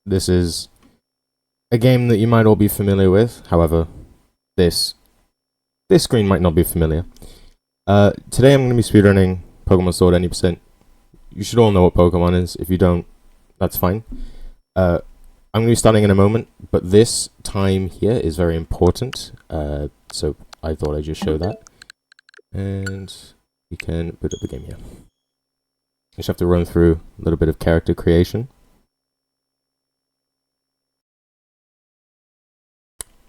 This is a game that you might all be familiar with. However, this screen might not be familiar. Today I'm going to be speedrunning Pokemon Sword any %. You should all know what Pokemon is. If you don't, that's fine. I'm going to be starting in a moment, but this time here is very important. So I thought I'd just show that. And we can put up the game here. You just have to run through a little bit of character creation.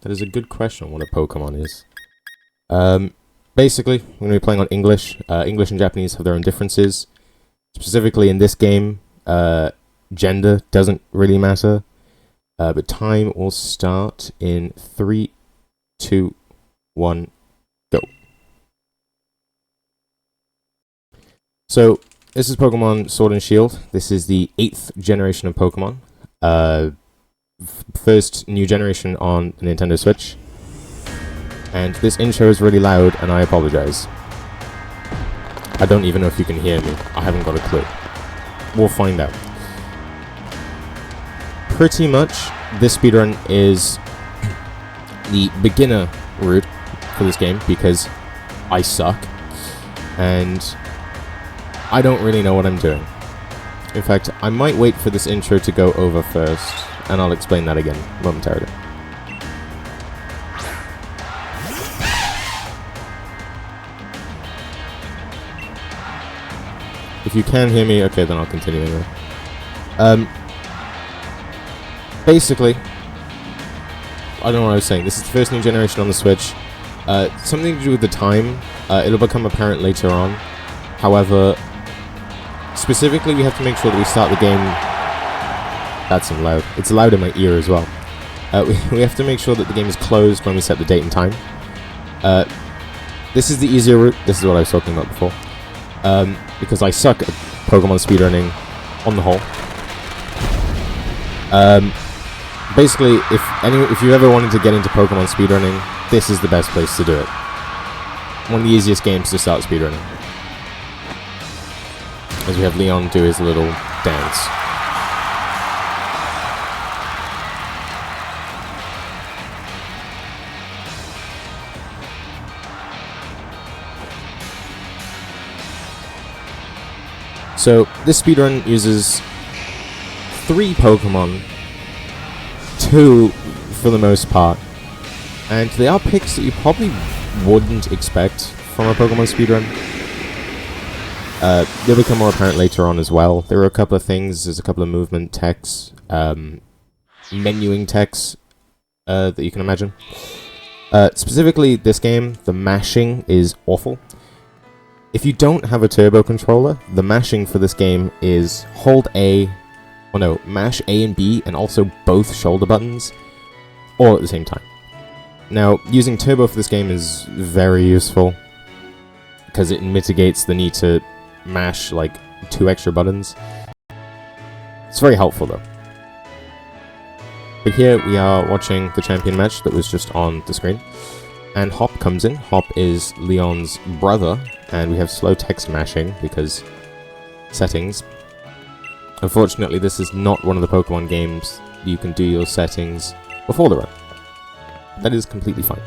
That is a good question, what a Pokemon is. Basically, I'm going to be playing on English. English and Japanese have their own differences. Specifically in this game, gender doesn't really matter. But time will start in 3, 2, 1, go. So, this is Pokemon Sword and Shield. This is the 8th generation of Pokemon. First new generation on the Nintendo Switch. And this intro is really loud, and I apologize. I don't even know if you can hear me. I haven't got a clue. We'll find out. Pretty much, this speedrun is the beginner route for this game, because I suck. And I don't really know what I'm doing. In fact, I might wait for this intro to go over first, and I'll explain that again momentarily. If you can hear me, okay, then I'll continue anyway. Basically, I don't know what I was saying. This is the first new generation on the Switch. Something to do with the time. It'll become apparent later on. However, specifically, we have to make sure that we start the game... That's loud. It's loud in my ear as well. We have to make sure that the game is closed when we set the date and time. This is the easier route. This is what I was talking about before. Because I suck at Pokemon speedrunning on the whole. Basically, if you ever wanted to get into Pokemon speedrunning, this is the best place to do it. One of the easiest games to start speedrunning. As we have Leon do his little dance. So, this speedrun uses 3 Pokemon, 2 for the most part, and they are picks that you probably wouldn't expect from a Pokemon speedrun. They'll become more apparent later on as well. There are a couple of things, there's a couple of movement techs, menuing techs that you can imagine. Specifically, this game, the mashing is awful. If you don't have a turbo controller, the mashing for this game is hold A, or no, mash A and B, and also both shoulder buttons, all at the same time. Now, using turbo for this game is very useful, because it mitigates the need to mash, like, 2 extra buttons. It's very helpful, though. But here we are watching the champion match that was just on the screen. And Hop comes in. Hop is Leon's brother, and we have slow text mashing because settings. Unfortunately, this is not one of the Pokemon games you can do your settings before the run. That is completely fine.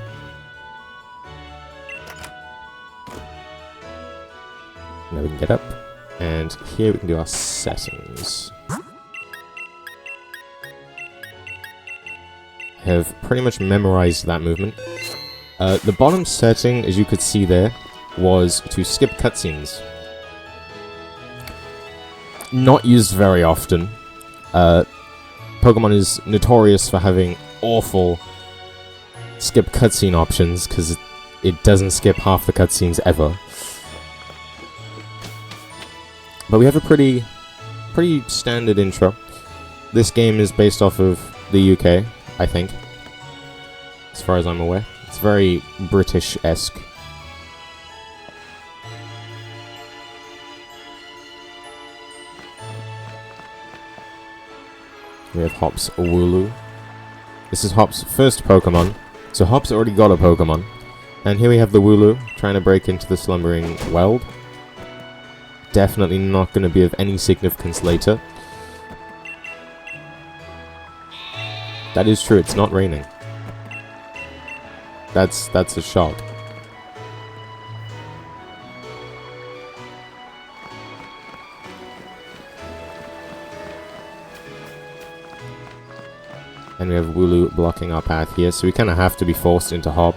Now we can get up, and here we can do our settings. I have pretty much memorized that movement. The bottom setting, as you could see there, was to skip cutscenes. Not used very often. Pokemon is notorious for having awful skip cutscene options, because it doesn't skip half the cutscenes ever. But we have a pretty standard intro. This game is based off of the UK, I think, as far as I'm aware. It's very British-esque. We have Hop's Wooloo. This is Hop's first Pokemon. So Hop's already got a Pokemon. And here we have the Wooloo trying to break into the Slumbering Weld. Definitely not going to be of any significance later. That is true, it's not raining. That's a shock. And we have Wooloo blocking our path here, so we kind of have to be forced into Hop.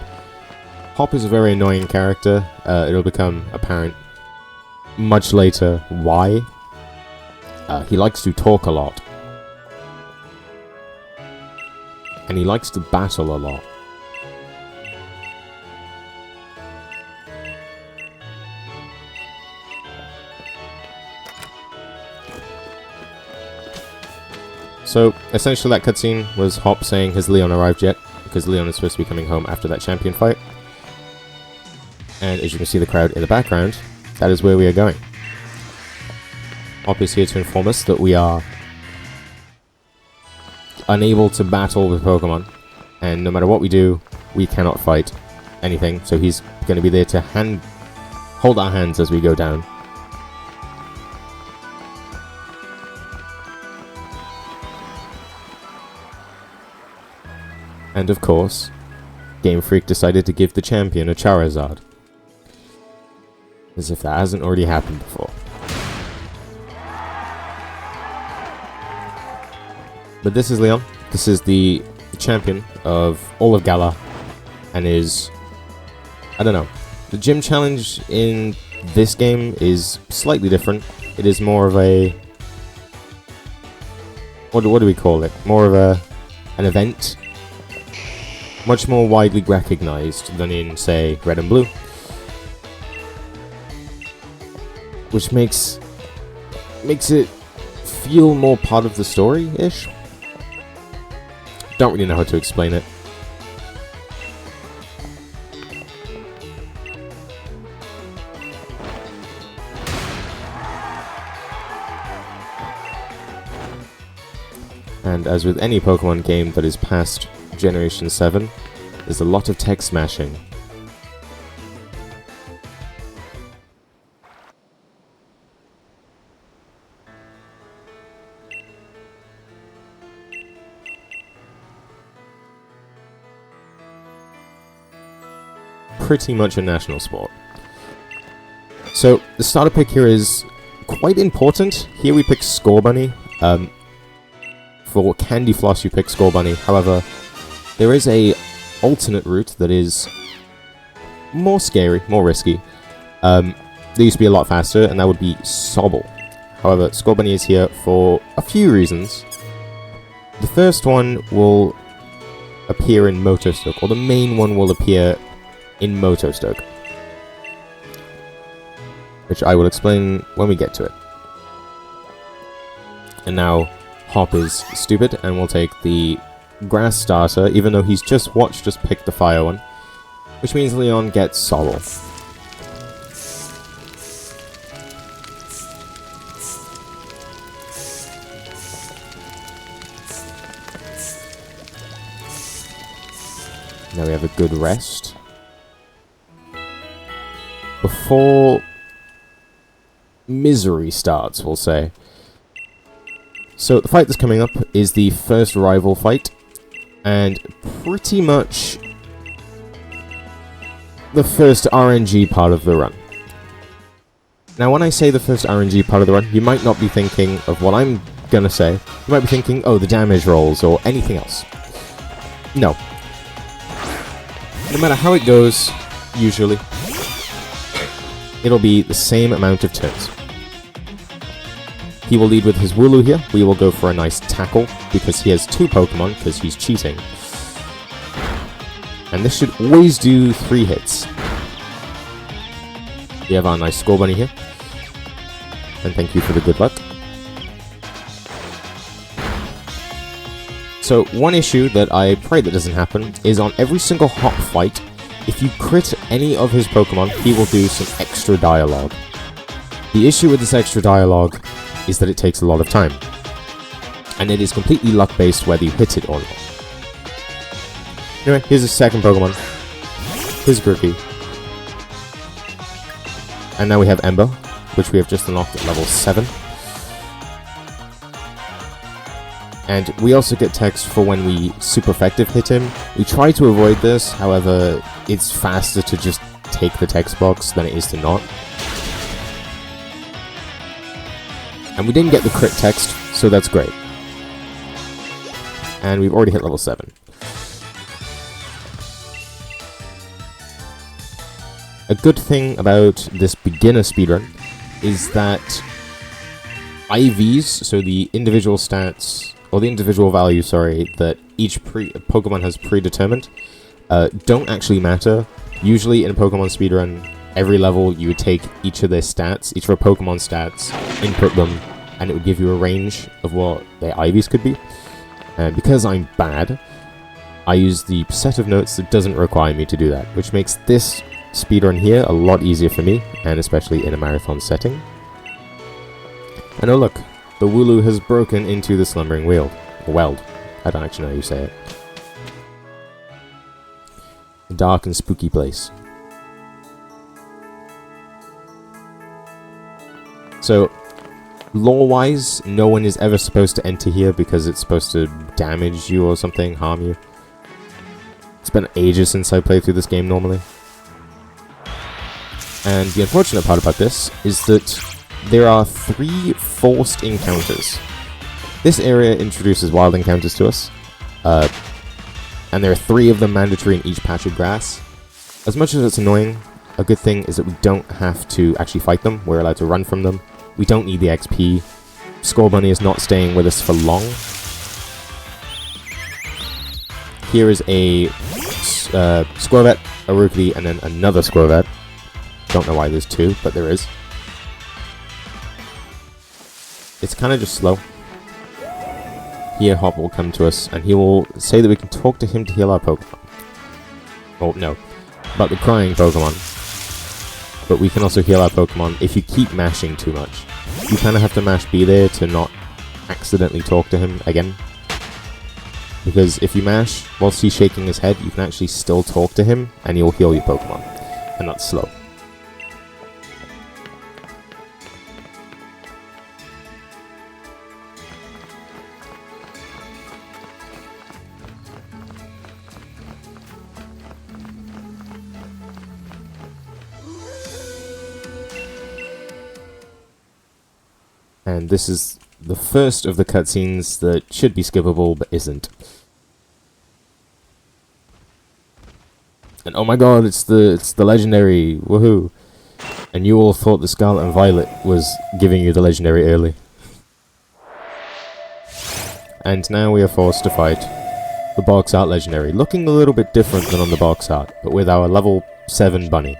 Hop is a very annoying character. It'll become apparent much later why. He likes to talk a lot. And he likes to battle a lot. So, essentially that cutscene was Hop saying, has Leon arrived yet? Because Leon is supposed to be coming home after that champion fight. And as you can see the crowd in the background, that is where we are going. Hop is here to inform us that we are unable to battle with Pokemon. And no matter what we do, we cannot fight anything. So he's going to be there to hold our hands as we go down. And of course, Game Freak decided to give the champion a Charizard. As if that hasn't already happened before. But this is Leon. This is the champion of all of Galar. And is... I don't know. The gym challenge in this game is slightly different. It is more of a... What do we call it? More of an event. Much more widely recognized than in, say, Red and Blue. Which makes it feel more part of the story-ish. Don't really know how to explain it. And as with any Pokemon game that is past Generation 7, there's a lot of tech smashing. Pretty much a national sport. So, the starter pick here is quite important. Here we pick Scorbunny. For Candy Floss you pick Scorbunny. However, there is a alternate route that is more scary, more risky. They used to be a lot faster, and that would be Sobble. However, Scorbunny is here for a few reasons. The first one will appear in Motostoke, or the main one will appear in Motostoke, which I will explain when we get to it. And now, Hop is stupid, and we'll take the Grass starter, even though he's just watched us pick the Fire one, which means Leon gets Sobble. Now we have a good rest. Before misery starts, we'll say. So the fight that's coming up is the first rival fight, and pretty much the first RNG part of the run. Now when I say the first RNG part of the run, you might not be thinking of what I'm gonna say. You might be thinking, oh, the damage rolls, or anything else. No. No matter how it goes, usually, it'll be the same amount of turns. He will lead with his Wooloo here. We will go for a nice tackle, because he has 2 Pokemon, because he's cheating. And this should always do 3 hits. We have our nice Scorbunny here. And thank you for the good luck. So, one issue that I pray that doesn't happen is on every single Hop fight, if you crit any of his Pokemon, he will do some extra dialogue. The issue with this extra dialogue is that it takes a lot of time. And it is completely luck-based whether you hit it or not. Anyway, here's his second Pokemon. His Grookey. And now we have Ember, which we have just unlocked at level 7. And we also get text for when we super effective hit him. We try to avoid this, however, it's faster to just take the text box than it is to not. And we didn't get the crit text, so that's great. And we've already hit level 7. A good thing about this beginner speedrun is that IVs, so the individual stats, or the individual value, sorry, that each Pokemon has predetermined, don't actually matter. Usually in a Pokemon speedrun, every level you would take each of their stats, each of our Pokemon stats, input them, and it would give you a range of what their IVs could be. And because I'm bad, I use the set of notes that doesn't require me to do that, which makes this speedrun here a lot easier for me, and especially in a marathon setting. And oh look, the Wooloo has broken into the slumbering weld. I don't actually know how you say it. A dark and spooky place. So, lore-wise, no one is ever supposed to enter here because it's supposed to damage you or something, harm you. It's been ages since I played through this game normally. And the unfortunate part about this is that there are 3 forced encounters. This area introduces wild encounters to us, and there are 3 of them mandatory in each patch of grass. As much as it's annoying, a good thing is that we don't have to actually fight them. We're allowed to run from them. We don't need the XP. Scorbunny is not staying with us for long. Here is a Scorvet, a Rookly, and then another Scorvet. Don't know why there's 2, but there is. It's kind of just slow. Here Hop will come to us, and he will say that we can talk to him to heal our Pokemon. Oh, no. About the crying Pokemon. But we can also heal our Pokemon if you keep mashing too much. You kind of have to mash B there to not accidentally talk to him again. Because if you mash whilst he's shaking his head, you can actually still talk to him, and he'll heal your Pokemon. And that's slow. And this is the first of the cutscenes that should be skippable, but isn't. And oh my god, it's the legendary, woohoo! And you all thought the Scarlet and Violet was giving you the legendary early. And now we are forced to fight the box art legendary, looking a little bit different than on the box art, but with our level 7 bunny.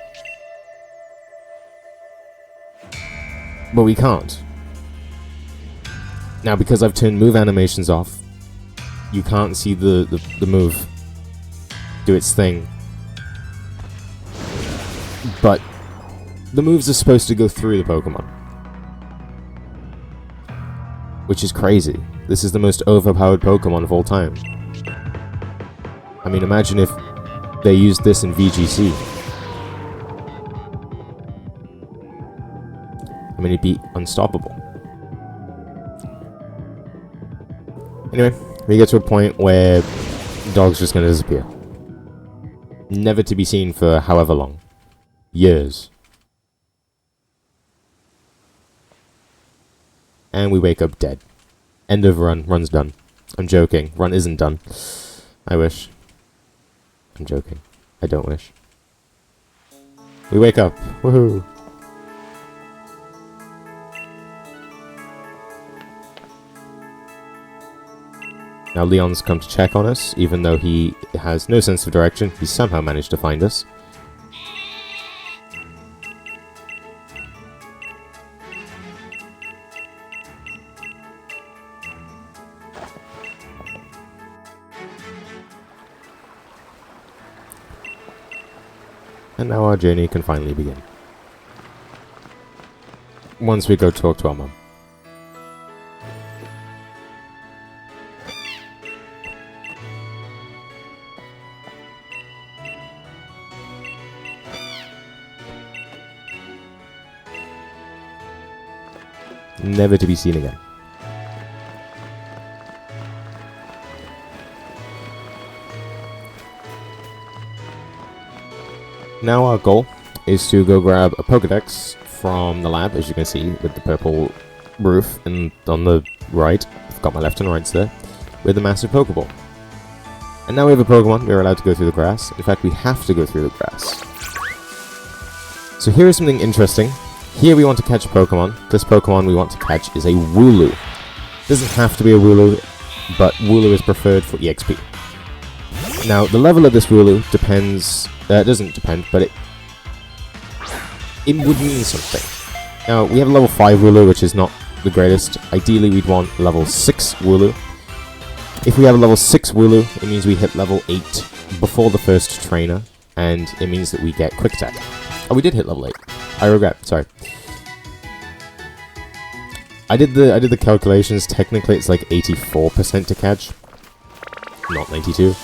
But we can't. Now, because I've turned move animations off, you can't see the move do its thing. But the moves are supposed to go through the Pokemon. Which is crazy. This is the most overpowered Pokemon of all time. I mean, imagine if they used this in VGC. I mean, it'd be unstoppable. Anyway, we get to a point where the dog's just going to disappear. Never to be seen for however long. Years. And we wake up dead. End of run. Run's done. I'm joking. Run isn't done. I wish. I'm joking. I don't wish. We wake up. Woohoo! Now Leon's come to check on us, even though he has no sense of direction. He's somehow managed to find us. And now our journey can finally begin. Once we go talk to our mum. Never to be seen again. Now our goal is to go grab a Pokedex from the lab, as you can see, with the purple roof, and on the right, I've got my left and rights there, with a massive Pokeball. And now we have a Pokemon, we're allowed to go through the grass. In fact, we have to go through the grass. So here is something interesting. Here we want to catch a Pokemon. This Pokemon we want to catch is a Wooloo. Doesn't have to be a Wooloo, but Wooloo is preferred for EXP. Now, the level of this Wooloo depends... doesn't depend, but it would mean something. Now, we have a level 5 Wooloo, which is not the greatest. Ideally, we'd want level 6 Wooloo. If we have a level 6 Wooloo, it means we hit level 8 before the first trainer, and it means that we get Quick Attack. Oh, we did hit level 8. I regret, sorry. I did the calculations. Technically, it's like 84% to catch, not 92.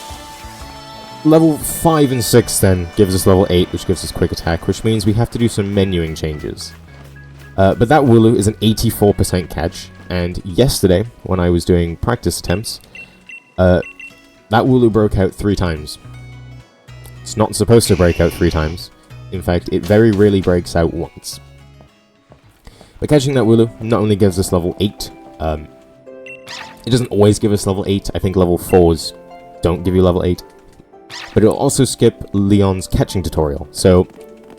Level 5 and 6 then gives us level 8, which gives us Quick Attack, which means we have to do some menuing changes. But that Wooloo is an 84% catch, and yesterday, when I was doing practice attempts, that Wooloo broke out 3 times. It's not supposed to break out 3 times. In fact, it very rarely breaks out once. But catching that Wooloo not only gives us level 8, it doesn't always give us level 8. I think level 4s don't give you level 8. But it'll also skip Leon's catching tutorial. So,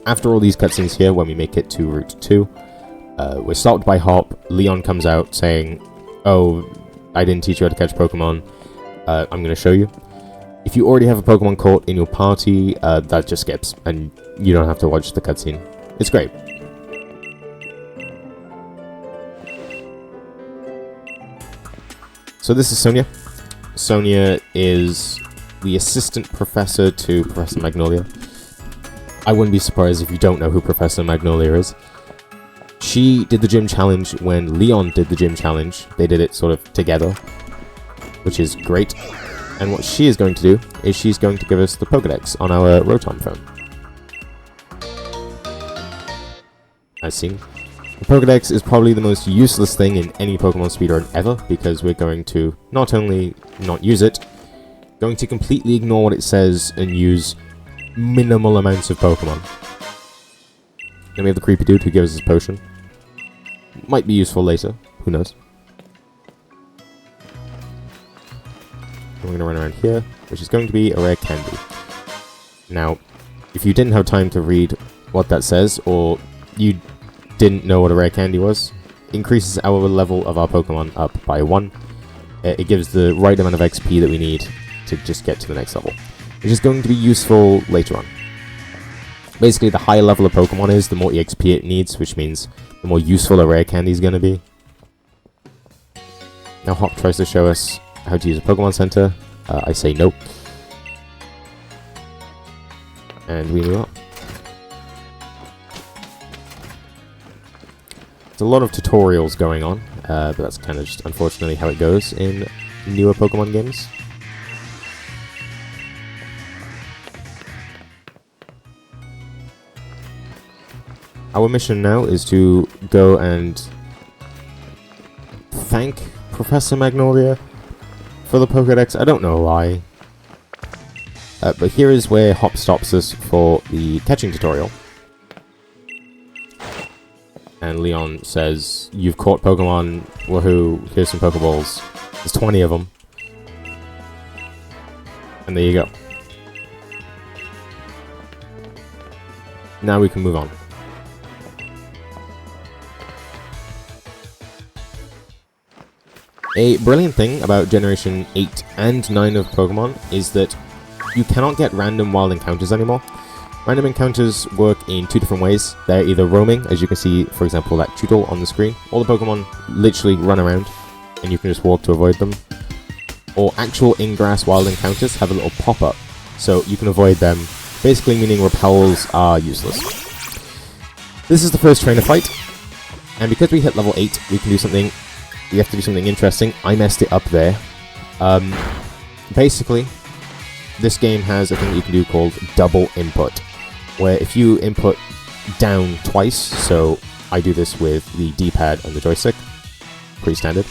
after all these cutscenes here, when we make it to Route 2, we're stopped by Hop. Leon comes out saying, "Oh, I didn't teach you how to catch Pokemon. I'm going to show you." If you already have a Pokemon caught in your party, that just skips, and you don't have to watch the cutscene. It's great. So this is Sonia. Sonia is the assistant professor to Professor Magnolia. I wouldn't be surprised if you don't know who Professor Magnolia is. She did the gym challenge when Leon did the gym challenge. They did it sort of together, which is great. And what she is going to do is she's going to give us the Pokedex on our Rotom phone. As seen. The Pokedex is probably the most useless thing in any Pokemon speedrun ever, because we're going to not only not use it, going to completely ignore what it says and use minimal amounts of Pokemon. Then we have the creepy dude who gives us a potion. Might be useful later, who knows. We're going to run around here, which is going to be a rare candy. Now, if you didn't have time to read what that says, or you didn't know what a rare candy was, it increases our level of our Pokemon up by 1. It gives the right amount of XP that we need to just get to the next level, which is going to be useful later on. Basically, the higher level a Pokemon is, the more EXP it needs, which means the more useful a rare candy is going to be. Now Hop tries to show us how to use a Pokemon Center. I say no. And we move on. There's a lot of tutorials going on, but that's kind of just unfortunately how it goes in newer Pokemon games. Our mission now is to go and thank Professor Magnolia for the Pokedex. I don't know why. But here is where Hop stops us for the catching tutorial. And Leon says, "You've caught Pokemon, woohoo, here's some Pokeballs." There's 20 of them. And there you go. Now we can move on. A brilliant thing about Generation 8 and 9 of Pokemon is that you cannot get random wild encounters anymore. Random encounters work in 2 different ways. They're either roaming, as you can see, for example, that Tootle on the screen. All the Pokemon literally run around, and you can just walk to avoid them. Or actual in-grass wild encounters have a little pop-up, so you can avoid them, basically meaning repels are useless. This is the first trainer fight, and because we hit level 8, we can do something. We have to do something interesting. I messed it up there. Basically, this game has a thing that you can do called double input, where if you input down twice, so I do this with the D-pad and the joystick, pretty standard,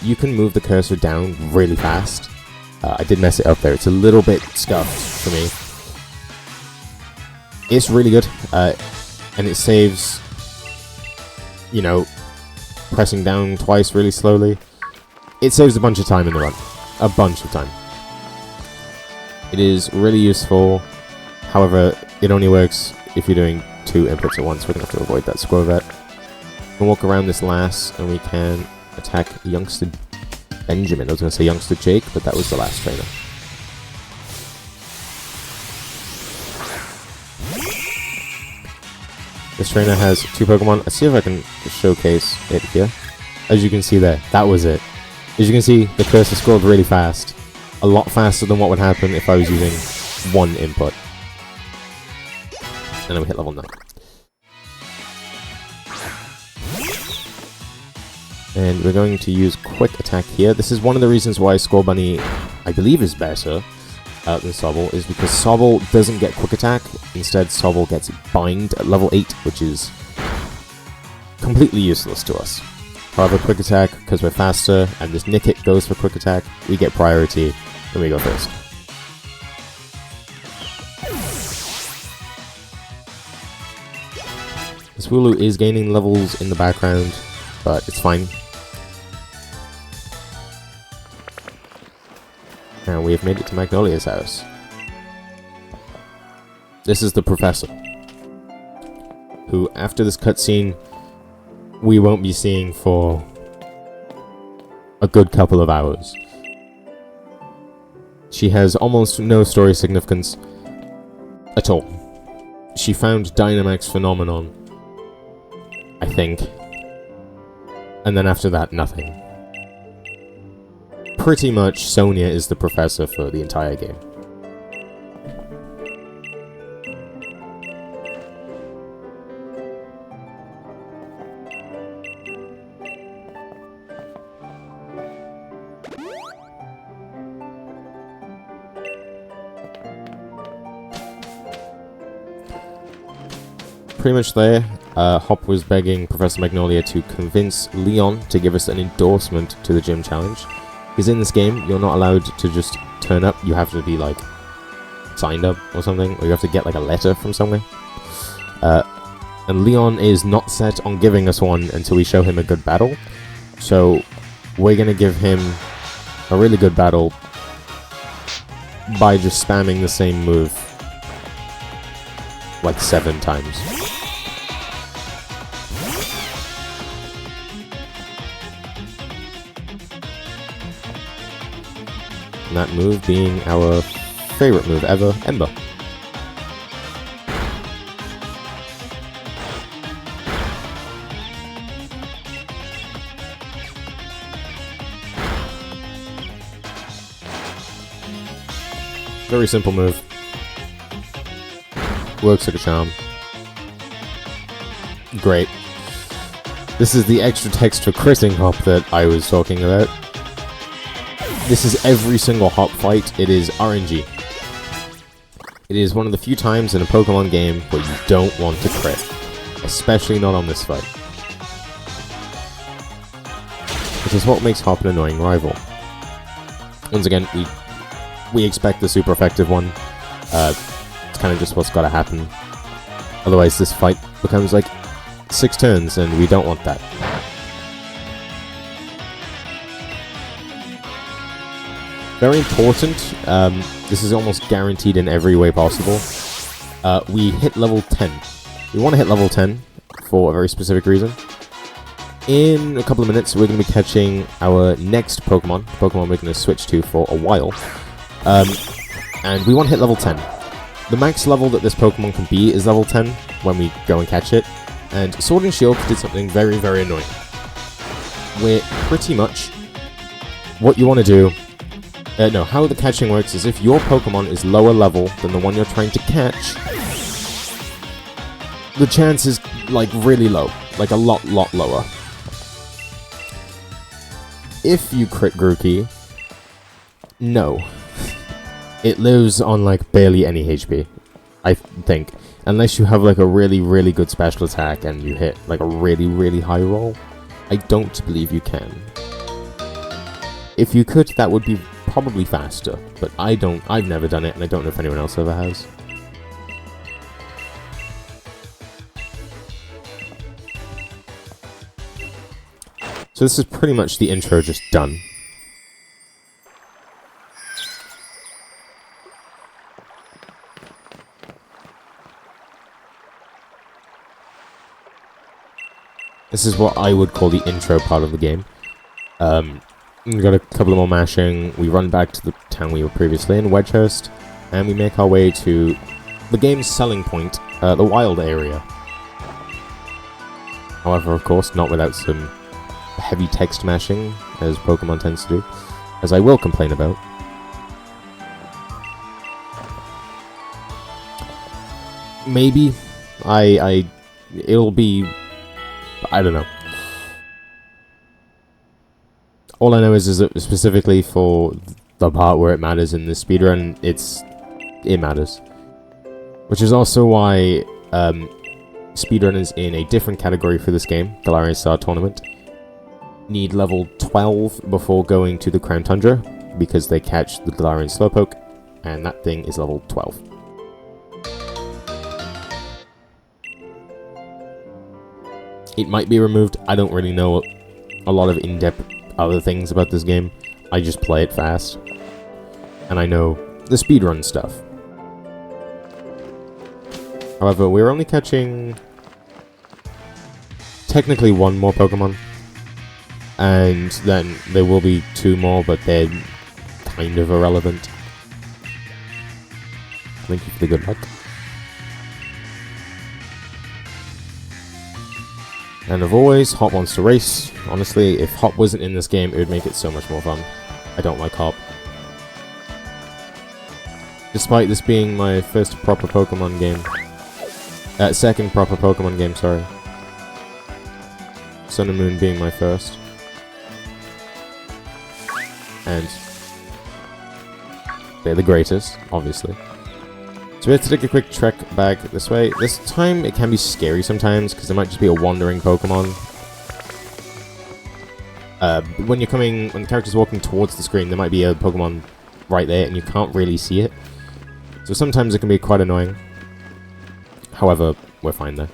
you can move the cursor down really fast. I did mess it up there. It's a little bit scuffed for me. It's really good, and it saves, you know, pressing down twice really slowly. It saves a bunch of time in the run. A bunch of time. It is really useful. However, it only works if you're doing 2 inputs at once. We're going to have to avoid that squirrel vet. We can walk around this lass, and we can attack youngster Benjamin. I was going to say youngster Jake, but that was the last trainer. This trainer has 2 Pokemon. Let's see if I can showcase it here. As you can see there, that was it. As you can see, the cursor scrolled really fast. A lot faster than what would happen if I was using 1 input. And then we hit level 9. And we're going to use Quick Attack here. This is one of the reasons why Score Bunny, I believe, is better than Sobble, is because Sobble doesn't get Quick Attack. Instead, Sobble gets Bind at level 8, which is completely useless to us. However, Quick Attack, because we're faster, and this Nickit goes for Quick Attack, we get priority when we go first. This Wooloo is gaining levels in the background, but it's fine. And we have made it to Magnolia's house. This is the professor, who, after this cutscene, we won't be seeing for a good couple of hours. She has almost no story significance at all. She found Dynamax Phenomenon, I think. And then after that, nothing. Pretty much, Sonia is the professor for the entire game. Pretty much there, Hop was begging Professor Magnolia to convince Leon to give us an endorsement to the gym challenge. Because in this game, you're not allowed to just turn up, you have to be, like, signed up or something, or you have to get, like, a letter from somewhere. And Leon is not set on giving us one until we show him a good battle. So, we're gonna give him a really good battle by just spamming the same move, like, 7 times. And that move being our favorite move ever, Ember. Very simple move. Works like a charm. Great. This is the extra text for critting Hop that I was talking about. This is every single Hop fight. It is RNG. It is one of the few times in a Pokemon game where you don't want to crit. Especially not on this fight. Which is what makes Hop an annoying rival. Once again, we expect the super effective one. It's kind of just what's gotta happen. Otherwise this fight becomes like 6 turns and we don't want that. Very important, this is almost guaranteed in every way possible. We hit level 10. We want to hit level 10 for a very specific reason. In a couple of minutes, we're going to be catching our next Pokemon. Pokemon we're going to switch to for a while. And we want to hit level 10. The max level that this Pokemon can be is level 10 when we go and catch it. And Sword and Shield did something very, very annoying. We're pretty much... What you want to do... no, how the catching works is if your Pokemon is lower level than the one you're trying to catch, the chance is, like, really low. Like, a lot lower. If you crit Grookey, no. It lives on, like, barely any HP, I think. Unless you have, like, a really, really good special attack and you hit, like, a really, really high roll. I don't believe you can. If you could, that would be probably faster, but I've never done it, and I don't know if anyone else ever has. So this is pretty much the intro just done. This is what I would call the intro part of the game. We got a couple of more mashing, we run back to the town we were previously in, Wedgehurst, and we make our way to the game's selling point, the wild area. However, of course, not without some heavy text mashing, as Pokemon tends to do, as I will complain about. Maybe it'll be, I don't know. All I know is that specifically for the part where it matters in the speedrun, it matters. Which is also why speedrunners in a different category for this game, the Galarian Star Tournament, need level 12 before going to the Crown Tundra, because they catch the Galarian Slowpoke, and that thing is level 12. It might be removed. I don't really know a lot of in-depth other things about this game. I just play it fast. And I know the speedrun stuff. However, we're only catching technically one more Pokemon. And then there will be two more, but they're kind of irrelevant. Thank you for the good luck. And as always, Hop wants to race. Honestly, if Hop wasn't in this game, it would make it so much more fun. I don't like Hop. Despite this being my first proper Pokemon game. Second proper Pokemon game, sorry. Sun and Moon being my first. And they're the greatest, obviously. So we have to take a quick trek back this way. This time it can be scary sometimes, because there might just be a wandering Pokemon. When the character's walking towards the screen, there might be a Pokemon right there, and you can't really see it. So sometimes it can be quite annoying. However, we're fine there.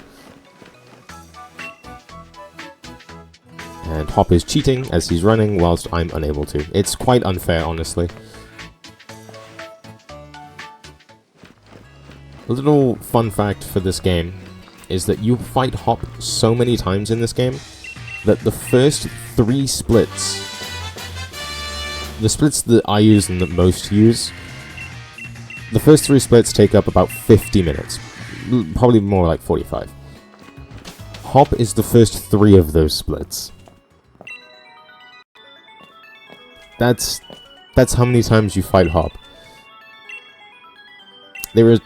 And Hop is cheating as he's running, whilst I'm unable to. It's quite unfair, honestly. A little fun fact for this game is that you fight Hop so many times in this game that the first 3 splits, the splits that I use and that most use, the first 3 splits take up about 50 minutes. Probably more like 45. Hop is the first 3 of those splits. That's how many times you fight Hop. There is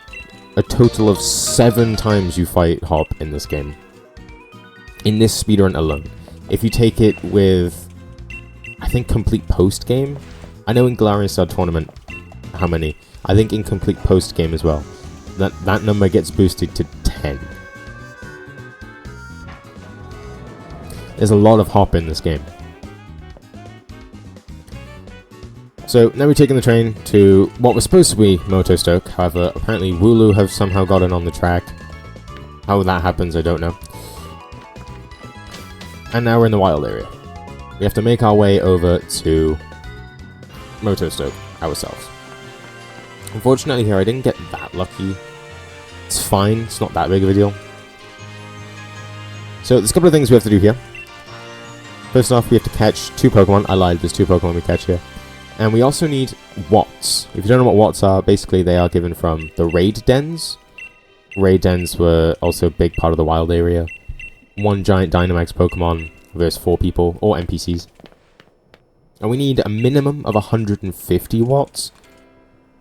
a total of 7 times you fight Hop in this game. In this speedrun alone. If you take it with, I think, complete post-game. I know in Galarian Star Tournament, how many? I think in complete post-game as well. That number gets boosted to 10. There's a lot of Hop in this game. So, now we're taking the train to what was supposed to be Motostoke. However, apparently Wooloo have somehow gotten on the track. How that happens, I don't know. And now we're in the wild area. We have to make our way over to Motostoke ourselves. Unfortunately here, I didn't get that lucky. It's fine, it's not that big of a deal. So, there's a couple of things we have to do here. First off, we have to catch 2 Pokemon. I lied, there's 2 Pokemon we catch here. And we also need Watts. If you don't know what Watts are, basically they are given from the raid dens. Raid dens were also a big part of the wild area. 1 giant Dynamax Pokemon versus 4 people, or NPCs. And we need a minimum of 150 Watts,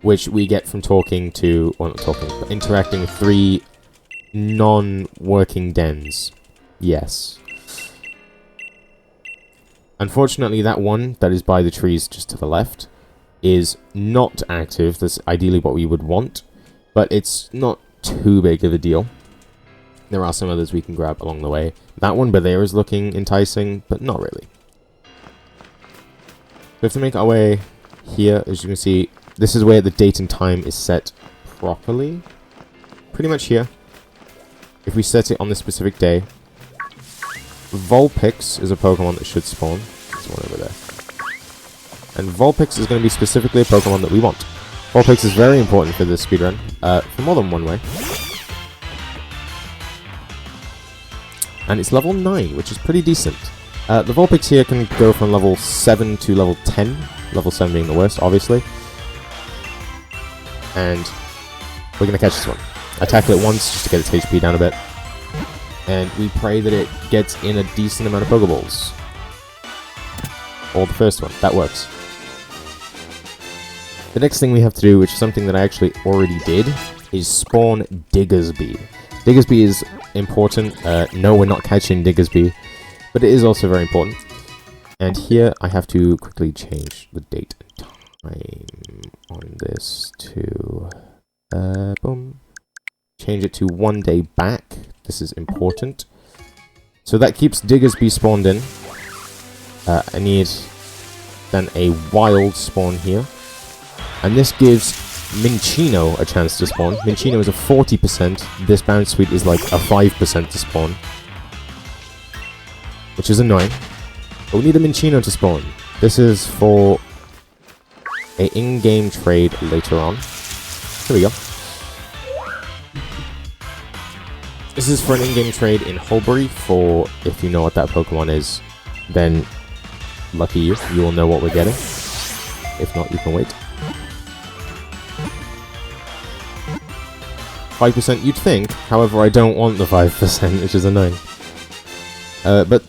which we get from talking to, well not talking, but interacting with 3 non-working dens. Yes. Unfortunately, that one that is by the trees just to the left is not active. That's ideally what we would want, but it's not too big of a deal. There are some others we can grab along the way. That one by there is looking enticing, but not really. We have to make our way here. As you can see, this is where the date and time is set properly. Pretty much here. If we set it on this specific day, Vulpix is a Pokemon that should spawn. There's one over there. And Vulpix is going to be specifically a Pokemon that we want. Vulpix is very important for this speedrun, for more than one way. And it's level 9, which is pretty decent. The Vulpix here can go from level 7 to level 10, level 7 being the worst, obviously. And we're going to catch this one. I tackle it once just to get its HP down a bit. And we pray that it gets in a decent amount of Pokeballs. Or the first one. That works. The next thing we have to do, which is something that I actually already did, is spawn Diggersby. Diggersby is important. No, we're not catching Diggersby, but it is also very important. And here I have to quickly change the date and time on this to... boom. Change it to 1 day back. This is important. So that keeps Diggersby spawned in. I need then a wild spawn here. And this gives Minccino a chance to spawn. Minccino is a 40%. This bounce suite is like a 5% to spawn. Which is annoying. But we need a Minccino to spawn. This is for a in-game trade later on. Here we go. This is for an in-game trade in Holbury for, if you know what that Pokemon is, then lucky you. You will know what we're getting. If not, you can wait. 5% you'd think, however I don't want the 5%, which is annoying. But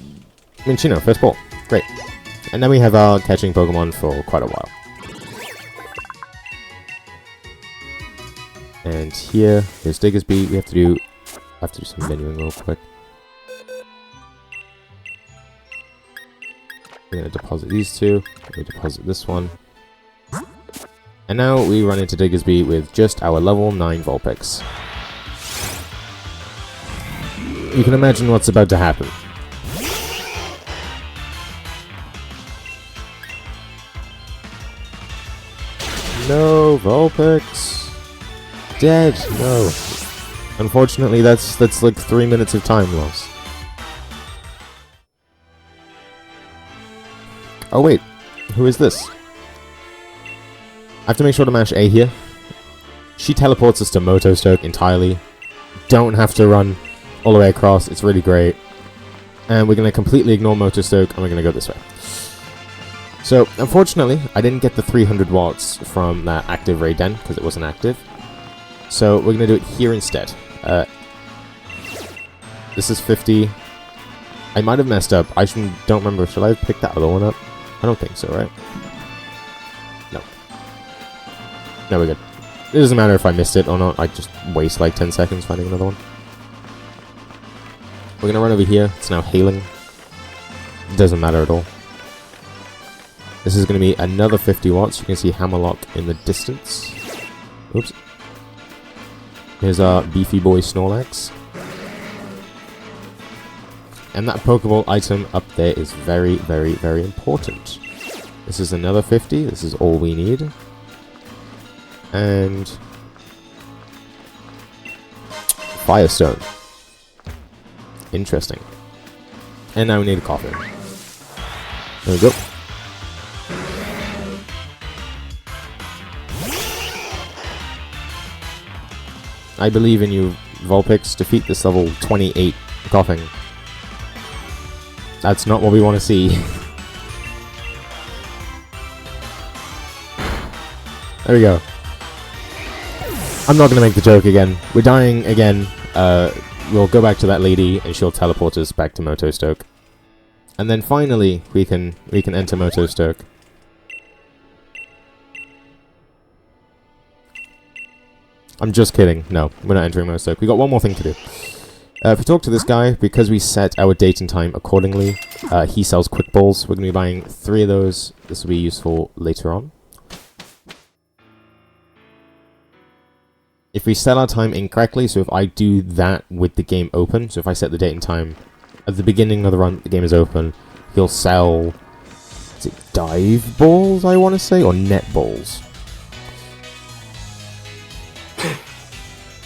Minccino, first ball. Great. And then we have our catching Pokemon for quite a while. And here's Diggersby. We have to do some menuing real quick. We're gonna deposit these two. We deposit this one. And now we run into Diggersby with just our level 9 Vulpix. You can imagine what's about to happen. No, Vulpix! Dead! No. Unfortunately, that's like 3 minutes of time lost. Oh wait, who is this? I have to make sure to mash A here. She teleports us to Motostoke entirely. Don't have to run all the way across, it's really great. And we're going to completely ignore Motostoke, and we're going to go this way. So, unfortunately, I didn't get the 300 watts from that active raid den, because it wasn't active. So, we're going to do it here instead. This is 50. I might have messed up. I don't remember. Should I have picked that other one up? I don't think so, right? No. No, we're good. It doesn't matter if I missed it or not. I just waste like 10 seconds finding another one. We're going to run over here. It's now hailing. It doesn't matter at all. This is going to be another 50 watts. You can see Hammerlock in the distance. Oops. Here's our beefy boy Snorlax. And that Pokeball item up there is very, very, very important. This is another 50. This is all we need. And Firestone. Interesting. And now we need a coffin. There we go. I believe in you, Vulpix. Defeat this level 28 coughing. That's not what we want to see. There we go. I'm not going to make the joke again. We're dying again. We'll go back to that lady and she'll teleport us back to Motostoke. And then finally we can enter Motostoke. I'm just kidding. No, we're not entering Motostoke. We got one more thing to do. If we talk to this guy, because we set our date and time accordingly, he sells quick balls. We're going to be buying 3 of those. This will be useful later on. If we set our time incorrectly, so if I do that with the game open, so if I set the date and time at the beginning of the run, the game is open, he'll sell, is it dive balls, I want to say, or net balls?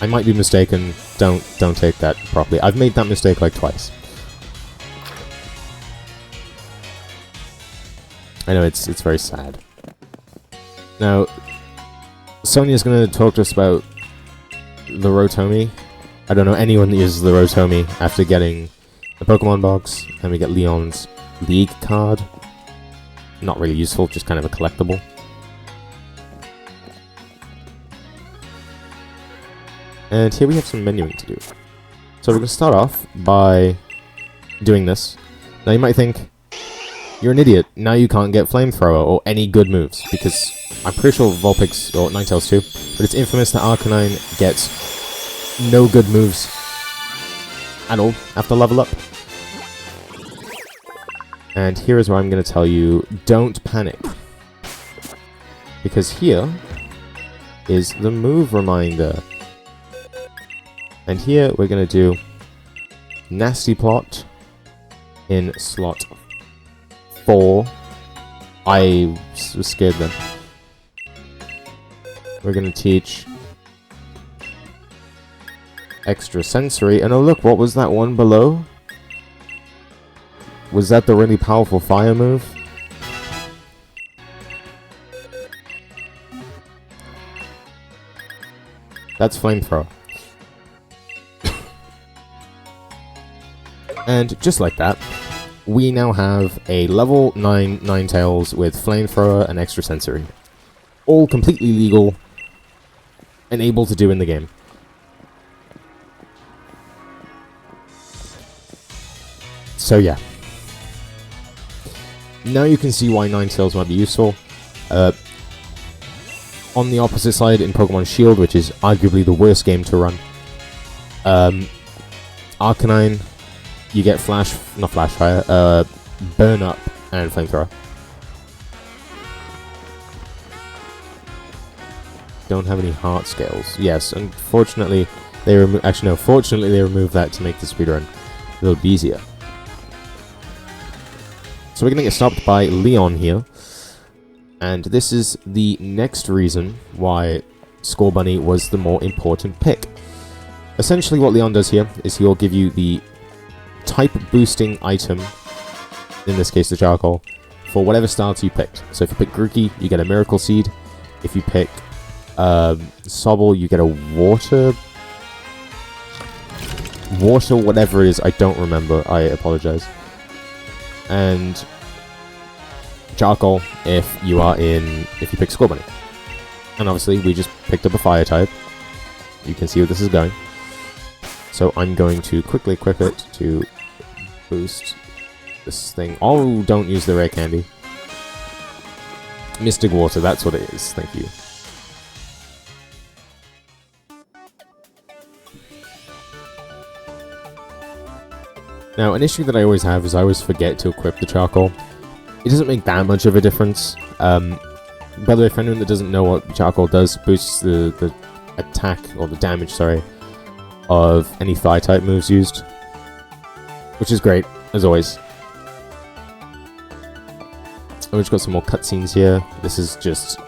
I might be mistaken, don't take that properly. I've made that mistake like twice. I know, it's very sad. Now, Sonia's going to talk to us about the Rotomi. I don't know anyone that uses the Rotomi after getting the Pokemon box, and we get Leon's League card. Not really useful, just kind of a collectible. And here we have some menuing to do. So we're going to start off by doing this. Now you might think, you're an idiot, now you can't get Flamethrower or any good moves, because I'm pretty sure Vulpix, or Ninetales too, but it's infamous that Arcanine gets no good moves at all after level up. And here is where I'm going to tell you, don't panic. Because here is the move reminder. And here we're going to do Nasty Plot in slot 4. I was scared then. We're going to teach Extra Sensory. And oh look, what was that one below? Was that the really powerful fire move? That's Flamethrower. And just like that, we now have a level 9 Ninetales with Flamethrower and Extra Sensory. All completely legal and able to do in the game. So yeah. Now you can see why Ninetales might be useful. On the opposite side, in Pokemon Shield, which is arguably the worst game to run, Arcanine, you get Burn Up and Flamethrower. Don't have any heart scales. Yes, unfortunately, fortunately they removed that to make the speedrun a little bit easier. So we're going to get stopped by Leon here. And this is the next reason why Score Bunny was the more important pick. Essentially what Leon does here is he will give you the type boosting item, in this case the charcoal, for whatever starter you picked. So if you pick Grookey, you get a Miracle Seed. If you pick Sobble, you get a Water whatever it is, I don't remember, I apologize. And Charcoal if you pick Score Bunny. And obviously we just picked up a fire type. You can see where this is going. So I'm going to quickly equip it to boost this thing. Oh, don't use the rare candy. Mystic Water, that's what it is. Thank you. Now, an issue that I always have is I always forget to equip the charcoal. It doesn't make that much of a difference. By the way, for anyone that doesn't know what charcoal does, boosts the attack, or the damage, sorry, of any fire type moves used. Which is great, as always. And we've got some more cutscenes here. This is just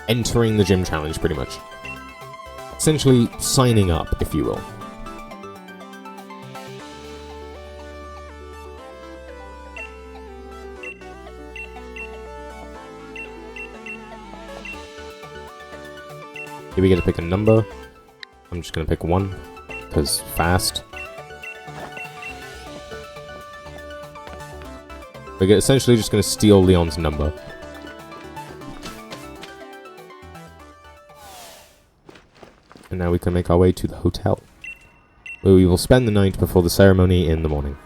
entering the gym challenge, pretty much. Essentially, signing up, if you will. Here we get to pick a number. I'm just going to pick 1, because fast. We're essentially just going to steal Leon's number. And now we can make our way to the hotel, where we will spend the night before the ceremony in the morning.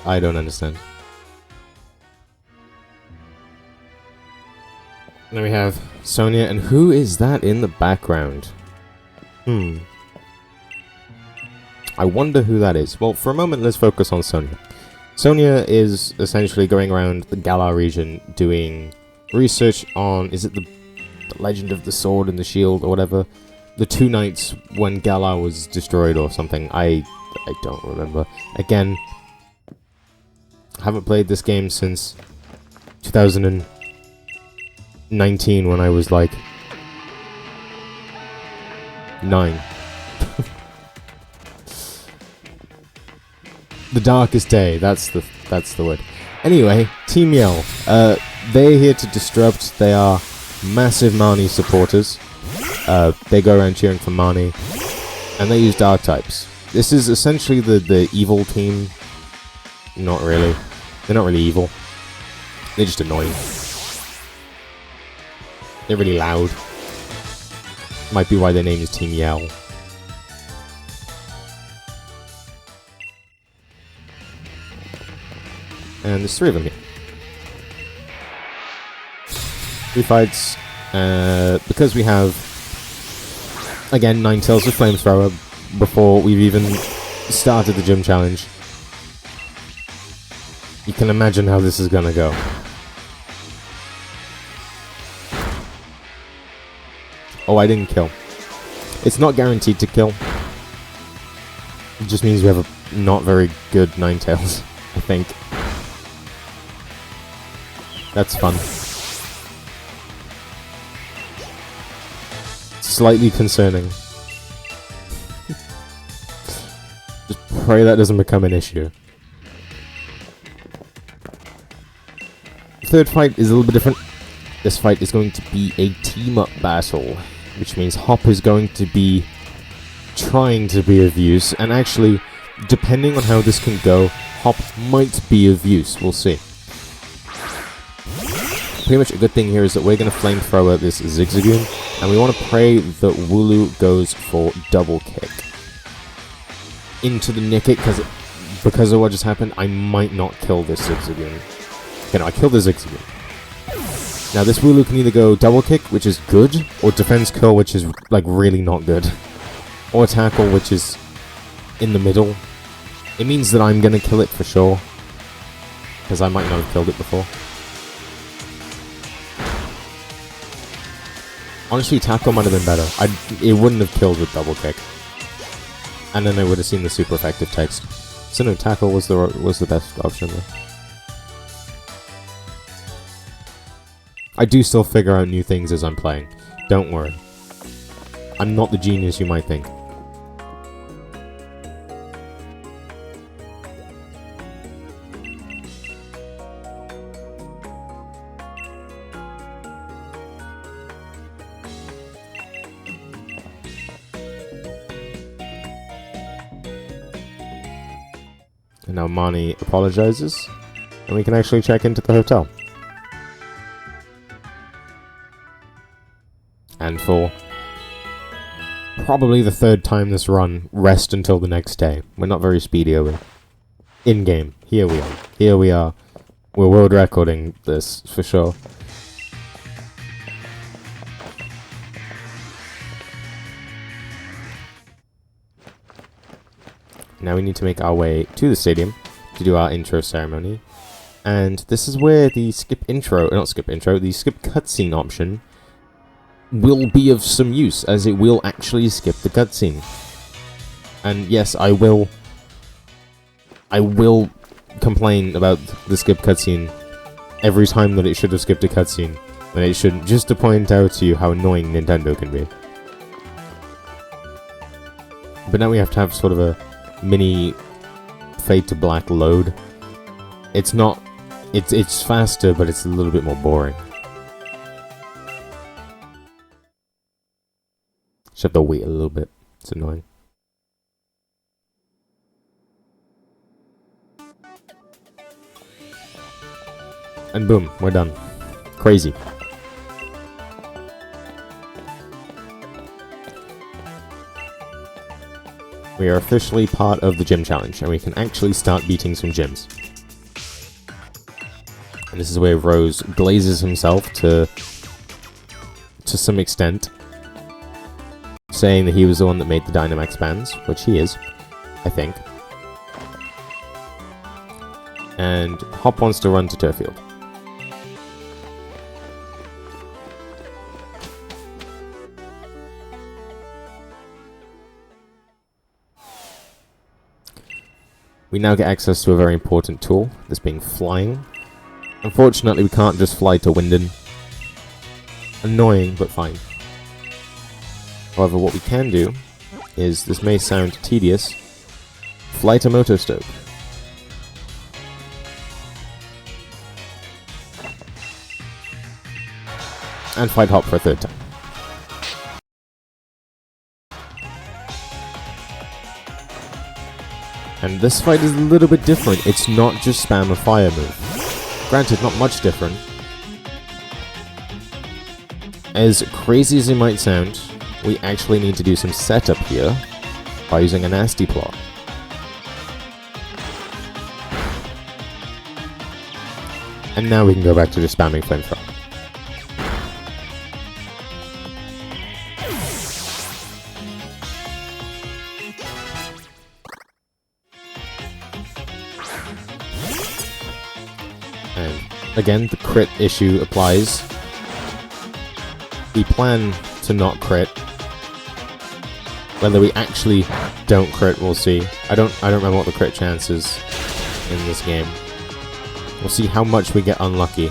I don't understand. Then we have Sonia, and who is that in the background? I wonder who that is. Well, for a moment, let's focus on Sonia. Sonia is essentially going around the Galar region doing research on, is it the Legend of the Sword and the Shield or whatever? the 2 nights when Galar was destroyed or something. I don't remember. Again, haven't played this game since 2019 when I was like 9. The darkest day, that's the word. Anyway, Team Yell. They're here to disrupt. They are massive Marnie supporters. They go around cheering for Marnie. And they use dark types. This is essentially the evil team. Not really. They're not really evil. They're just annoying. They're really loud. Might be why their name is Team Yell. And there's 3 of them here. 3 fights. Because we have, again, 9 Tails of Flamethrower before we've even started the gym challenge. You can imagine how this is gonna go. Oh, I didn't kill. It's not guaranteed to kill. It just means we have a not very good Ninetales, I think. That's fun. Slightly concerning. Just pray that doesn't become an issue. The third fight is a little bit different. This fight is going to be a team-up battle, which means Hop is going to be trying to be of use, and actually, depending on how this can go, Hop might be of use. We'll see. Pretty much a good thing here is that we're going to flamethrower this Zigzagoon, and we want to pray that Wooloo goes for double kick into the Nickit, because of what just happened, I might not kill this Zigzagoon. Okay, no, I killed the Zigzagoon. Now this Wooloo can either go double kick, which is good, or defense curl, which is like really not good, or tackle, which is in the middle. It means that I'm gonna kill it for sure, because I might not have killed it before. Honestly, tackle might have been better. It wouldn't have killed with double kick, and then I would have seen the super effective text. So no, tackle was the best option there. I do still figure out new things as I'm playing. Don't worry. I'm not the genius you might think. And now Marnie apologizes, and we can actually check into the hotel. And for probably the 3rd time this run, rest until the next day. We're not very speedy, are we? In-game. Here we are. Here we are. We're world recording this, for sure. Now we need to make our way to the stadium to do our intro ceremony. And this is where the the skip cutscene option will be of some use, as it will actually skip the cutscene. And yes, I will complain about the skip cutscene every time that it should have skipped a cutscene, and it shouldn't, just to point out to you how annoying Nintendo can be. But now we have to have sort of a mini Fade to Black load. It's faster, but it's a little bit more boring. Just have to wait a little bit. It's annoying. And boom, we're done. Crazy. We are officially part of the gym challenge, and we can actually start beating some gyms. And this is where Rose glazes himself to some extent, saying that he was the one that made the Dynamax bands, which he is, I think. And Hop wants to run to Turffield. we now get access to a very important tool, this being flying. Unfortunately, we can't just fly to Winden. Annoying, but fine. However, what we can do is, this may sound tedious, fly to Motostoke. And fight Hop for a third time. And this fight is a little bit different. It's not just spam a fire move. Granted, not much different. As crazy as it might sound, we actually need to do some setup here by using a nasty plot. And now we can go back to just spamming flamethrower. And again, the crit issue applies. We plan to not crit. Whether we actually don't crit, we'll see. I don't remember what the crit chance is in this game. We'll see how much we get unlucky.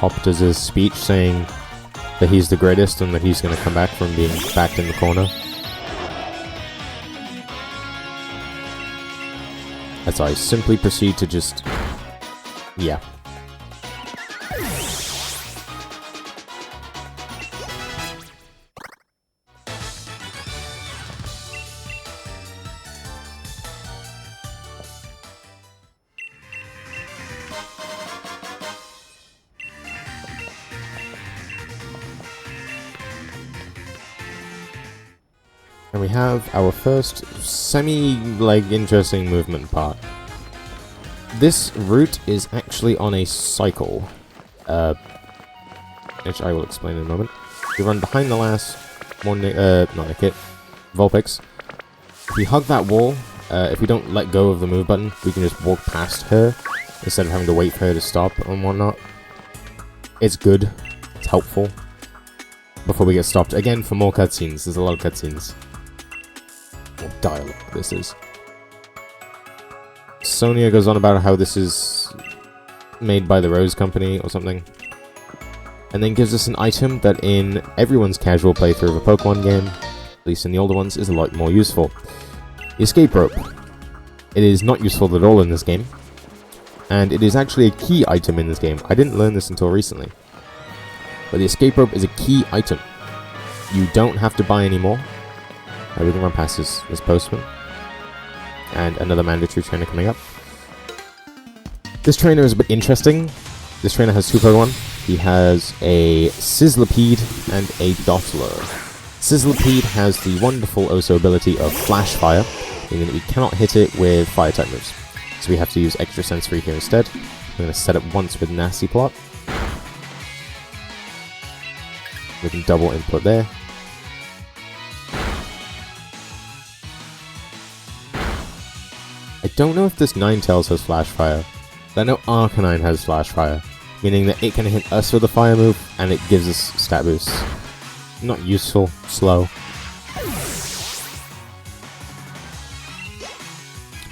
Hop does his speech saying that he's the greatest and that he's going to come back from being backed in the corner. As I simply proceed to just... yeah. And we have our first interesting movement part. This route is actually on a cycle, which I will explain in a moment. We run behind the last Vulpix. If we hug that wall, if we don't let go of the move button, we can just walk past her instead of having to wait for her to stop and whatnot. It's good. It's helpful. Before we get stopped. Again, for more cutscenes. There's a lot of cutscenes. Dialogue this is. Sonia goes on about how this is made by the Rose Company or something, and then gives us an item that in everyone's casual playthrough of a Pokemon game, at least in the older ones, is a lot more useful. The escape rope. It is not useful at all in this game, and it is actually a key item in this game. I didn't learn this until recently, but the escape rope is a key item. You don't have to buy any more. We can run past this postman. And another mandatory trainer coming up. This trainer is a bit interesting. This trainer has two Pokemon. He has a Sizzlipede and a Dottler. Sizzlipede has the wonderful also ability of Flash Fire, meaning that we cannot hit it with Fire-type moves. So we have to use Extra Sensory here instead. I'm going to set it once with Nasty Plot. We can double input there. I don't know if this Ninetales has Flash Fire, but I know Arcanine has Flash Fire, meaning that it can hit us with a fire move, and it gives us stat boosts. Not useful, slow.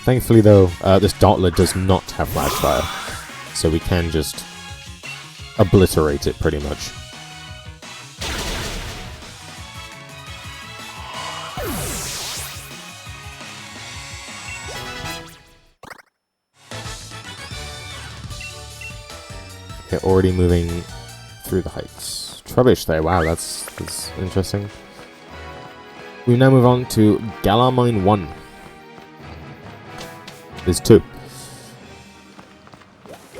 Thankfully though, this Dottler does not have Flash Fire, so we can just obliterate it pretty much. Okay, already moving through the hikes. Trubbish there, wow, that's interesting. We now move on to Galarmine 1. There's two.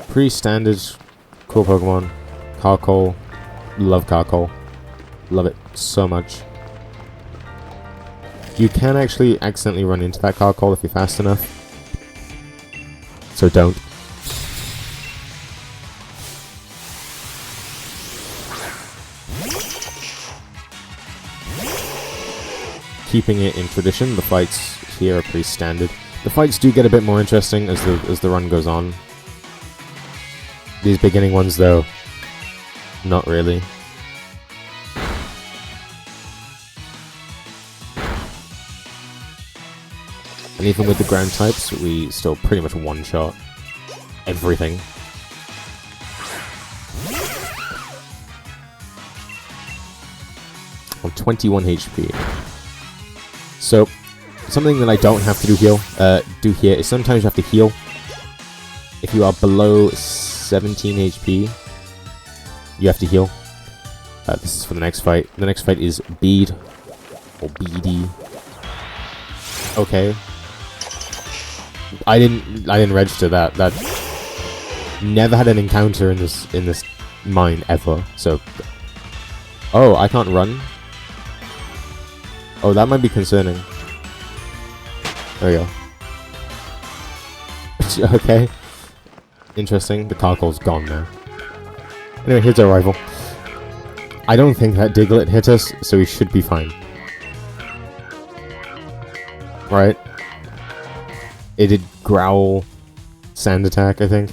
Pretty standard, cool Pokemon. Carkol, love Carkol. Love it so much. You can actually accidentally run into that Carkol if you're fast enough. So don't. Keeping it in tradition, the fights here are pretty standard. The fights do get a bit more interesting as the run goes on. These beginning ones, though, not really. And even with the ground types, we still pretty much one-shot everything. On 21 HP. So, something that I don't have to do here is sometimes you have to heal. If you are below 17 HP, you have to heal. This is for the next fight. The next fight is Bead, or BD. Okay. I didn't register that. That never had an encounter in this mine ever. So, oh, I can't run. Oh, that might be concerning. There we go. Okay. Interesting. The carcoal's gone now. Anyway, here's our rival. I don't think that Diglett hit us, so we should be fine. Right? It did growl sand attack, I think.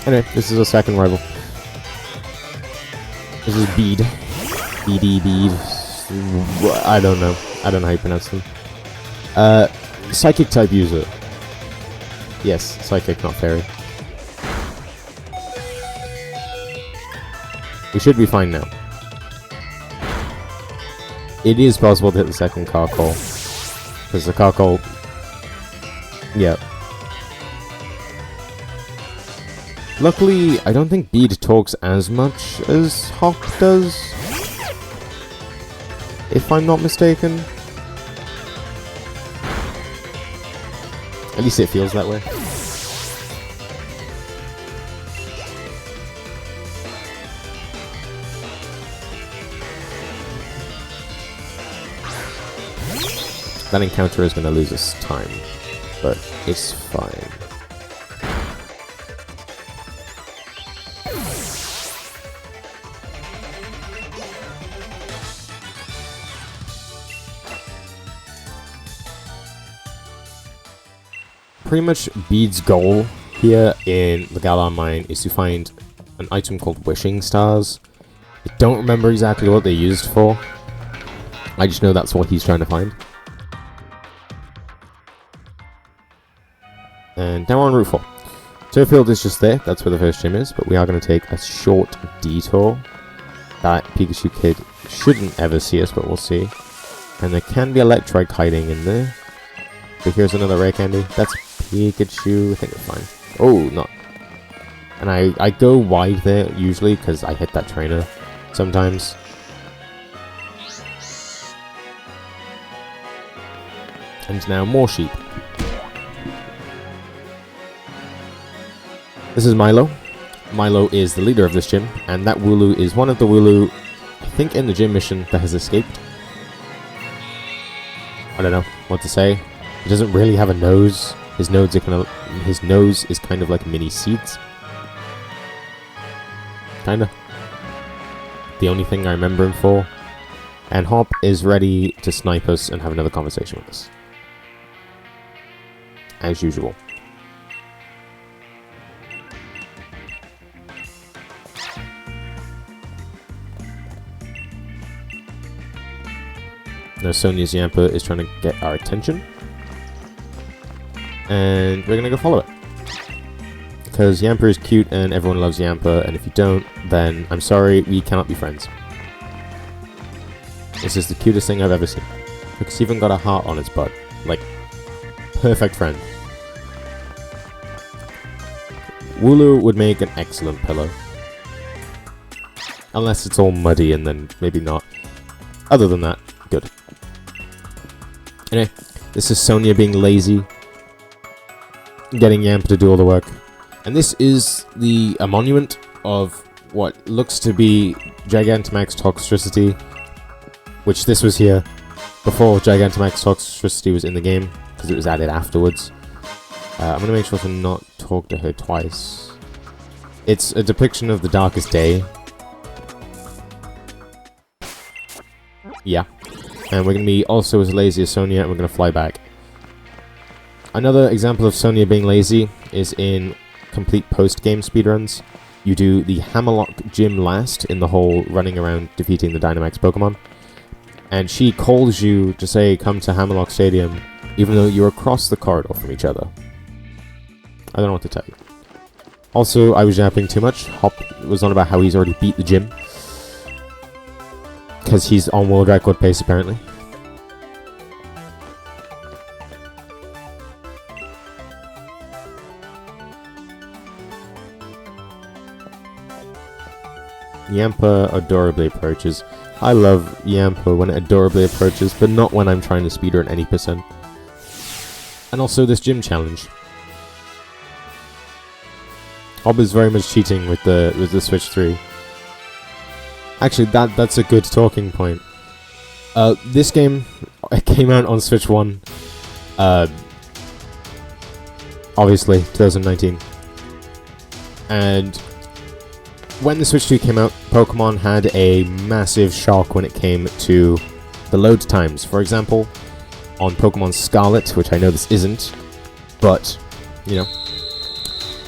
Anyway, this is a second rival. This is Bead. Bead. I don't know. I don't know how you pronounce them. Psychic type user. Yes, psychic, not fairy. We should be fine now. It is possible to hit the second carcoal. Because the carcoal... Yeah. Luckily, I don't think Bead talks as much as Hop does. If I'm not mistaken. At least it feels that way. That encounter is going to lose us time, but it's fine. Pretty much Bead's goal here in the Galar Mine is to find an item called Wishing Stars. I don't remember exactly what they're used for. I just know that's what he's trying to find. And now we're on Route 4. Turfield is just there, that's where the first gym is, but we are going to take a short detour. That Pikachu kid shouldn't ever see us, but we'll see. And there can be Electrike hiding in there. So here's another rare candy. That's Pikachu. I think it's fine. Oh, not. And I go wide there, usually, because I hit that trainer sometimes. And now more sheep. This is Milo. Milo is the leader of this gym, and that Wooloo is one of the Wooloo, I think, in the gym mission that has escaped. I don't know what to say. He doesn't really have a nose. His nose is kind of like mini seeds. Kinda. The only thing I remember him for. And Hop is ready to snipe us and have another conversation with us. As usual. Now Sonia's Yamper is trying to get our attention. And we're gonna go follow it. Because Yamper is cute and everyone loves Yamper, and if you don't, then I'm sorry, we cannot be friends. This is the cutest thing I've ever seen. Look, it's even got a heart on its butt. Like, perfect friend. Wooloo would make an excellent pillow. Unless it's all muddy and then maybe not. Other than that, good. Anyway, this is Sonia being lazy. Getting Yamper to do all the work. And this is a monument of what looks to be Gigantamax Toxtricity. Which this was here before Gigantamax Toxtricity was in the game, because it was added afterwards. I'm going to make sure to not talk to her twice. It's a depiction of the darkest day. Yeah. And we're going to be also as lazy as Sonia, and we're going to fly back. Another example of Sonia being lazy is in complete post-game speedruns. You do the Hammerlock gym last in the whole running around defeating the Dynamax Pokemon. And she calls you to say, come to Hammerlock Stadium, even though you're across the corridor from each other. I don't know what to tell you. Also, I was yapping too much. Hop was on about how he's already beat the gym. Because he's on world record pace, apparently. Yampa adorably approaches. I love Yampa when it adorably approaches, but not when I'm trying to speedrun any percent. And also this gym challenge. Hob is very much cheating with the Switch 3. Actually, that's a good talking point. This game came out on Switch 1. Obviously, 2019. And when the Switch 2 came out, Pokemon had a massive shock when it came to the load times. For example, on Pokemon Scarlet, which I know this isn't, but, you know,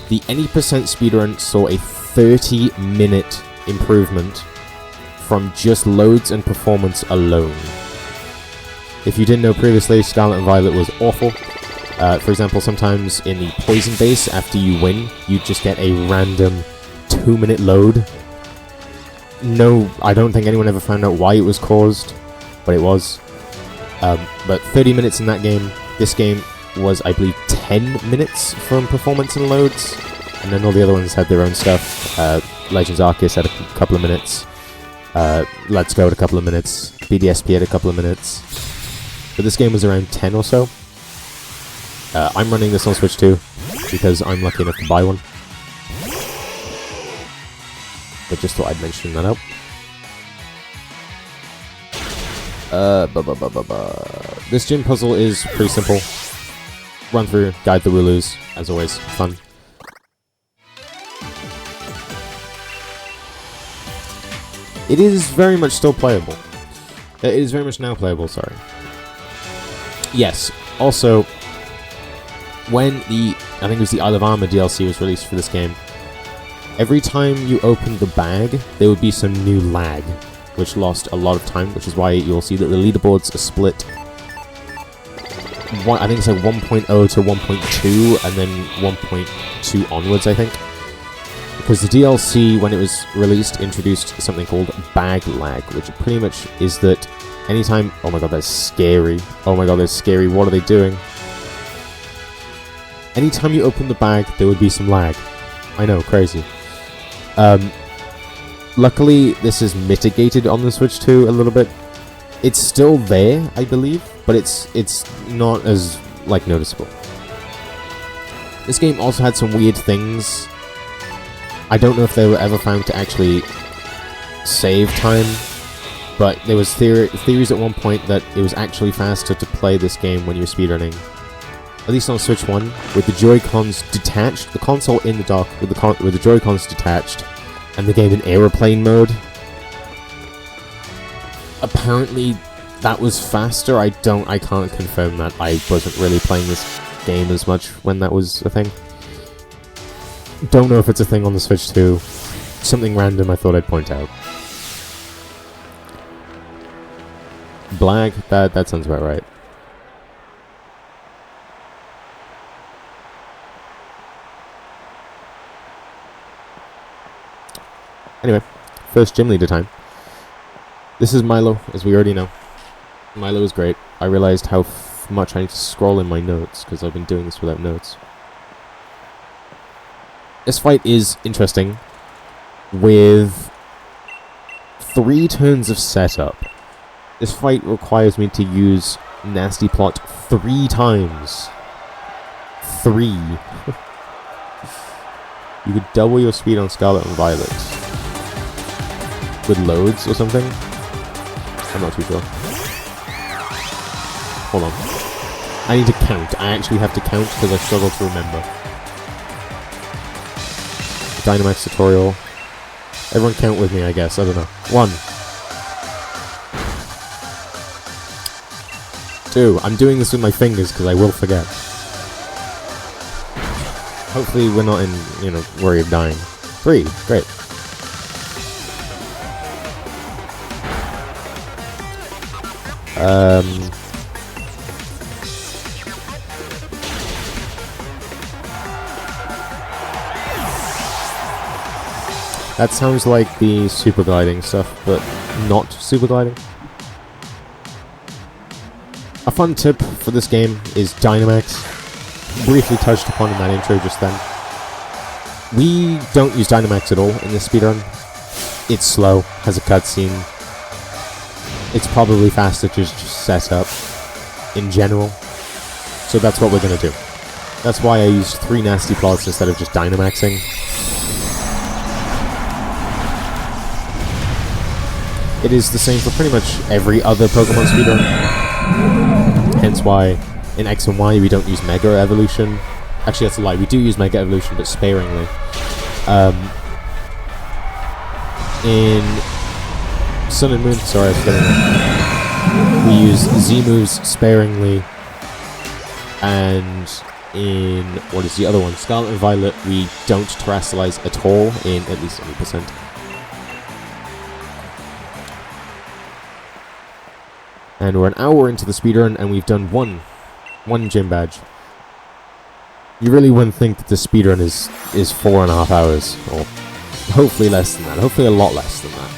the any percent speedrun saw a 30-minute improvement from just loads and performance alone. If you didn't know previously, Scarlet and Violet was awful. For example, sometimes in the Poison Base, after you win, you just get a random 2-minute load. No, I don't think anyone ever found out why it was caused, but it was. But 30 minutes in that game. This game was, I believe, 10 minutes from performance and loads, and then all the other ones had their own stuff. Legends Arceus had a couple of minutes. Let's Go had a couple of minutes. BDSP had a couple of minutes. But this game was around 10 or so. I'm running this on Switch 2 because I'm lucky enough to buy one. But just thought I'd mention that out. This gym puzzle is pretty simple. Run through, guide the Wooloos, as always, fun. It is very much still playable. It is very much now playable, sorry. Yes, also, when I think it was the Isle of Armor DLC was released for this game, every time you opened the bag, there would be some new lag, which lost a lot of time, which is why you'll see that the leaderboards are split. I think it's like 1.0 to 1.2, and then 1.2 onwards, I think. Because the DLC, when it was released, introduced something called bag lag, which pretty much is that anytime... Oh my god, that's scary. Oh my god, that's scary. What are they doing? Anytime you open the bag, there would be some lag. I know, crazy. Luckily, this is mitigated on the Switch 2 a little bit. It's still there, I believe, but it's not as, like, noticeable. This game also had some weird things. I don't know if they were ever found to actually save time, but there was theories at one point that it was actually faster to play this game when you were speedrunning. At least on Switch 1, with the Joy-Cons detached, the console in the dock with the Joy-Cons detached, and the game in aeroplane mode. Apparently, that was faster. I can't confirm that. I wasn't really playing this game as much when that was a thing. Don't know if it's a thing on the Switch 2. Something random I thought I'd point out. Blag? That sounds about right. Anyway, first gym leader time. This is Milo, as we already know. Milo is great. I realized how much I need to scroll in my notes, because I've been doing this without notes. This fight is interesting, with 3 turns of setup. This fight requires me to use Nasty Plot 3 times. 3. You could double your speed on Scarlet and Violet. With loads or something? I'm not too sure. Hold on. I need to count. I actually have to count because I struggle to remember. Dynamax tutorial. Everyone count with me, I guess. I don't know. 1. 2. I'm doing this with my fingers because I will forget. Hopefully we're not in, you know, worry of dying. 3. Great. That sounds like the super gliding stuff, but not super gliding. A fun tip for this game is Dynamax. Briefly touched upon in that intro just then. We don't use Dynamax at all in this speedrun. It's slow, has a cutscene. It's probably faster to just set up in general. So that's what we're going to do. That's why I used 3 nasty plots instead of just Dynamaxing. It is the same for pretty much every other Pokemon speedrun. Hence why in X and Y we don't use Mega Evolution. Actually, that's a lie. We do use Mega Evolution, but sparingly. In Sun and Moon, sorry, I was forgetting that. We use Z moves sparingly. And in, what is the other one? Scarlet and Violet, we don't terrestrialize at all in at least 70%. And we're an hour into the speedrun, and we've done one gym badge. You really wouldn't think that the speedrun is 4.5 hours, or hopefully less than that. Hopefully a lot less than that.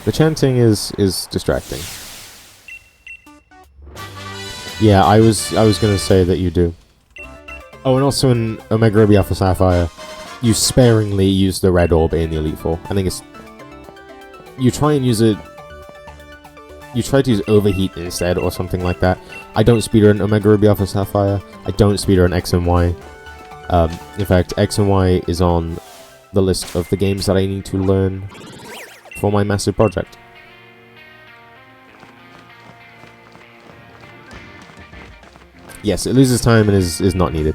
The chanting is distracting. Yeah, I was gonna say that you do. Oh, and also in Omega Ruby Alpha Sapphire, you sparingly use the red orb in the Elite Four. I think it's... You try and use it... You try to use Overheat instead, or something like that. I don't speedrun Omega Ruby Alpha Sapphire. I don't speedrun X and Y. In fact, X and Y is on the list of the games that I need to learn for my massive project. Yes, it loses time and is not needed.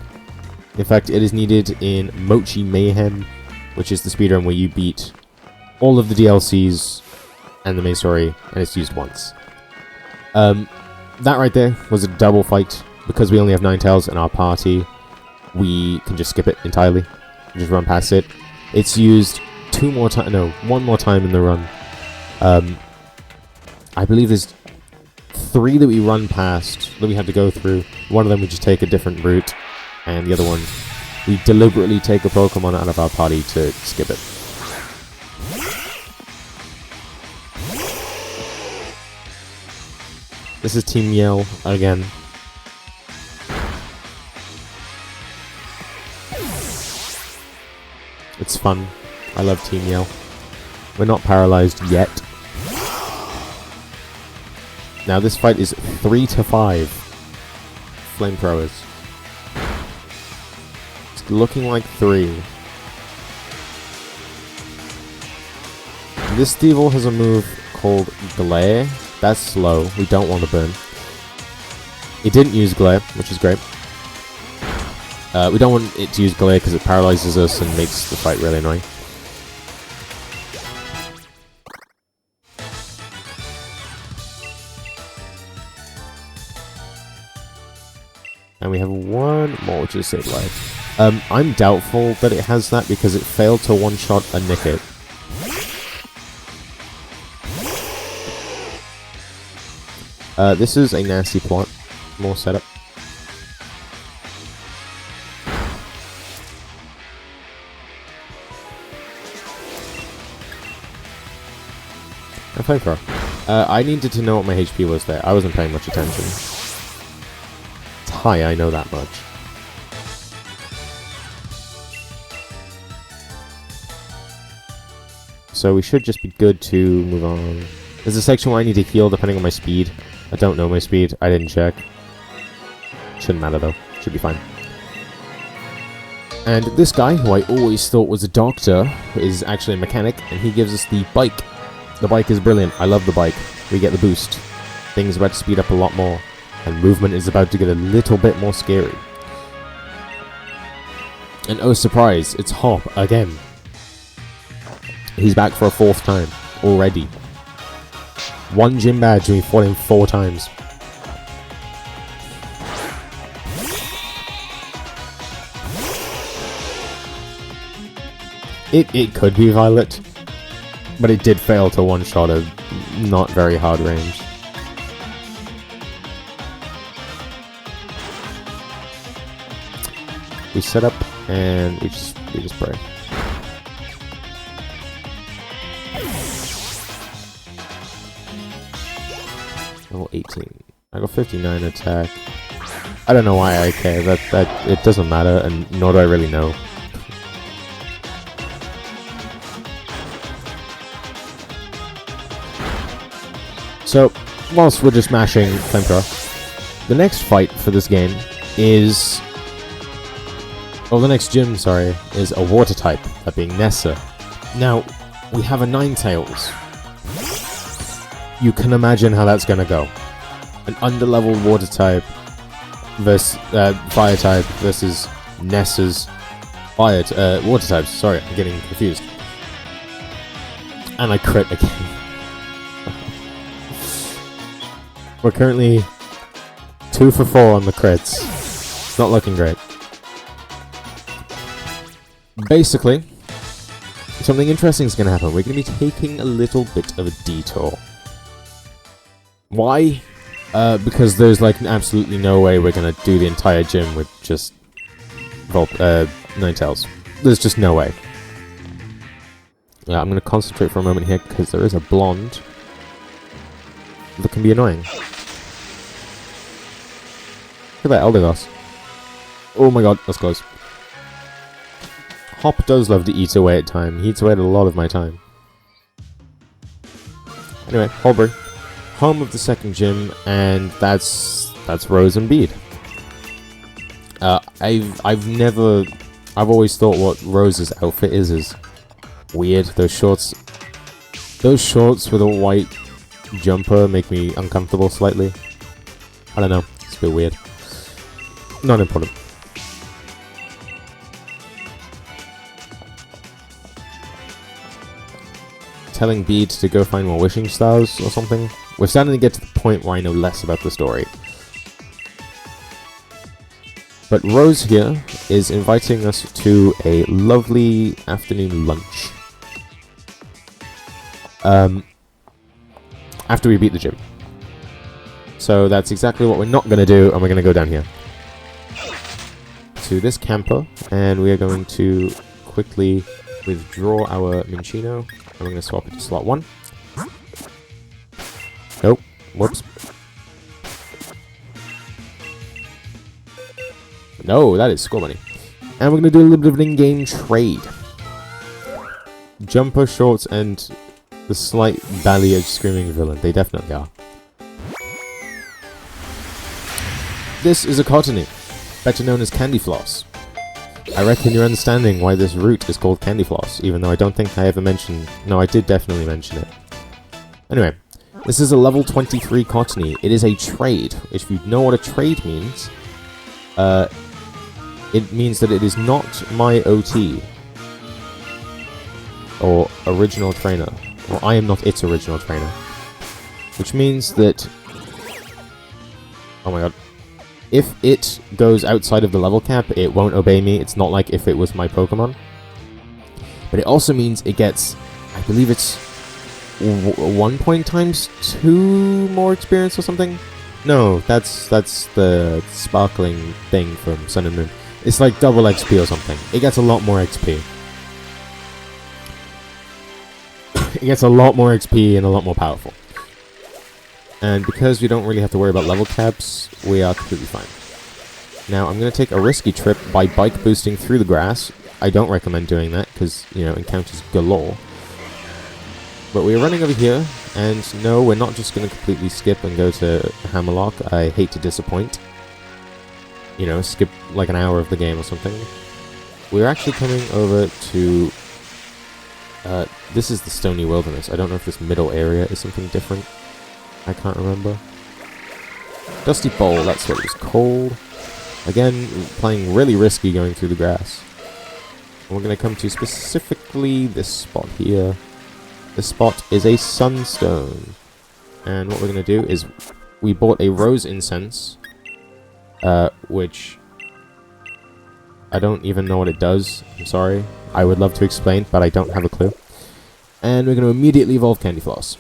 In fact, it is needed in Mochi Mayhem, which is the speedrun where you beat all of the DLCs and the main story, and it's used once. That right there was a double fight. Because we only have 9 tails in our party, we can just skip it entirely. Just run past it. It's used one more time in the run. I believe there's 3 that we run past, that we have to go through. One of them we just take a different route, and the other one, we deliberately take a Pokemon out of our party to skip it. This is Team Yell again. It's fun. I love Team Yell. We're not paralyzed yet. Now this fight is 3 to 5 flamethrowers. It's looking like 3. This Devil has a move called Glare. That's slow. We don't want to burn. It didn't use Glare, which is great. We don't want it to use Glare because it paralyzes us and makes the fight really annoying. And we have one more, which is Save Life. I'm doubtful that it has that because it failed to one-shot a Nickit. This is a nasty plot. More setup. A flamethrower. I needed to know what my HP was there. I wasn't paying much attention. It's high, I know that much. So we should just be good to move on. There's a section where I need to heal depending on my speed. I don't know my speed. I didn't check. Shouldn't matter though. Should be fine. And this guy, who I always thought was a doctor, is actually a mechanic, and he gives us the bike. The bike is brilliant. I love the bike. We get the boost. Things are about to speed up a lot more, and movement is about to get a little bit more scary. And oh surprise, it's Hop again. He's back for a 4th time already. 1 gym badge and we fought him 4 times. It could be Violet, but it did fail to one-shot a not very hard range. We set up and we just pray. Level 18. I got 59 attack. I don't know why I care. That it doesn't matter, and nor do I really know. So, whilst we're just mashing Flamethrower, the next fight for this game is... Oh, the next gym, sorry, is a water type, that being Nessa. Now, we have a Ninetales. You can imagine how that's gonna go. An underleveled water type versus fire type versus Nessa's water types. Sorry, I'm getting confused. And I crit again. We're currently 2 for 4 on the crits. It's not looking great. Basically, something interesting is going to happen. We're going to be taking a little bit of a detour. Why? Because there's like absolutely no way we're going to do the entire gym with just Ninetales. There's just no way. Yeah, I'm going to concentrate for a moment here because there is a blonde that can be annoying. Look at that Eldegoss. Oh my god, that's close. Hop does love to eat away at time. He eats away at a lot of my time. Anyway, Holbury. Home of the second gym, and that's Rose and Bede. I've always thought what Rose's outfit is weird. Those shorts with a white jumper make me uncomfortable slightly. I don't know, it's a bit weird. Not important. Telling Bede to go find more wishing stars or something. We're starting to get to the point where I know less about the story. But Rose here is inviting us to a lovely afternoon lunch. After we beat the gym. So that's exactly what we're not going to do, and we're going to go down here. To this camper, and we are going to quickly withdraw our Minccino, and we're going to swap it to slot 1. Nope. Whoops. No, that is score money. And we're going to do a little bit of an in-game trade. Jumper, shorts, and the slight belly of screaming villain. They definitely are. This is a cottony, better known as Candy Floss. I reckon you're understanding why this route is called Candy Floss, even though I don't think I ever mentioned... No, I did definitely mention it. Anyway, this is a level 23 cottony. It is a trade. If you know what a trade means, it means that it is not my OT. Or original trainer. Or I am not its original trainer. Which means that... Oh my god. If it goes outside of the level cap, it won't obey me. It's not like if it was my Pokemon. But it also means it gets... I believe it's... 1 point times 2 more experience or something? No, that's the sparkling thing from Sun and Moon. It's like double XP or something. It gets a lot more XP. It gets a lot more XP and a lot more powerful. And because we don't really have to worry about level caps, we are completely fine. Now, I'm going to take a risky trip by bike boosting through the grass. I don't recommend doing that because, you know, encounters galore. But we're running over here, and no, we're not just going to completely skip and go to Hammerlock. I hate to disappoint. You know, skip like an hour of the game or something. We're actually coming over to... this is the Stony Wilderness. I don't know if this middle area is something different. I can't remember. Dusty Bowl, that's what it was called. Again, playing really risky going through the grass. And we're going to come to specifically this spot here. This spot is a sunstone. And what we're going to do is we bought a rose incense, which I don't even know what it does. I'm sorry. I would love to explain, but I don't have a clue. And we're going to immediately evolve Candy Floss.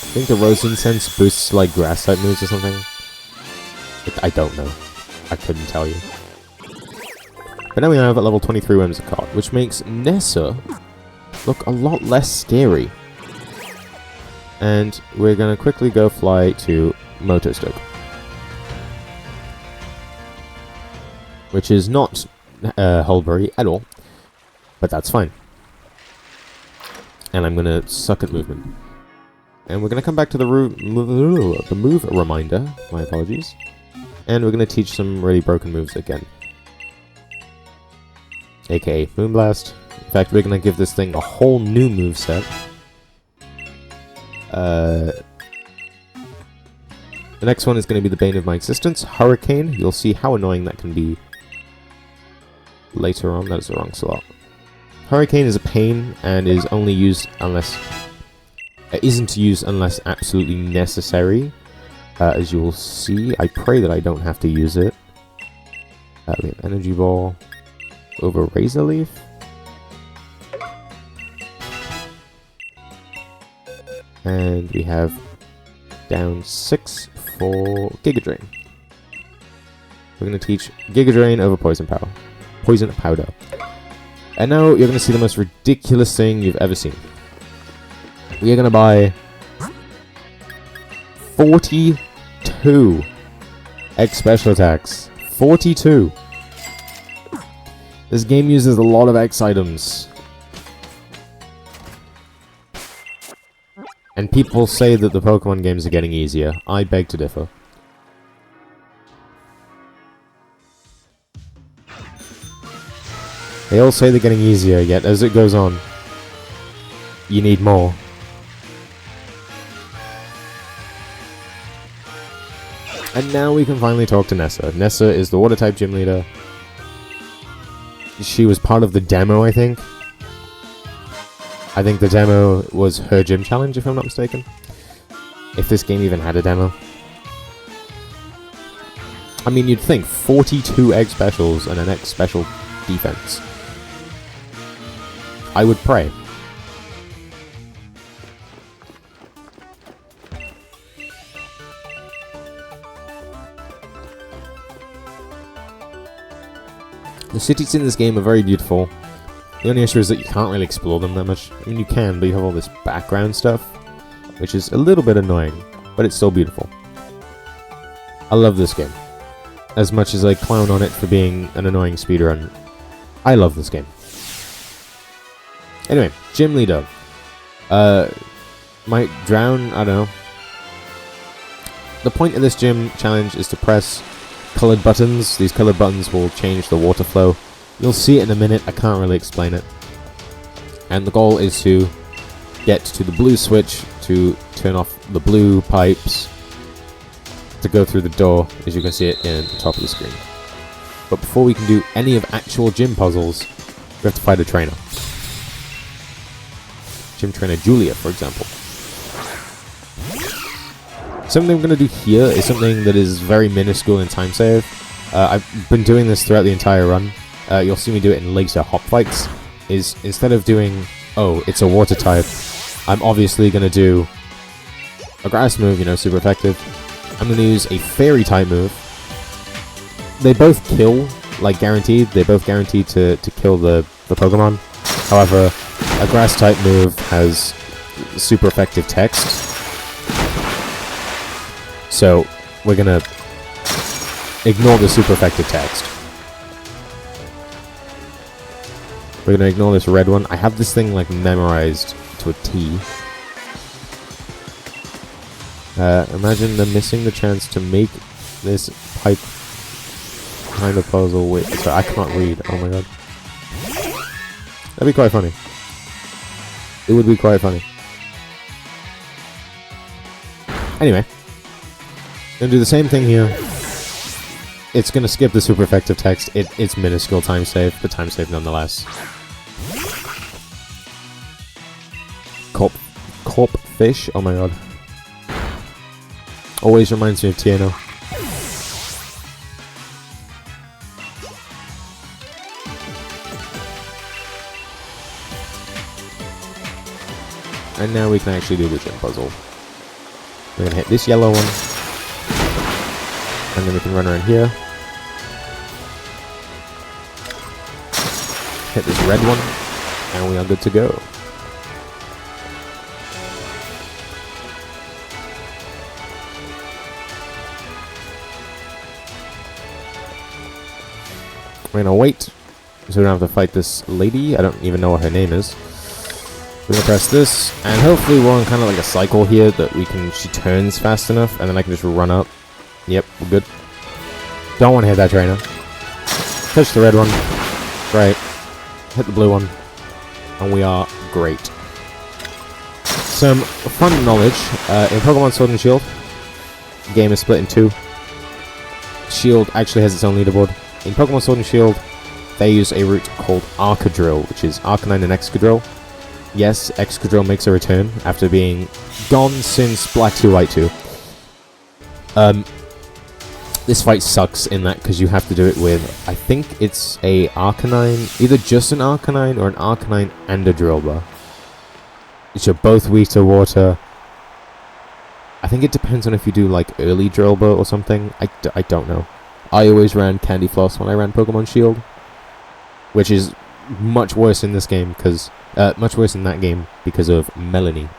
I think the rose incense boosts like grass type moves or something. I don't know. I couldn't tell you. But now we have a level 23 Whimsicott card, which makes Nessa look a lot less scary. And we're going to quickly go fly to Motostoke, which is not Hulbury at all, but that's fine. And I'm going to suck at movement. And we're going to come back to the move reminder, my apologies, and we're going to teach some really broken moves again. AKA Moonblast. In fact, we're going to give this thing a whole new moveset. The next one is going to be the bane of my existence, Hurricane. You'll see how annoying that can be later on. That is the wrong slot. Hurricane is a pain and is only used unless... isn't used unless absolutely necessary. As you will see, I pray that I don't have to use it. We have Energy Ball over Razor Leaf. And we have down 6 for Giga Drain. We're going to teach Giga Drain over Poison Powder. And now you're going to see the most ridiculous thing you've ever seen. We are going to buy 42 X special attacks. 42! This game uses a lot of X items. And people say that the Pokemon games are getting easier. I beg to differ. They all say they're getting easier, yet as it goes on, you need more. And now we can finally talk to Nessa. Nessa is the Water-type gym leader. She was part of the demo, I think. I think the demo was her gym challenge, if I'm not mistaken. If this game even had a demo. I mean, you'd think 42 egg specials and an X special defense. I would pray. The cities in this game are very beautiful. The only issue is that you can't really explore them that much. I mean, you can, but you have all this background stuff, which is a little bit annoying, but it's still beautiful. I love this game. As much as I clown on it for being an annoying speedrun, I love this game. Anyway, gym leader. Might drown, I don't know. The point of this gym challenge is to press colored buttons. These colored buttons will change the water flow. You'll see it in a minute, I can't really explain it. And the goal is to get to the blue switch to turn off the blue pipes to go through the door, as you can see it in the top of the screen. But before we can do any of actual gym puzzles, we have to fight a trainer. Gym trainer Julia, for example. Something I'm going to do here is something that is very minuscule in time save. I've been doing this throughout the entire run. You'll see me do it in later hop fights. Is instead of doing, oh, it's a water type, I'm obviously going to do a grass move, you know, super effective. I'm going to use a fairy type move. They both kill, like guaranteed. They're both guaranteed to kill the Pokemon. However, a grass type move has super effective text. So, we're going to ignore the super effective text. We're going to ignore this red one. I have this thing like memorized to a T. Imagine them missing the chance to make this pipe kind of puzzle with... Sorry, I can't read. Oh my god. That'd be quite funny. It would be quite funny. Anyway. Gonna do the same thing here. It's gonna skip the super effective text. It's minuscule time save, but time save nonetheless. fish. Oh my god. Always reminds me of TNO. And now we can actually do the gym puzzle. We're gonna hit this yellow one. And then we can run around here. Hit this red one. And we are good to go. We're gonna wait, so we don't have to fight this lady. I don't even know what her name is. We're gonna press this, and hopefully we're on kind of like a cycle here that she turns fast enough, and then I can just run up. Yep, we're good. Don't want to hit that trainer. Touch the red one. Right. Hit the blue one. And we are great. Some fun knowledge. In Pokemon Sword and Shield, the game is split in two. Shield actually has its own leaderboard. In Pokemon Sword and Shield, they use a route called Arcadrill, which is Arcanine and Excadrill. Yes, Excadrill makes a return after being gone since Black 2, White 2. This fight sucks in that because you have to do it with, I think it's a Arcanine, either just an Arcanine or an Arcanine and a Drillbur, which are both weak to water. I think it depends on if you do like early Drillbur or something. I don't know. I always ran Candy Floss when I ran Pokemon Shield, which is much worse in this game because much worse in that game because of Melanie,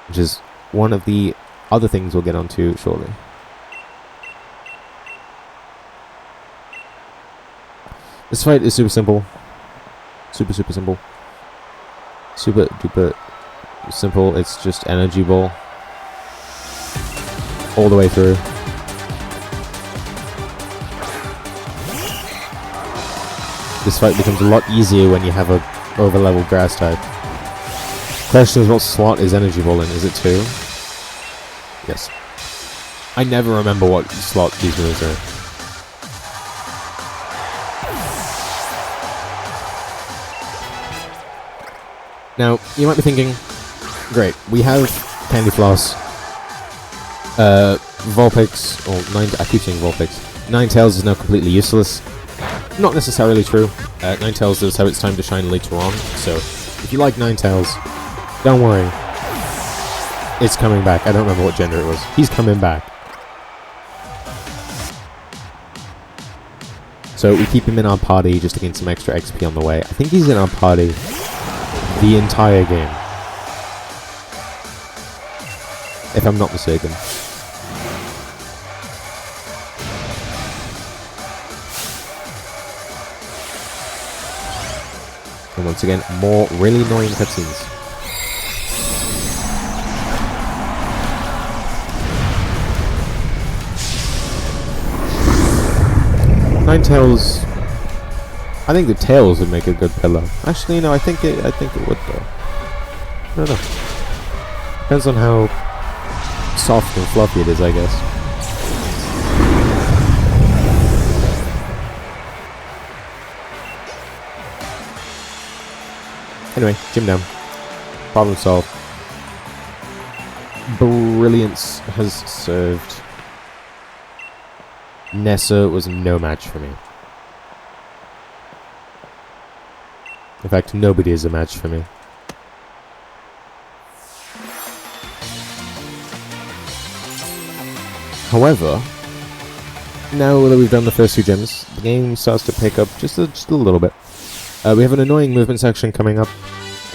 which is one of the other things we'll get onto shortly. This fight is super simple. Super simple. Super duper simple. It's just Energy Ball all the way through. This fight becomes a lot easier when you have a over-leveled grass type. Question is, what slot is Energy Ball in? Is it 2? Yes. I never remember what slot these moves are in. Now, you might be thinking, great, we have Candy Floss, Vulpix, I keep saying Vulpix. Ninetales is now completely useless. Not necessarily true. Ninetales does have its time to shine later on, so if you like Ninetales, don't worry. It's coming back. I don't remember what gender it was. He's coming back. So we keep him in our party just to gain some extra XP on the way. I think he's in our party the entire game, if I'm not mistaken. And once again, more really annoying cutscenes. Ninetales. I think the tails would make a good pillow. Actually, no, I think it would though. I don't know. Depends on how soft and fluffy it is, I guess. Anyway, gym down. Problem solved. Brilliance has served. Nessa was no match for me. In fact, nobody is a match for me. However, now that we've done the first two gyms, the game starts to pick up just a little bit. We have an annoying movement section coming up.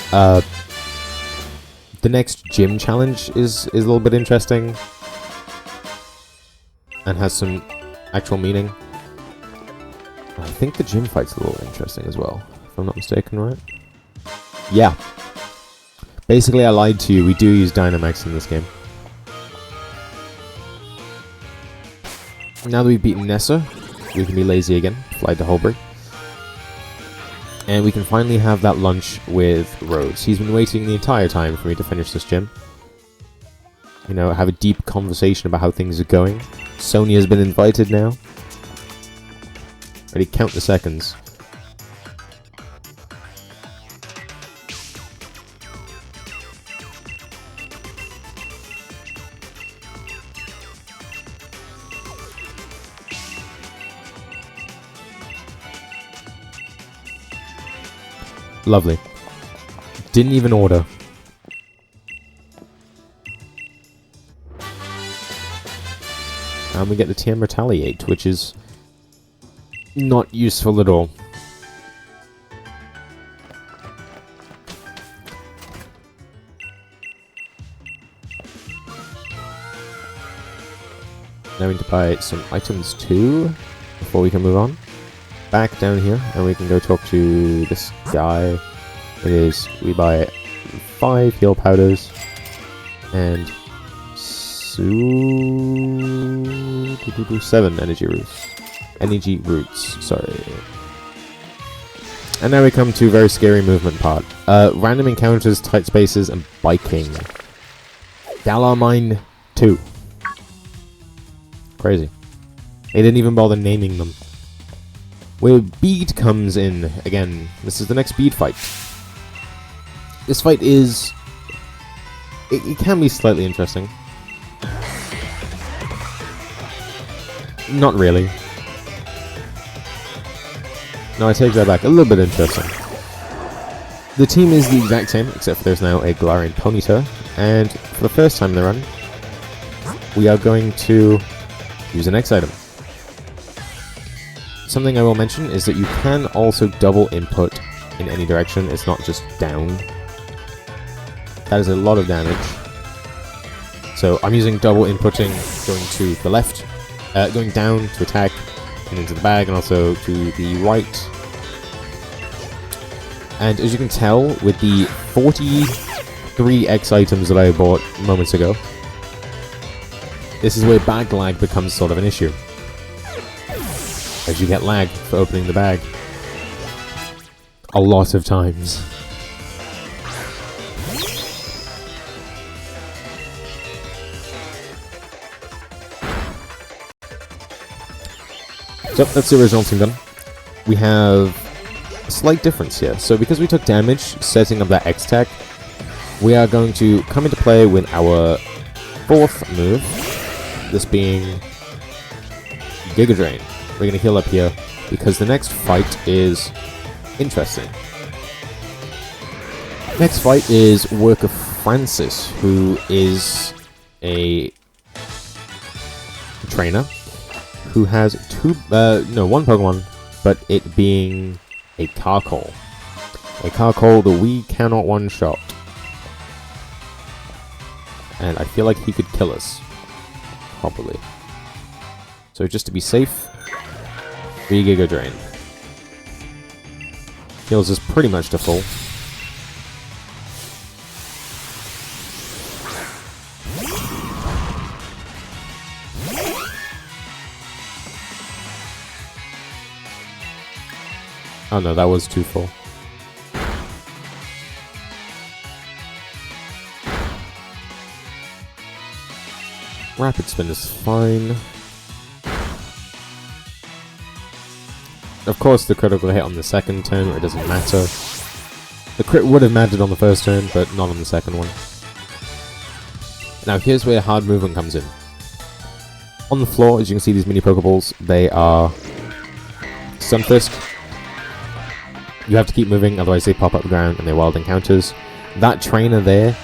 The next gym challenge is a little bit interesting and has some actual meaning. I think the gym fight's a little interesting as well, if I'm not mistaken, right? Yeah. Basically, I lied to you. We do use Dynamax in this game. Now that we've beaten Nessa, we can be lazy again, fly to Holbury. And we can finally have that lunch with Rhodes. He's been waiting the entire time for me to finish this gym. You know, have a deep conversation about how things are going. Sonia's been invited now. Ready, count the seconds. Lovely. Didn't even order. And we get the TM Retaliate, which is not useful at all. Now we need to buy some items too, before we can move on. Back down here, and we can go talk to this guy. It is, we buy 5 heal powders, and 7 energy roots. Energy roots, sorry. And now we come to a very scary movement part. Random encounters, tight spaces, and biking. Galar Mine 2. Crazy. They didn't even bother naming them. Where Bead comes in, again, this is the next Bead fight. This fight is... It can be slightly interesting. Not really. No, I take that back. A little bit interesting. The team is the exact same, except for there's now a Galarian Ponyta, and for the first time in the run, we are going to use an X item. Something I will mention is that you can also double input in any direction, it's not just down. That is a lot of damage. So I'm using double inputting, going to the left, going down to attack, and into the bag, and also to the right. And as you can tell, with the 43 X items that I bought moments ago, this is where bag lag becomes sort of an issue. As you get lag for opening the bag. A lot of times. So, that's the original thing done. We have a slight difference here. So, because we took damage setting up that X tech, we are going to come into play with our 4th move. This being Giga Drain. We're going to heal up here because the next fight is interesting. Next fight is Work of Francis, who is a trainer who has one Pokemon, but it being a Carkol. A Carkol that we cannot one-shot. And I feel like he could kill us. Probably. So just to be safe, 3 Giga Drain. Heals us pretty much to full. Oh no, that was too full. Rapid Spin is fine. Of course, the critical hit on the second turn, it doesn't matter. The crit would have mattered on the first turn, but not on the second one. Now, here's where hard movement comes in. On the floor, as you can see, these mini Pokeballs, they are Sunfisk. You have to keep moving, otherwise they pop up the ground and they're wild encounters. That trainer there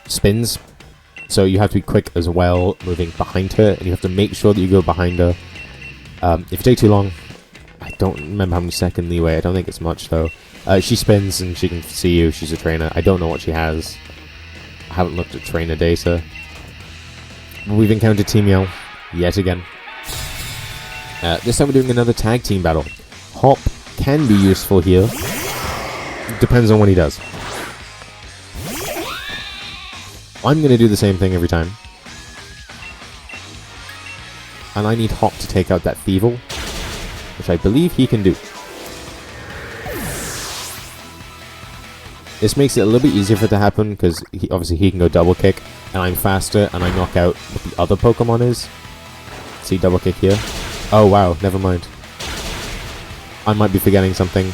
spins, so you have to be quick as well, moving behind her, and you have to make sure that you go behind her. If you take too long, I don't remember how many second leeway, I don't think it's much though. She spins and she can see you, she's a trainer. I don't know what she has. I haven't looked at trainer data. We've encountered Team Yell, yet again. This time we're doing another tag team battle. Hop can be useful here. Depends on what he does. I'm going to do the same thing every time. And I need Hop to take out that Thievul, which I believe he can do. This makes it a little bit easier for it to happen, because obviously he can go double kick, and I'm faster, and I knock out what the other Pokemon is. See double kick here? Oh wow, never mind. I might be forgetting something.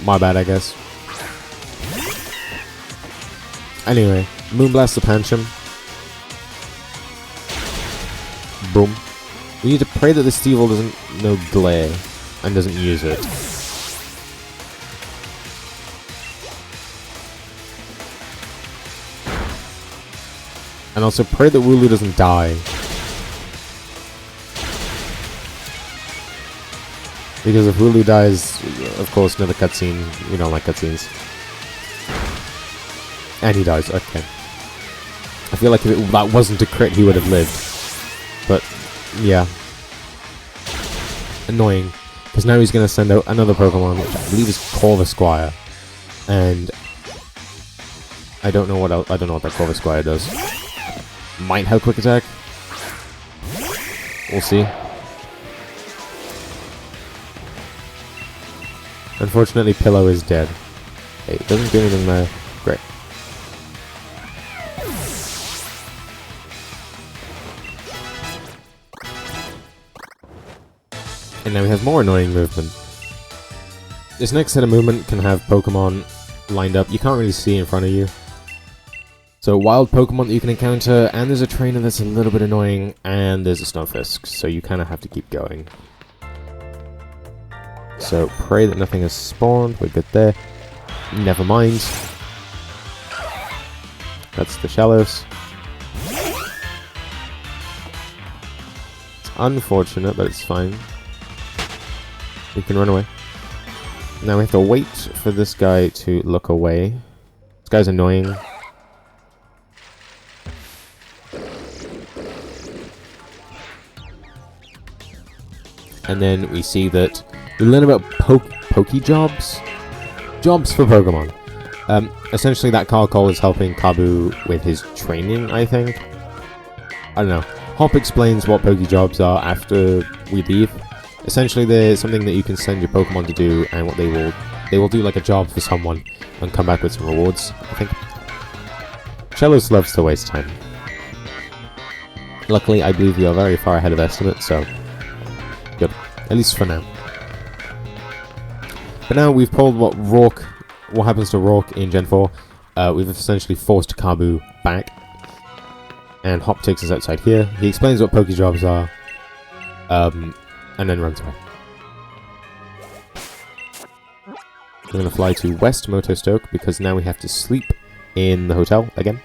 My bad, I guess. Anyway, Moonblast the Pancham. Boom. We need to pray that this Thievul doesn't know Glare, and doesn't use it. And also pray that Wooloo doesn't die. Because if Wooloo dies, of course, another cutscene. We don't like cutscenes. And he dies, okay. I feel like if that wasn't a crit, he would have lived. But, yeah. Annoying. Because now he's going to send out another Pokemon, which I believe is Corvisquire. And I don't know what else, I don't know what that Corvisquire does. Might have Quick Attack. We'll see. Unfortunately, Pillow is dead. Hey, it doesn't do anything there. Great. And now we have more annoying movement. This next set of movement can have Pokemon lined up. You can't really see in front of you. So wild Pokemon that you can encounter, and there's a trainer that's a little bit annoying, and there's a Stunfisk, so you kind of have to keep going. So pray that nothing has spawned. We're good there. Never mind. That's the Shallows. It's unfortunate, but it's fine. We can run away. Now we have to wait for this guy to look away. This guy's annoying. And then we see that we learn about Pokejobs? Jobs for Pokemon. Essentially that Carcol is helping Kabu with his training, I think. I don't know. Hop explains what Pokejobs are after we leave. Essentially they're something that you can send your Pokemon to do, and what they will do like a job for someone and come back with some rewards, I think. Shellos loves to waste time. Luckily, I believe we are very far ahead of estimate, so good. At least for now. But now we've pulled what happens to Rourke in Gen 4. We've essentially forced Kabu back. And Hop takes us outside here. He explains what Pokejobs are. And then runs away. We're going to fly to West Motostoke because now we have to sleep in the hotel again.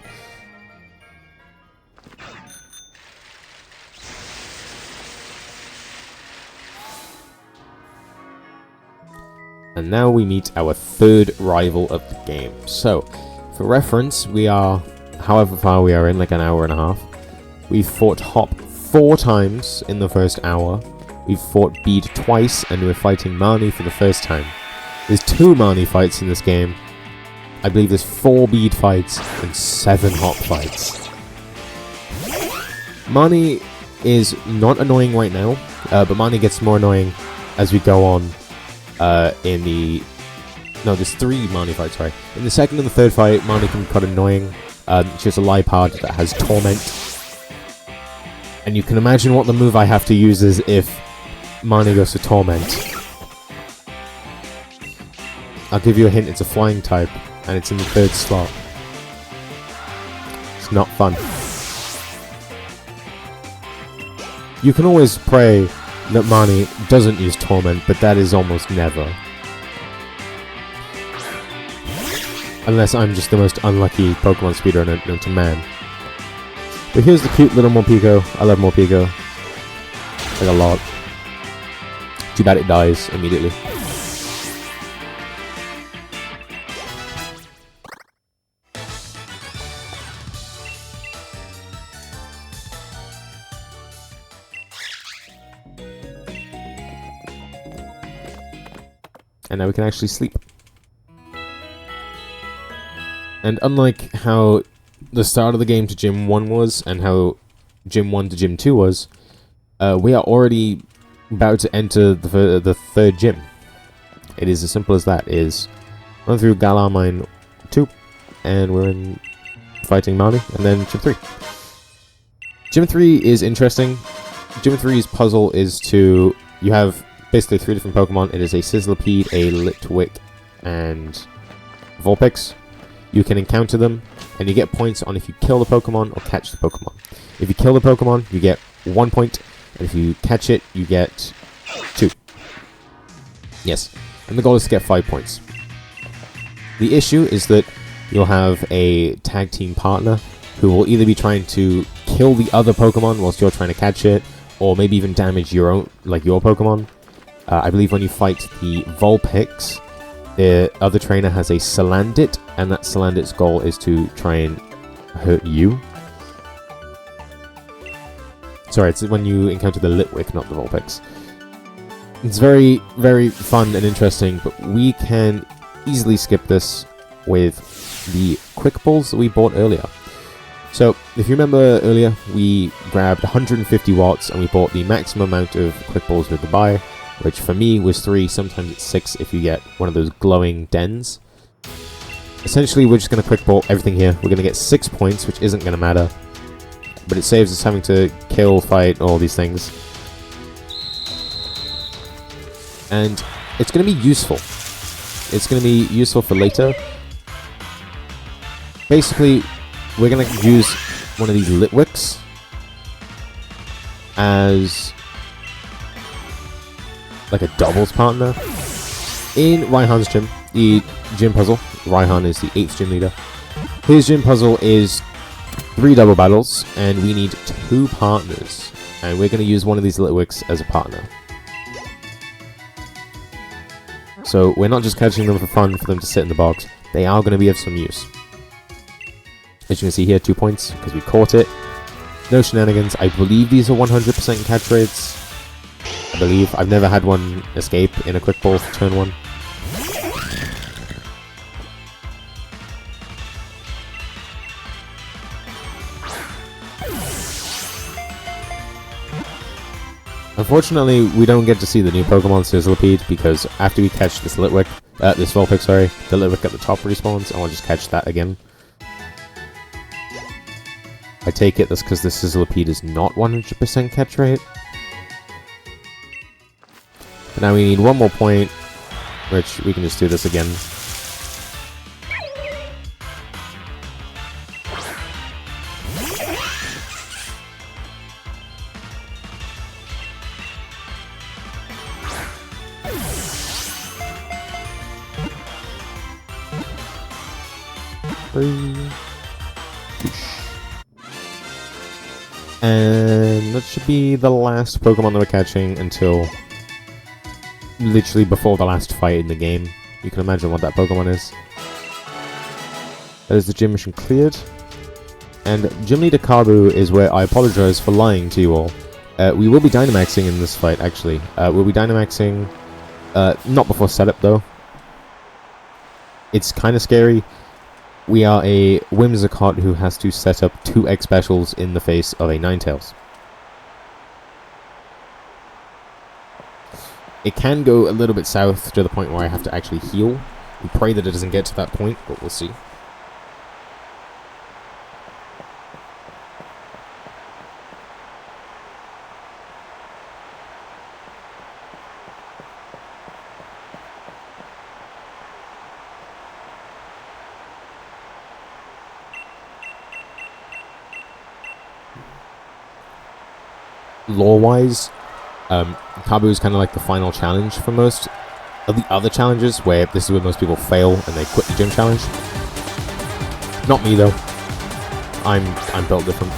And now we meet our third rival of the game. So, for reference, we are, however far we are in, like an hour and a half. We've fought Hop 4 times in the first hour. We've fought Bede twice, and we're fighting Marnie for the first time. There's 2 Marnie fights in this game. I believe there's 4 Bede fights and 7 Hop fights. Marnie is not annoying right now, but Marnie gets more annoying as we go on. There's 3 Marnie fights, sorry. In the second and the third fight, Marnie can be quite annoying. She has a Lipard that has Torment. And you can imagine what the move I have to use is if Marnie goes to Torment. I'll give you a hint, it's a flying type, and it's in the 3rd slot. It's not fun. You can always pray that Marnie doesn't use Torment, but that is almost never. Unless I'm just the most unlucky Pokemon speedrunner known to man. But here's the cute little Morpeko. I love Morpeko. Like a lot. Too bad it dies immediately. And now we can actually sleep. And unlike how the start of the game to Gym 1 was, and how Gym 1 to Gym 2 was, we are already about to enter the 3rd gym. It is as simple as that. Is run through Galar Mine 2, and we're in fighting Marnie, and then Gym 3. Gym 3 is interesting. Gym 3's puzzle is to... You have basically 3 different Pokemon. It is a Sizzlipede, a Litwick, and Vulpix. You can encounter them, and you get points on if you kill the Pokemon or catch the Pokemon. If you kill the Pokemon, you get 1 point, and if you catch it, you get 2. Yes, and the goal is to get 5 points. The issue is that you'll have a tag team partner who will either be trying to kill the other Pokemon whilst you're trying to catch it, or maybe even damage your own, like your Pokemon. I believe when you fight the Vulpix, the other trainer has a Salandit, and that Salandit's goal is to try and hurt you. Sorry, it's when you encounter the Litwick, not the Vulpix. It's very, very fun and interesting, but we can easily skip this with the Quick Balls that we bought earlier. So, if you remember earlier, we grabbed 150 watts and we bought the maximum amount of Quick Balls with the buy, which for me was 3, sometimes it's 6 if you get one of those glowing dens. Essentially, we're just going to Quick Ball everything here. We're going to get 6 points, which isn't going to matter, but it saves us having to kill, fight, all these things. And it's going to be useful. It's going to be useful for later. Basically, we're going to use one of these Litwicks as like a doubles partner in Raihan's gym, the gym puzzle. Raihan is the 8th gym leader. His gym puzzle is 3 double battles, and we need 2 partners. And we're going to use one of these Litwicks as a partner. So we're not just catching them for fun, for them to sit in the box. They are going to be of some use. As you can see here, 2 points, because we caught it. No shenanigans. I believe these are 100% catch rates. I believe. I've never had one escape in a Quick Ball for turn 1. Unfortunately, we don't get to see the new Pokemon Sizzlipede, because after we catch this Litwick, this Vulpix, sorry, the Litwick at the top respawns, and we'll just catch that again. I take it that's because the Sizzlipede is not 100% catch rate. But now we need 1 more point, which we can just do this again. And that should be the last Pokemon that we're catching until literally before the last fight in the game. You can imagine what that Pokemon is. That is the gym mission cleared. And Gym Leader Kabu is where I apologize for lying to you all. We will be Dynamaxing in this fight, actually. We'll be Dynamaxing, not before setup though. It's kind of scary. We are a Whimsicott who has to set up 2 X specials in the face of a Ninetales. It can go a little bit south to the point where I have to actually heal. We pray that it doesn't get to that point, but we'll see. Lore-wise, Kabu is kind of like the final challenge for most of the other challenges, where this is where most people fail and they quit the gym challenge. Not me though. I'm built different.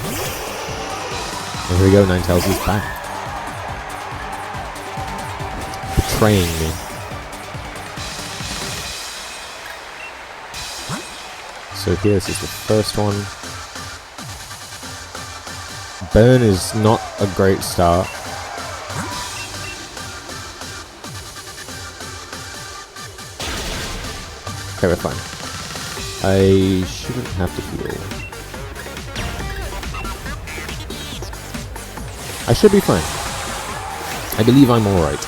And here we go, Ninetales is back. Betraying me. So here, this is the first one. Burn is not a great start. Okay, we're fine. I shouldn't have to heal. I should be fine. I believe I'm alright.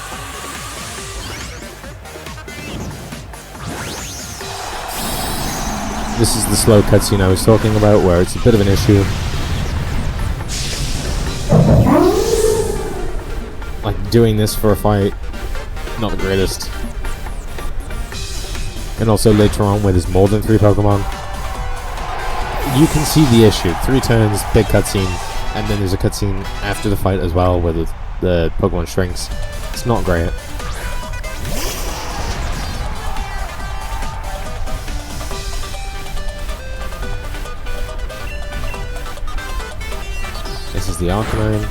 This is the slow cutscene I was talking about, where it's a bit of an issue. Like, doing this for a fight, not the greatest. And also later on, where there's more than 3 Pokemon, you can see the issue. 3 turns, big cutscene, and then there's a cutscene after the fight as well, where the Pokemon shrinks. It's not great. This is the Arcanine.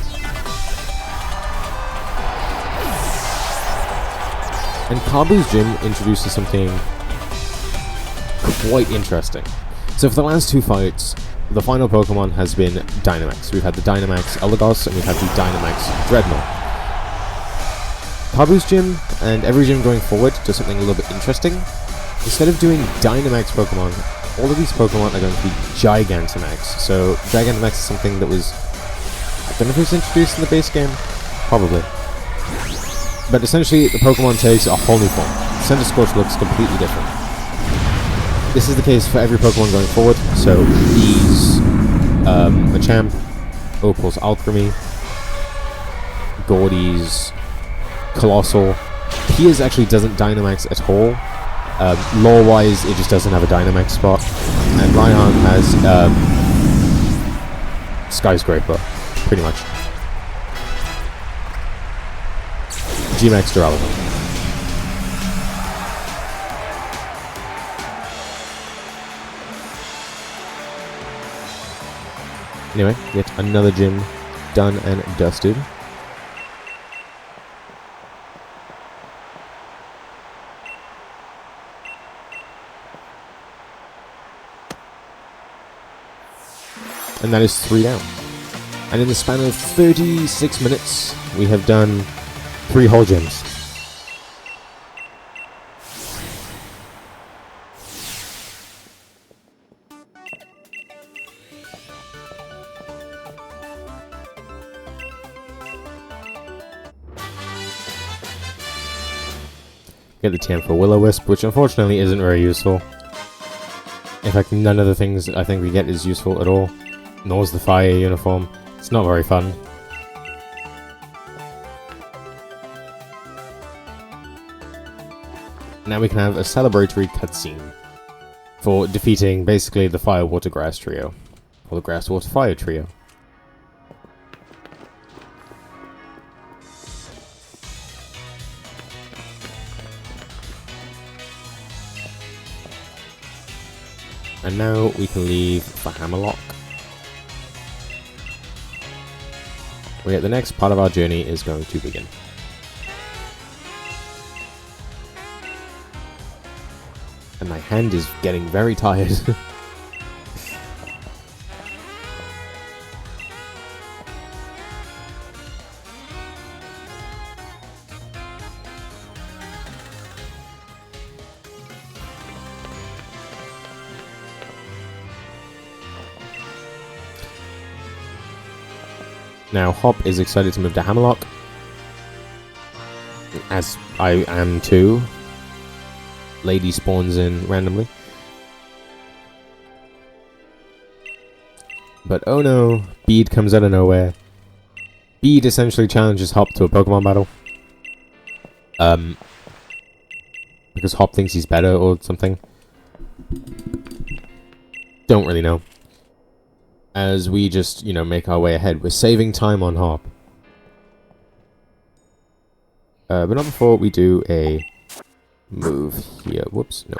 And Kabu's gym introduces something quite interesting. So for the last two fights, the final Pokemon has been Dynamax. We've had the Dynamax Elagos, and we've had the Dynamax Dreadnought. Kabu's gym, and every gym going forward, does something a little bit interesting. Instead of doing Dynamax Pokemon, all of these Pokemon are going to be Gigantamax. So Gigantamax is something that was, I don't know if it was introduced in the base game, probably. But essentially, the Pokemon takes a whole new form. Center Scorch looks completely different. This is the case for every Pokemon going forward. So, E's, Machamp, Opal's Alchemy, Gordy's Colossal. Piers actually doesn't Dynamax at all. Lore-wise, it just doesn't have a Dynamax spot. And Raihan has Skyscraper, pretty much. G-Max Duraludon. Anyway, yet another gym done and dusted. And that is 3 down. And in the span of 36 minutes, we have done 3 whole gyms. Get the TM for Will-O-Wisp, which unfortunately isn't very useful. In fact, none of the things I think we get is useful at all. Nor is the fire uniform. It's not very fun. Now we can have a celebratory cutscene for defeating basically the Fire Water Grass trio. Or the Grass Water Fire trio. And now we can leave for Hammerlock. Where the next part of our journey is going to begin. And my hand is getting very tired. Now Hop is excited to move to Hammerlock, as I am too. Lady spawns in randomly. But oh no, Bede comes out of nowhere. Bede essentially challenges Hop to a Pokemon battle. Because Hop thinks he's better or something. Don't really know. As we just, you know, make our way ahead. We're saving time on Hop. But not before we do a move here. Whoops, no.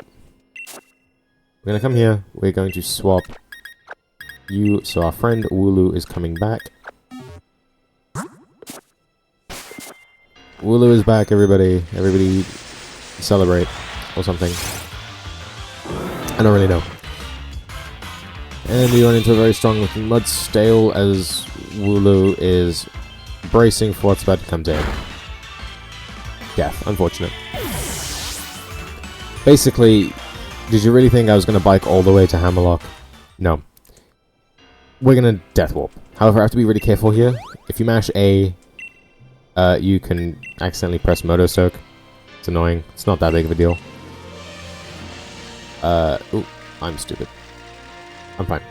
We're gonna come here. We're going to swap you. So our friend Wooloo is coming back. Wooloo is back, everybody. Everybody celebrate or something. I don't really know. And we run into a very strong looking Mudstale as Wooloo is bracing for what's about to come to him. Death, unfortunate. Basically, did you really think I was going to bike all the way to Hammerlock? No. We're going to Death Warp. However, I have to be really careful here. If you mash A, you can accidentally press Moto Soak. It's annoying. It's not that big of a deal. Ooh, I'm stupid. I'm fine.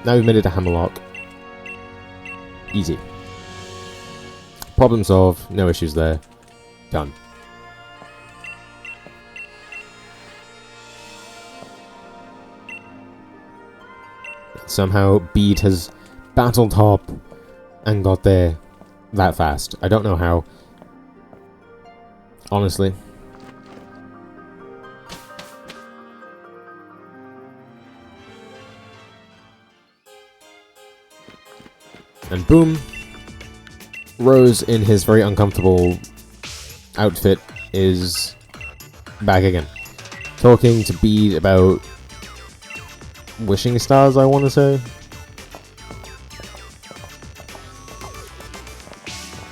Now we've made it to Hammerlock. Easy. Problem solved. No issues there. Done. Somehow Bede has battled Hop and got there that fast. I don't know how. Honestly. And boom, Rose in his very uncomfortable outfit is back again. Talking to Bede about wishing stars, I want to say.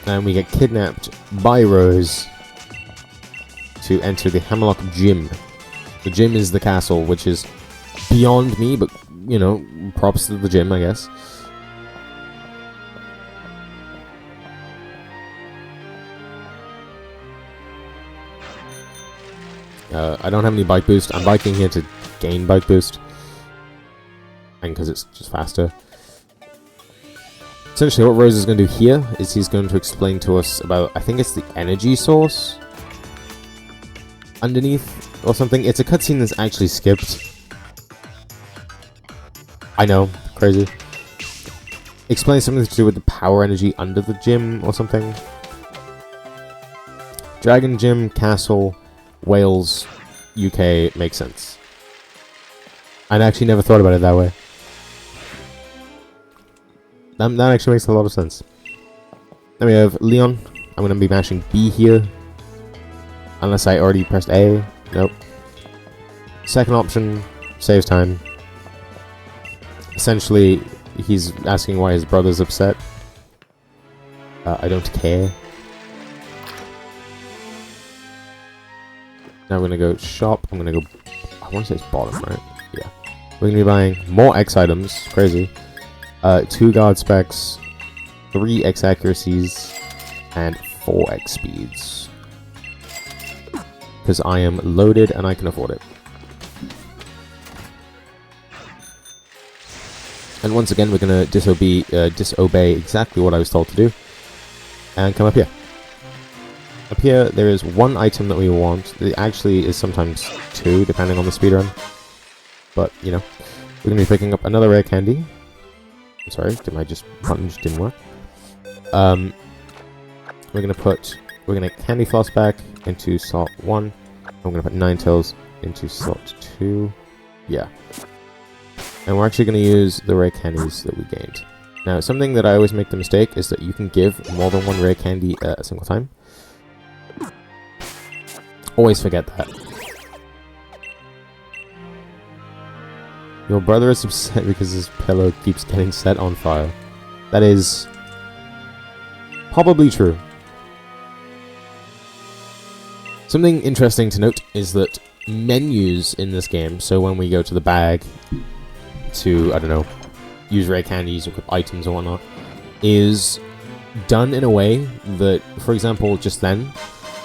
And we get kidnapped by Rose to enter the Hammerlock Gym. The gym is the castle, which is beyond me, but, you know, props to the gym, I guess. I don't have any bike boost. I'm biking here to gain bike boost. And because it's just faster. Essentially, what Rose is going to do here is he's going to explain to us about, I think it's the energy source underneath or something. It's a cutscene that's actually skipped. I know, crazy. Explain something to do with the power energy under the gym or something. Dragon Gym, Castle, Wales, UK makes sense. I'd actually never thought about it that way. That actually makes a lot of sense. Then we have Leon. I'm going to be mashing B here. Unless I already pressed A. Nope. Second option saves time. Essentially, he's asking why his brother's upset. I don't care. Now we're going to go shop. I'm going to go... I want to say it's bottom, right? Yeah. We're going to be buying more X items. Crazy. 2 guard specs, 3 X accuracies, and 4 X speeds. Because I am loaded and I can afford it. And once again, we're going to disobey exactly what I was told to do. And come up here. Up here, there is 1 item that we want. It actually is sometimes 2, depending on the speedrun. But, you know, we're going to be picking up another rare candy. I'm sorry, button just didn't work. We're gonna candy floss back into slot 1. I'm gonna put Ninetales into slot 2. Yeah. And we're actually gonna use the rare candies that we gained. Now, something that I always make the mistake is that you can give more than 1 rare candy at a single time. Always forget that. Your brother is upset because his pillow keeps getting set on fire. That is probably true. Something interesting to note is that menus in this game, so when we go to the bag to, I don't know, use rare candies, equip items or whatnot, is done in a way that, for example, just then,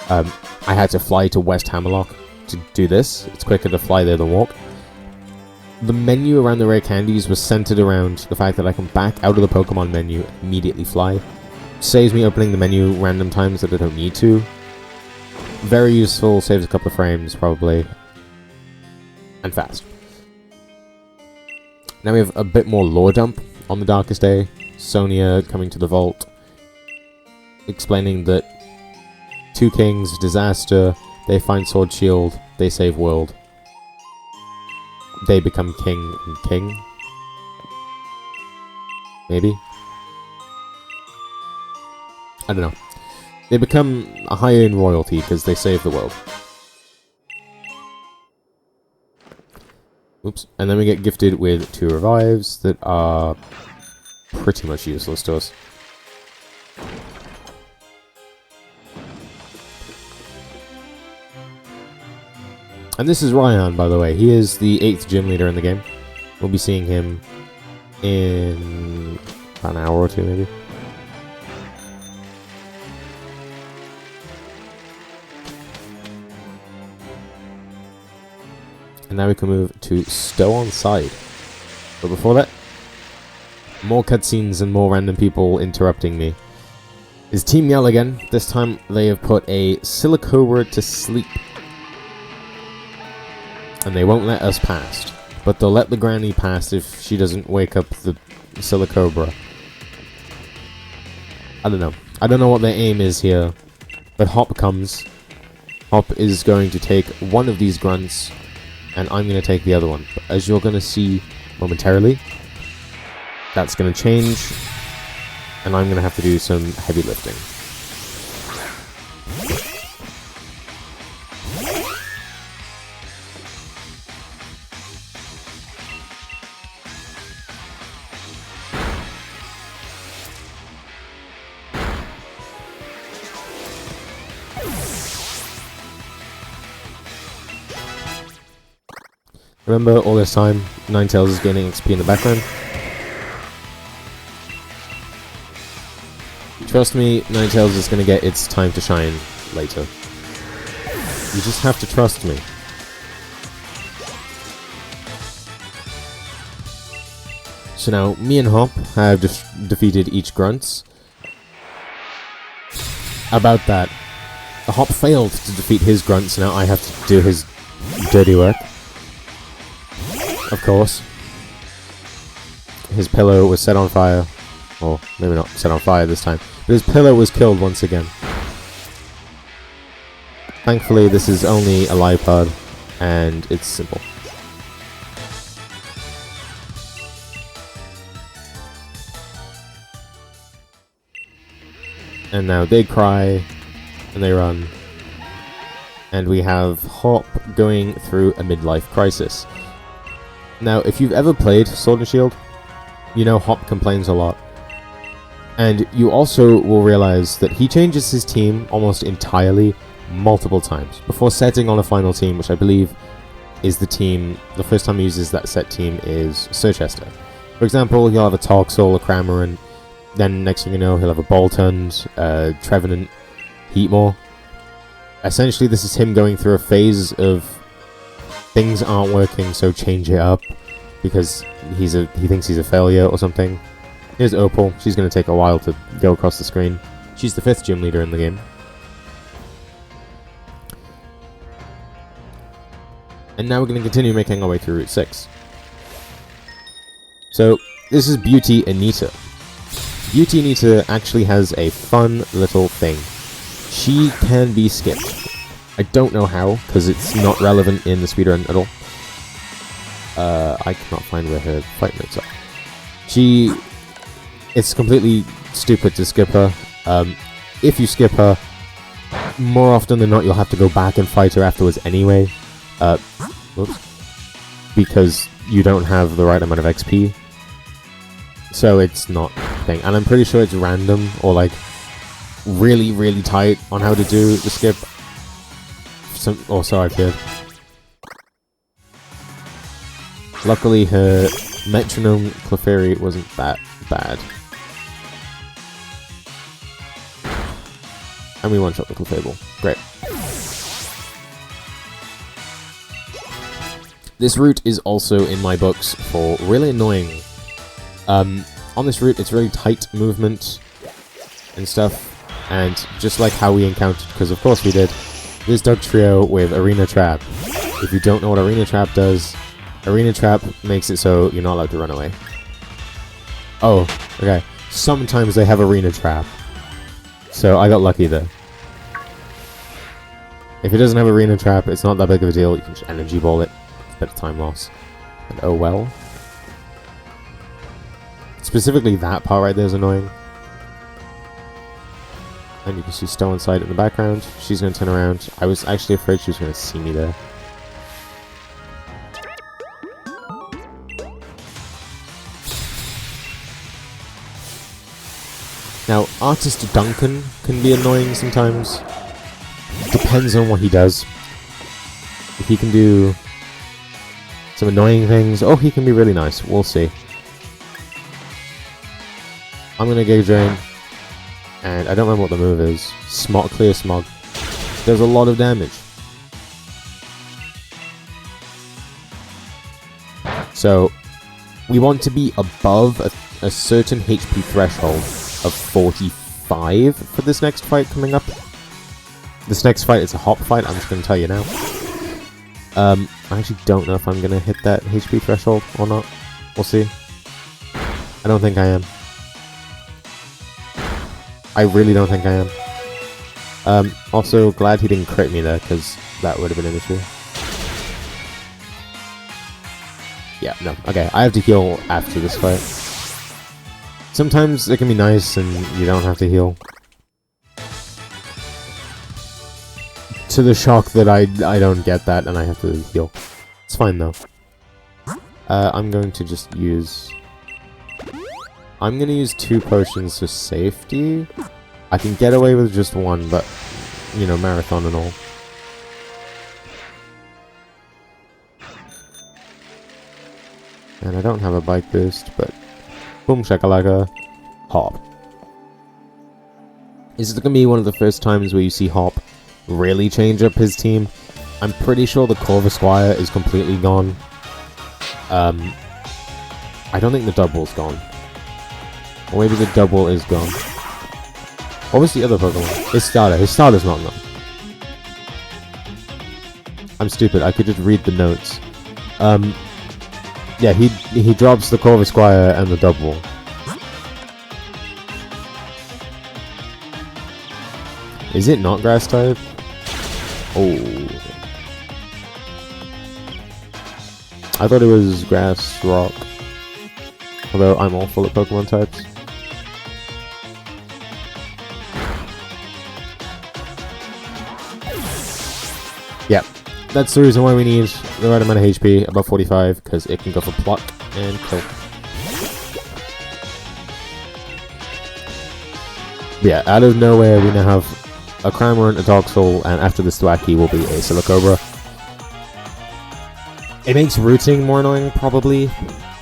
I had to fly to West Hammerlock to do this. It's quicker to fly there than walk. The menu around the rare candies was centered around the fact that I can back out of the Pokemon menu, immediately fly. Saves me opening the menu random times that I don't need to. Very useful, saves a couple of frames, probably. And fast. Now we have a bit more lore dump on the Darkest Day. Sonia coming to the vault, explaining that 2 kings, disaster, they find Sword Shield, they save world. They become king and king. Maybe? I don't know. They become higher in royalty because they save the world. Oops. And then we get gifted with 2 revives that are pretty much useless to us. And this is Ryan, by the way. He is the 8th gym leader in the game. We'll be seeing him in about an hour or 2, maybe. And now we can move to Stow on Side. But before that, more cutscenes and more random people interrupting me. Is Team Yell again. This time they have put a Silicobra to sleep. And they won't let us past. But they'll let the granny past if she doesn't wake up the Silicobra. I don't know. I don't know what their aim is here. But Hop comes. Hop is going to take one of these grunts. And I'm going to take the other one. But as you're going to see momentarily, that's going to change. and I'm going to have to do some heavy lifting. Remember, all this time, Ninetales is gaining XP in the background. Trust me, Ninetales is going to get its time to shine later. You just have to trust me. So now, me and Hop have defeated each grunts. About that, Hop failed to defeat his grunts, now I have to do his dirty work. Of course. His pillow was set on fire. Or maybe not set on fire this time. But his pillow was killed once again. Thankfully, this is only a live pod, and it's simple. And now they cry, and they run. And we have Hop going through a midlife crisis. Now, if you've ever played Sword and Shield, you know Hop complains a lot. And you also will realize that he changes his team almost entirely multiple times before setting on a final team, which I believe is the team, the first time he uses that set team is Sirchester. For example, he'll have a Tarksol, a Cramorant, then next thing you know, he'll have a Boltund, Trevenant, Heatmore. Essentially, this is him going through a phase of things aren't working, so change it up, because he thinks he's a failure or something. Here's Opal. She's going to take a while to go across the screen. She's the 5th gym leader in the game. And now we're going to continue making our way through Route 6. So, this is Beauty Anita. Beauty Anita actually has a fun little thing. She can be skipped. I don't know how, because it's not relevant in the speedrun at all. I cannot find where her fight notes are. It's completely stupid to skip her. If you skip her, more often than not you'll have to go back and fight her afterwards anyway. Whoops. Because you don't have the right amount of XP. So it's not a thing. And I'm pretty sure it's random, or like really, really tight on how to do the skip. Or so I've heard. Luckily her Metronome Clefairy wasn't that bad. And we one-shot the Clefable. Great. This route is also in my books for really annoying. On this route, it's really tight movement and stuff. And just like how we encountered, because of course we did, this Dug Trio with Arena Trap. If you don't know what Arena Trap does, Arena Trap makes it so you're not allowed to run away. Oh, okay. Sometimes they have Arena Trap. So I got lucky there. If it doesn't have Arena Trap, it's not that big of a deal. You can just energy ball it. It's a bit of time loss. And oh well. Specifically that part right there is annoying. And you can see Stow inside in the background. She's going to turn around. I was actually afraid she was going to see me there. Now, Artist Duncan can be annoying sometimes. Depends on what he does. If he can do some annoying things, or he can be really nice. We'll see. I'm going to Gauge Drain. And I don't remember what the move is. Smog, Clear Smog. Does a lot of damage. So, we want to be above a certain HP threshold of 45 for this next fight coming up. This next fight is a Hop fight, I'm just going to tell you now. I actually don't know if I'm going to hit that HP threshold or not. We'll see. I don't think I am. I really don't think I am. Also, glad he didn't crit me there, because that would have been an issue. Yeah, no. Okay, I have to heal after this fight. Sometimes it can be nice and you don't have to heal. To the shock that I don't get that and I have to heal. It's fine though. I'm going to just use... I'm going to use 2 potions for safety. I can get away with just 1, but, you know, marathon and all. And I don't have a bike boost, but... Boom shakalaka. Hop. This is going to be one of the first times where you see Hop really change up his team. I'm pretty sure the Corvus Squire is completely gone. I don't think the double's gone. Or maybe the double is gone. What was the other Pokemon? His starter. His starter's not gone. I'm stupid. I could just read the notes. Yeah, he drops the Corvus Squire and the double. Is it not grass type? Oh. I thought it was grass, rock. Although I'm all full of Pokemon types. Yeah, that's the reason why we need the right amount of HP, about 45, because it can go for pluck and kill. Yeah, out of nowhere we now have a Cramorant, a Darksoul, and after this Thwackey will be a Silicobra. It makes rooting more annoying, probably.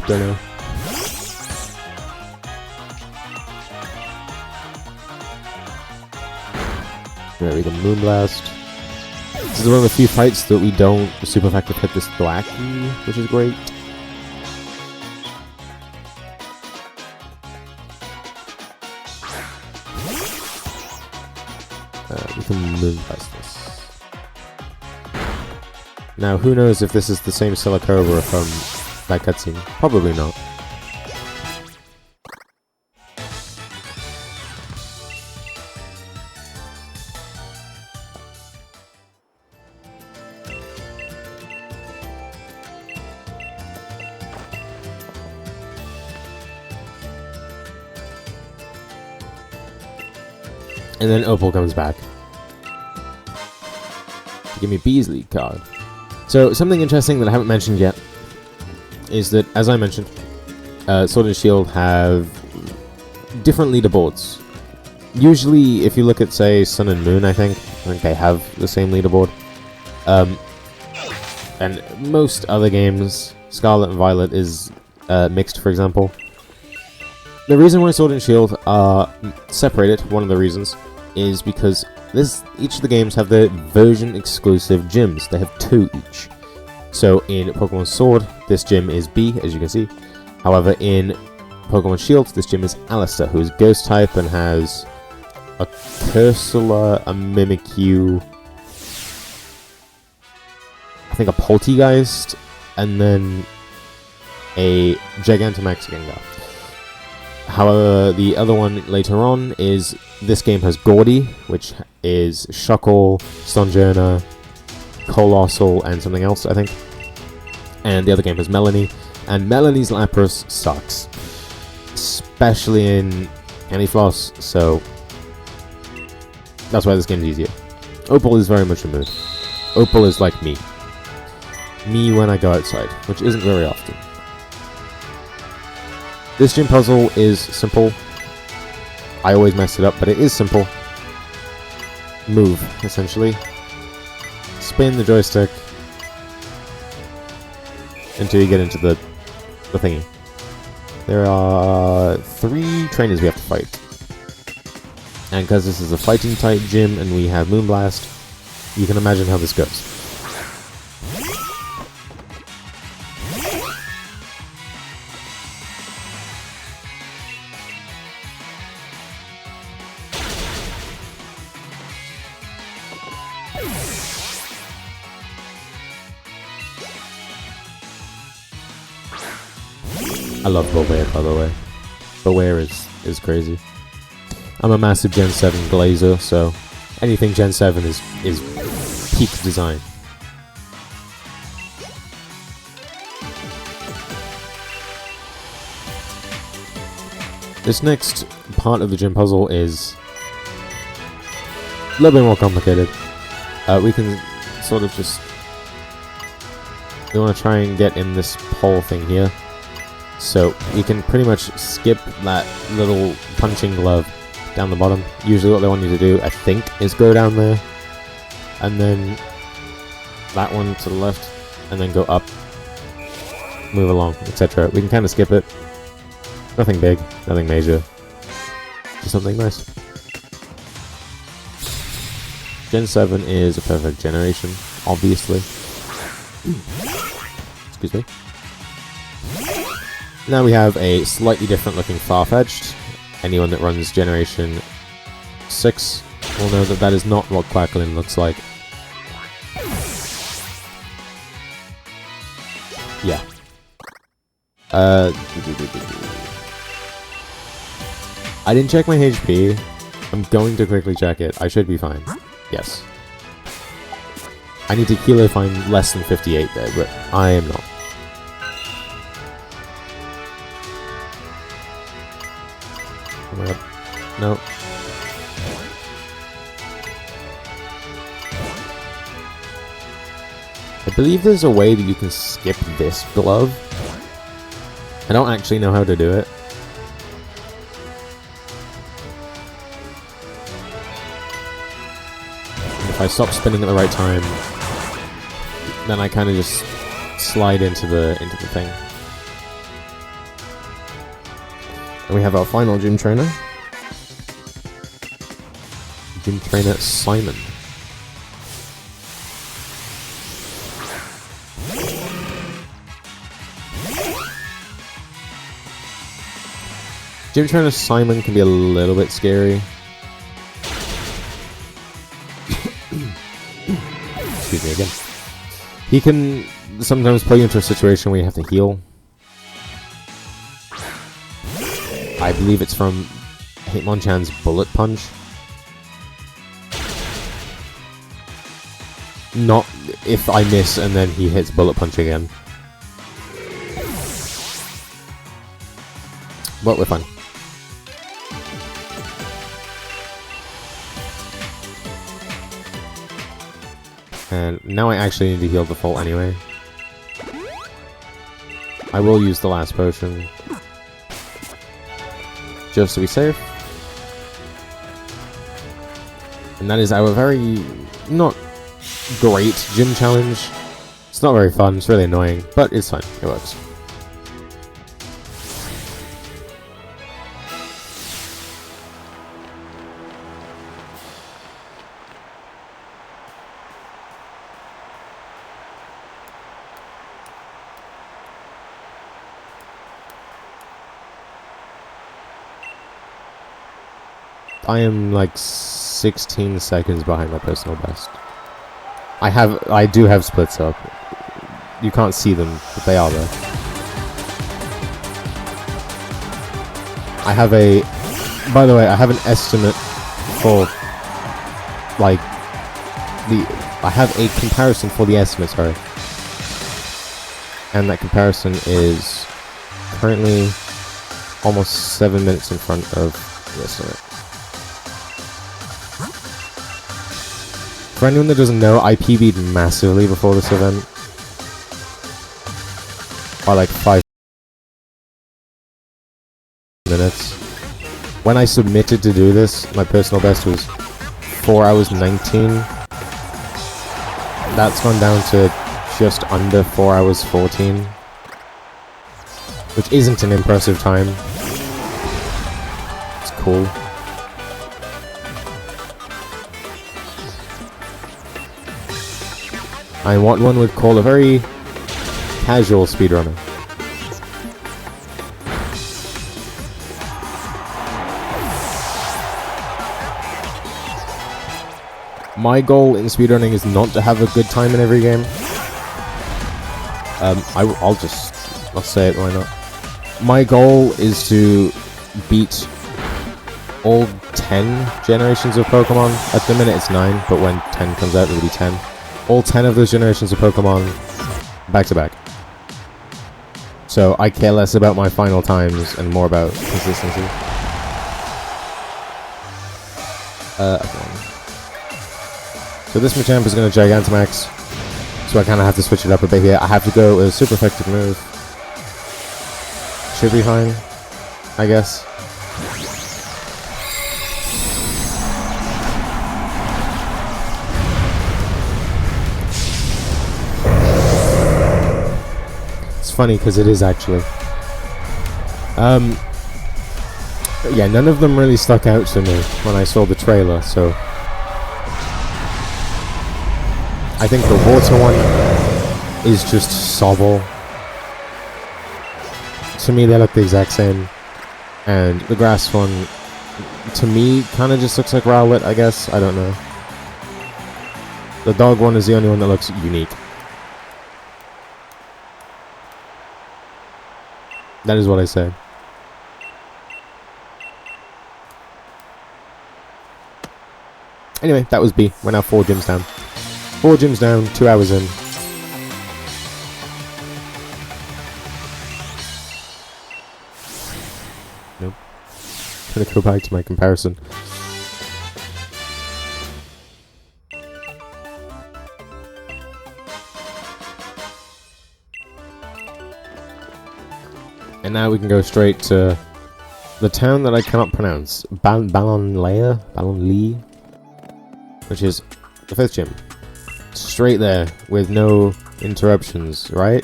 Don't know. There we go, Moonblast. This is one of the few fights that we don't super effective hit this Thwackey, which is great. We can Moonblast this. Now, who knows if this is the same Silicobra from that cutscene? Probably not. And then Opal comes back to give me a Beasley card. So, something interesting that I haven't mentioned yet is that, as I mentioned, Sword and Shield have different leaderboards. Usually, if you look at, say, Sun and Moon, I think they have the same leaderboard. And most other games, Scarlet and Violet is mixed, for example. The reason why Sword and Shield are separated, one of the reasons, is because each of the games have their version-exclusive gyms. They have 2 each. So in Pokemon Sword, this gym is B, as you can see. However, in Pokemon Shield, this gym is Alistair, who is Ghost-type and has a Cursula, a Mimikyu, I think a Poltegeist, and then a Gigantamax Gengar. However, the other one later on is, this game has Gordy, which is Shuckle, Stonjourner, Colossal, and something else, I think. And the other game has Melanie, and Melanie's Lapras sucks. Especially in Candyfloss, so that's why this game is easier. Opal is very much a mood. Opal is like me. Me when I go outside, which isn't very often. This gym puzzle is simple. I always mess it up, but it is simple. Move, essentially. Spin the joystick until you get into the thingy. There are 3 trainers we have to fight. And because this is a fighting type gym and we have Moonblast, you can imagine how this goes. I love Beware, by the way. Beware is crazy. I'm a massive Gen 7 glazer, so anything Gen 7 is peak design. This next part of the gym puzzle is a little bit more complicated. We can sort of just... We want to try and get in this pole thing here. So we can pretty much skip that little punching glove down the bottom. Usually what they want you to do, I think, is go down there. And then that one to the left. And then go up. Move along, etc. We can kind of skip it. Nothing big, nothing major. Just something nice. Gen 7 is a perfect generation, obviously. Excuse me. Now we have a slightly different looking Farfetch'd. Anyone that runs Generation 6 will know that that is not what Quacklin looks like. Yeah. I didn't check my HP. I'm going to quickly check it. I should be fine. Yes. I need to kilo find less than 58 there, but I am not. Oh my god. No. I believe there's a way that you can skip this glove. I don't actually know how to do it. If I stop spinning at the right time, then I kind of just slide into the thing. And we have our final gym trainer. Gym trainer Simon. Gym trainer Simon can be a little bit scary. Excuse me again. He can sometimes put you into a situation where you have to heal. I believe it's from Hitmonchan's Bullet Punch. Not if I miss and then he hits Bullet Punch again. But we're fine. And now I actually need to heal the fault anyway. I will use the last potion. Just to be safe. And that is our very not great gym challenge. It's not very fun, it's really annoying, but it's fine, it works. I am like 16 seconds behind my personal best. I do have splits up. You can't see them, but they are there. I have a... By the way, I have an estimate for... Like... I have a comparison for the estimate, sorry. And that comparison is currently almost 7 minutes in front of the estimate. For anyone that doesn't know, I PB'd massively before this event. By like 5 minutes. When I submitted to do this, my personal best was 4 hours 19. That's gone down to just under 4 hours 14. Which isn't an impressive time. It's cool. I'm what one would call a very casual speedrunner. My goal in speedrunning is not to have a good time in every game. I'll say it, why not? My goal is to beat all 10 generations of Pokemon. At the minute it's 9, but when 10 comes out it'll be 10. All 10 of those generations of Pokemon back to back. So I care less about my final times and more about consistency. Okay. So this Machamp is going to Gigantamax. So I kind of have to switch it up a bit here. I have to go with a super effective move. Should be fine, I guess. It's funny because it is actually. Yeah, none of them really stuck out to me when I saw the trailer, so I think the water one is just Sobble. To me, they look the exact same, and the grass one, to me, kind of just looks like Rowlet, I guess. I don't know. The dog one is the only one that looks unique. That is what I say. Anyway, that was B. We're now 4 gyms down. 4 gyms down, 2 hours in. Nope. I'm gonna go back to my comparison. And now we can go straight to the town that I cannot pronounce. Ballonlea? Which is the 5th gym. Straight there, with no interruptions, right?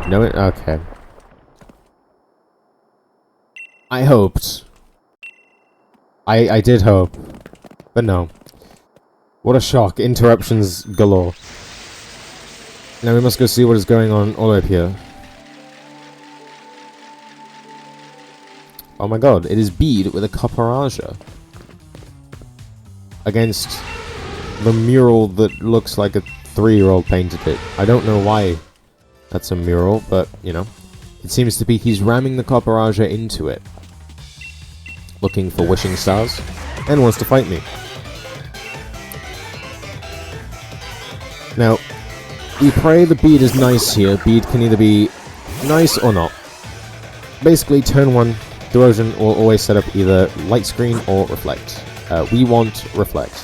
No, okay. I hoped. I did hope. But no. What a shock. Interruptions galore. Now we must go see what is going on all up here. Oh my god, it is Bede with a Copperaja. Against the mural that looks like a 3-year-old painted it. I don't know why that's a mural, but, you know. It seems to be he's ramming the Copperaja into it. Looking for wishing stars. And wants to fight me. Now, we pray the Bede is nice here. Bede can either be nice or not. Basically, turn 1, Erosion will always set up either Light Screen or Reflect. We want Reflect.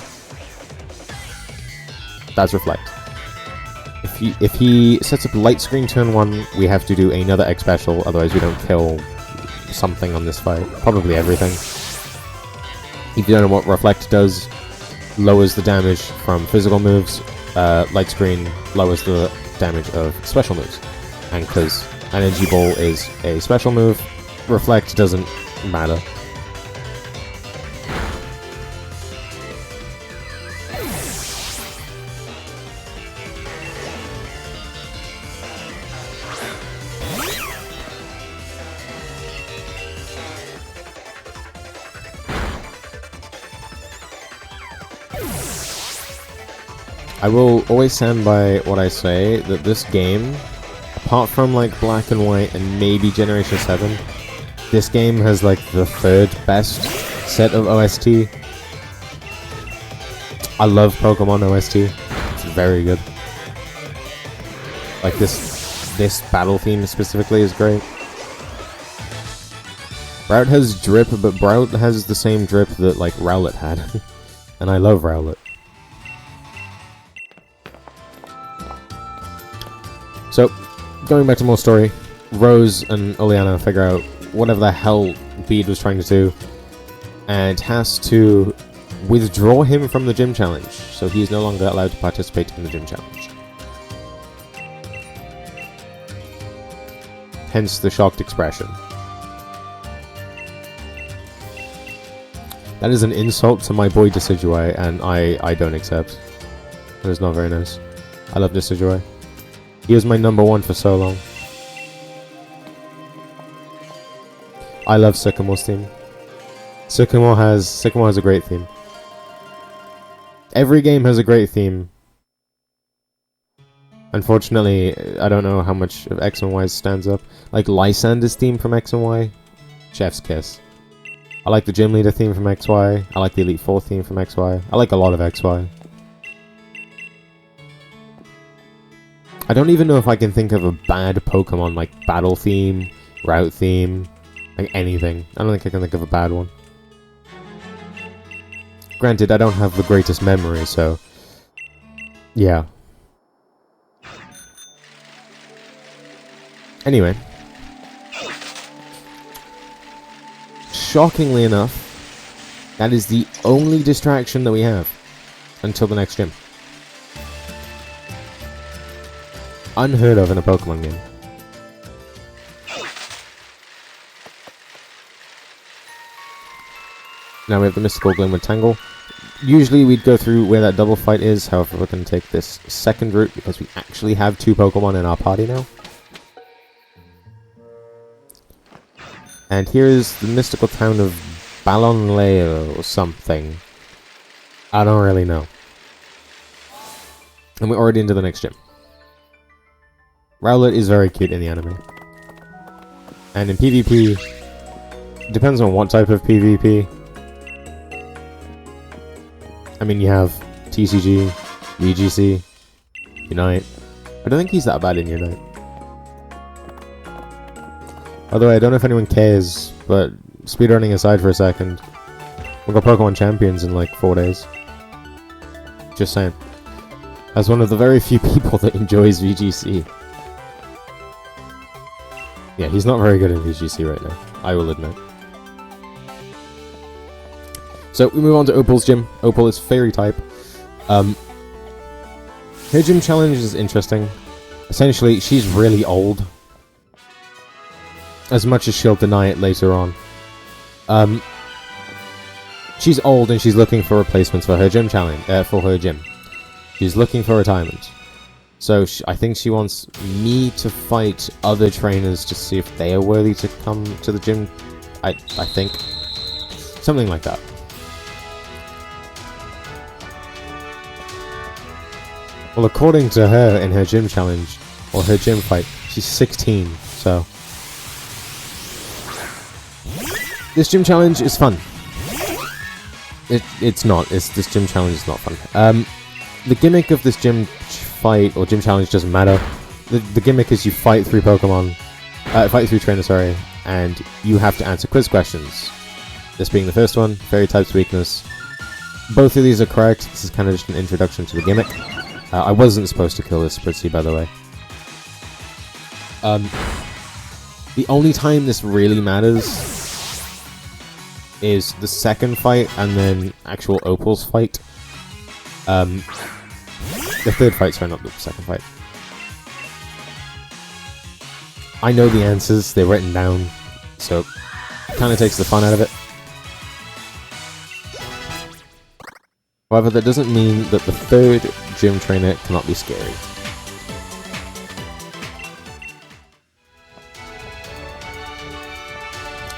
That's Reflect. If he sets up Light Screen turn 1, we have to do another X special, otherwise we don't kill something on this fight. Probably everything. If you don't know what Reflect does, lowers the damage from physical moves. Light Screen lowers the damage of special moves. And because Energy Ball is a special move, Reflect doesn't matter. I will always stand by what I say, that this game, apart from like Black and White and maybe Generation 7, this game has like the 3rd best set of OST. I love Pokemon OST. It's very good. Like this battle theme specifically is great. Brout has drip, but Brout has the same drip that like Rowlet had. And I love Rowlet. So, going back to more story, Rose and Oleana figure out whatever the hell Bede was trying to do, and has to withdraw him from the gym challenge, so he is no longer allowed to participate in the gym challenge. Hence the shocked expression. That is an insult to my boy Decidueye, and I don't accept. That is not very nice. I love Decidueye. He was my #1 for so long. I love Sycamore's theme. Sycamore has a great theme. Every game has a great theme. Unfortunately, I don't know how much of X and Y stands up. Like Lysander's theme from X and Y, chef's kiss. I like the Gym Leader theme from XY. I like the Elite Four theme from XY. I like a lot of XY. I don't even know if I can think of a bad Pokemon, like battle theme, route theme, like anything. I don't think I can think of a bad one. Granted, I don't have the greatest memory, so... yeah. Anyway. Shockingly enough, that is the only distraction that we have until the next gym. Unheard of in a Pokemon game. Now we have the Mystical Glimmer Tangle. Usually we'd go through where that double fight is, however we're going to take this second route because we actually have 2 Pokemon in our party now. And here is the mystical town of Ballonlea or something. I don't really know. And we're already into the next gym. Rowlet is very cute in the anime. And in PvP, depends on what type of PvP. I mean, you have TCG, VGC, Unite. I don't think he's that bad in Unite. By the way, I don't know if anyone cares, but speedrunning aside for a second, we've got Pokemon Champions in like 4 days. Just saying. As one of the very few people that enjoys VGC. Yeah, he's not very good in VGC right now, I will admit. So, we move on to Opal's gym. Opal is Fairy type. Her gym challenge is interesting. Essentially, she's really old. As much as she'll deny it later on. She's old and she's looking for replacements for her gym challenge. For her gym. She's looking for retirement. So I think she wants me to fight other trainers to see if they are worthy to come to the gym. I think. Something like that. Well, according to her in her gym challenge, or her gym fight, she's 16, so... This gym challenge is fun. It's not. This gym challenge is not fun. The gimmick of this gym fight, or gym challenge, doesn't matter. The gimmick is you fight 3 Pokemon, fight 3 trainers, sorry, and you have to answer quiz questions. This being the first one, Fairy type's weakness. Both of these are correct. This is kind of just an introduction to the gimmick. I wasn't supposed to kill this Spritzy, by the way. The only time this really matters is the second fight and then actual Opal's fight. The third fight, sorry, not the second fight. I know the answers, they're written down, so it kind of takes the fun out of it. However, that doesn't mean that the third gym trainer cannot be scary.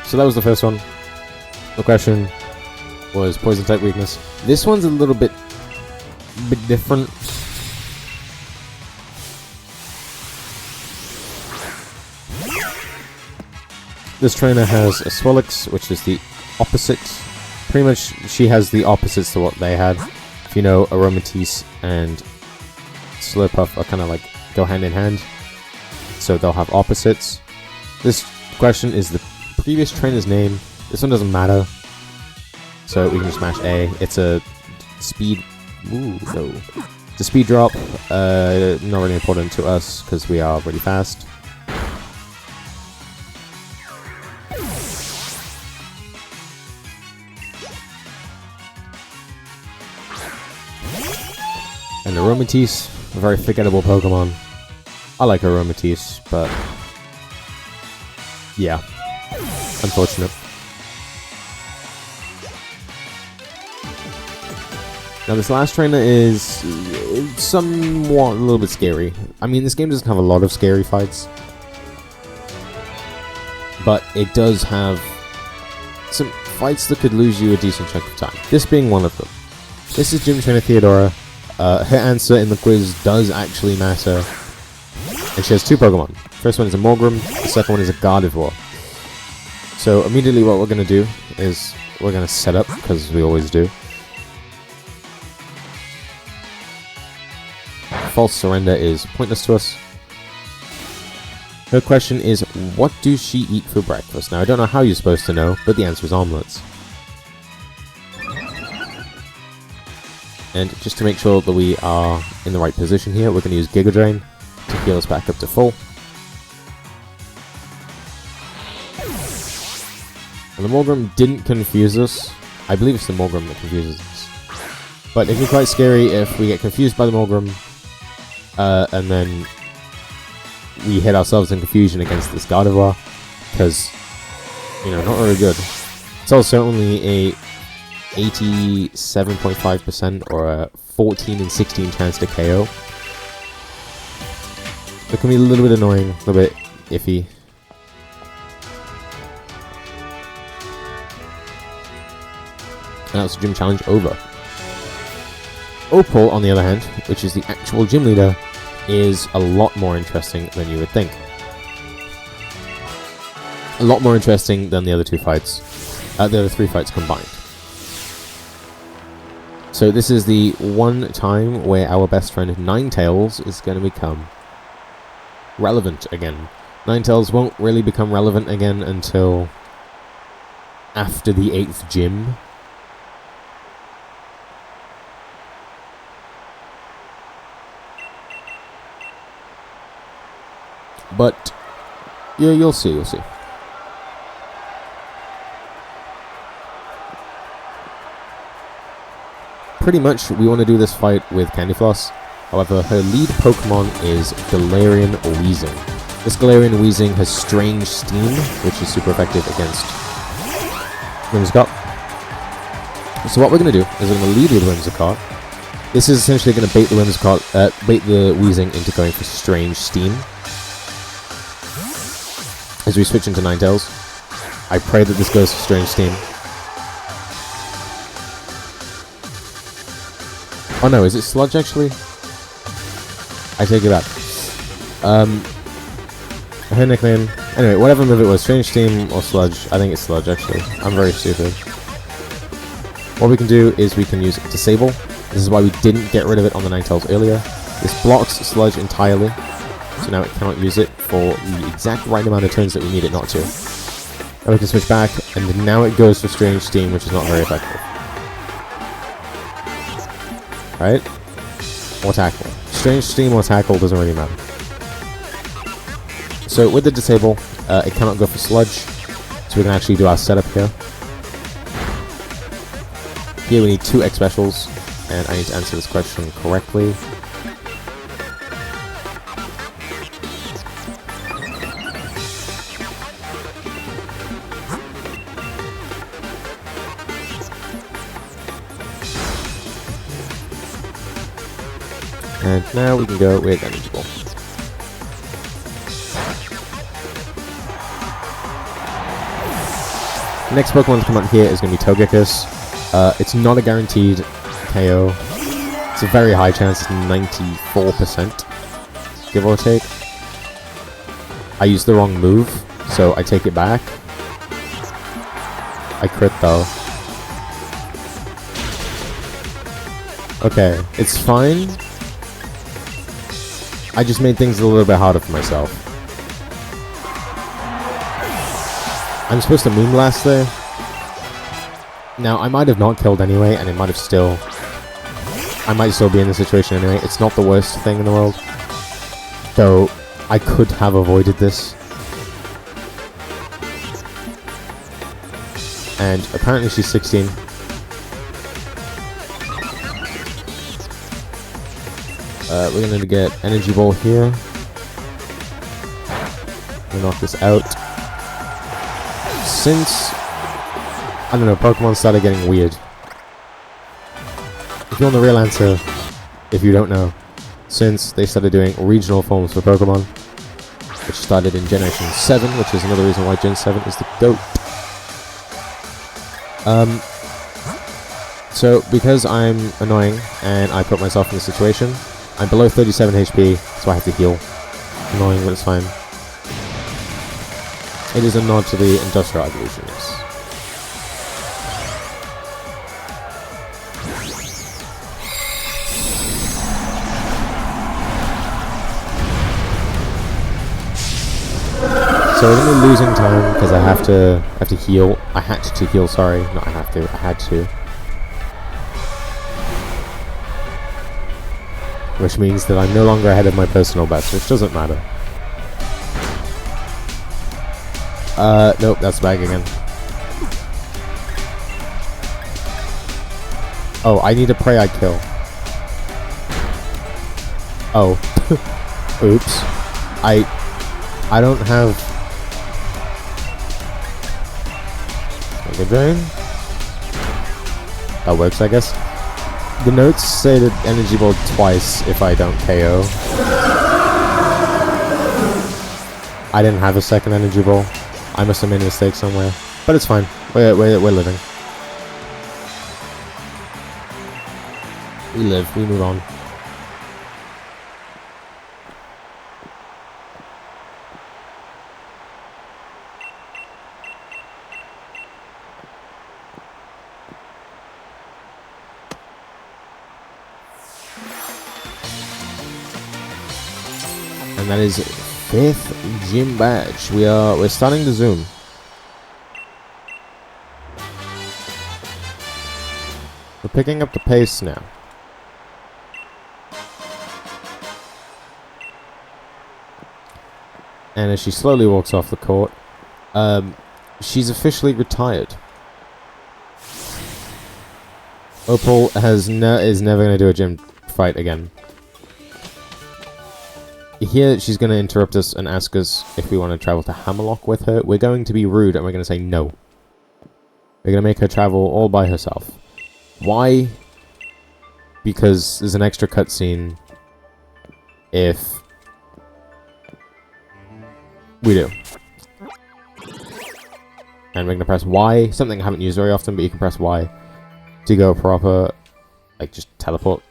So that was the first one. The question was poison type weakness. This one's a little bit different. This trainer has a Swellix, which is the opposite. Pretty much, she has the opposites to what they had. If you know, Aromatisse and Slurpuff are kind of like go hand in hand. So they'll have opposites. This question is the previous trainer's name. This one doesn't matter. So we can just smash A. It's a speed... Ooh, no. It's a speed drop. Not really important to us because we are really fast. And Aromatisse, a very forgettable Pokemon. I like Aromatisse, but... yeah. Unfortunate. Now this last trainer is somewhat a little bit scary. I mean, this game doesn't have a lot of scary fights. But it does have some fights that could lose you a decent chunk of time. This being one of them. This is Gym Trainer Theodora. Her answer in the quiz does actually matter. And she has 2 Pokemon. First one is a Morgrem, the second one is a Gardevoir. So immediately what we're going to do is we're going to set up, because we always do. False surrender is pointless to us. Her question is, what does she eat for breakfast? Now I don't know how you're supposed to know, but the answer is omelets. And just to make sure that we are in the right position here, we're going to use Giga Drain to heal us back up to full. And the Morgrim didn't confuse us. I believe it's the Morgrim that confuses us. But it'd be quite scary if we get confused by the Morgrim, and then we hit ourselves in confusion against this Gardevoir, because, you know, not very good. It's also only a 87.5% or a 14 and 16 chance to KO. It can be a little bit annoying, a little bit iffy. And that's the gym challenge over. Opal, on the other hand, which is the actual gym leader, is a lot more interesting than you would think. A lot more interesting than the other two fights. The other three fights combined. So this is the one time where our best friend Ninetales is going to become relevant again. Ninetales won't really become relevant again until after the 8th gym. But yeah, you'll see, you'll see. Pretty much, we want to do this fight with Candyfloss. However, her lead Pokemon is Galarian Weezing. This Galarian Weezing has Strange Steam, which is super effective against Whimsicott. So what we're going to do is we're going to lead with Whimsicott. This is essentially going to bait the bait the Weezing into going for Strange Steam. As we switch into Ninetales, I pray that this goes for Strange Steam. Oh no, is it Sludge actually? I take it back. Her nickname. Anyway, whatever move it was, Strange Steam or Sludge. I think it's Sludge actually. I'm very stupid. What we can do is we can use Disable. This is why we didn't get rid of it on the Ninetales earlier. This blocks Sludge entirely, so now it cannot use it for the exact right amount of turns that we need it not to. And we can switch back, and now it goes for Strange Steam, which is not very effective. Right? Or Tackle. Strange Steam or Tackle doesn't really matter. So with the Disable, it cannot go for Sludge, so we can actually do our setup here. Here we need 2 X specials, and I need to answer this question correctly. And now we can go with Energy Ball. The next Pokemon to come out here is going to be Togekiss. It's not a guaranteed KO. It's a very high chance, it's 94%, give or take. I used the wrong move, so I take it back. I crit though. Okay, it's fine. I just made things a little bit harder for myself. I'm supposed to Moonblast there. Now, I might have not killed anyway, and it might have still... I might still be in the situation anyway. It's not the worst thing in the world. Though, I could have avoided this. And apparently she's 16. We're going to get Energy Ball here. We'll knock this out. Since, I don't know, Pokemon started getting weird. If you want the real answer, if you don't know, since they started doing regional forms for Pokemon, which started in Generation 7, which is another reason why Gen 7 is the GOAT. So, because I'm annoying, and I put myself in this situation, I'm below 37 HP, so I have to heal. Annoying, but it's fine. It is a nod to the Industrial Evolutions. So we're going to be losing time because I have to heal. I had to heal, sorry. Not I have to, I had to. which means that I'm no longer ahead of my personal best, which doesn't matter. Nope, that's the bag again. Oh, I need a prey I kill. Oh. Oops. I don't have... Okay, drain. That works, I guess. The notes say that energy ball twice if I don't KO. I didn't have a second energy ball. I must have made a mistake somewhere. But it's fine. We're living. We live. We move on. And that is 5th gym badge. We're starting to zoom. We're picking up the pace now. And as she slowly walks off the court, she's officially retired. Opal is never going to do a gym fight again. Here, she's going to interrupt us and ask us if we want to travel to Hammerlock with her. We're going to be rude and we're going to say no. We're going to make her travel all by herself. Why? Because there's an extra cutscene if we do. And we're going to press Y. Something I haven't used very often, but you can press Y to go proper, like, just teleport.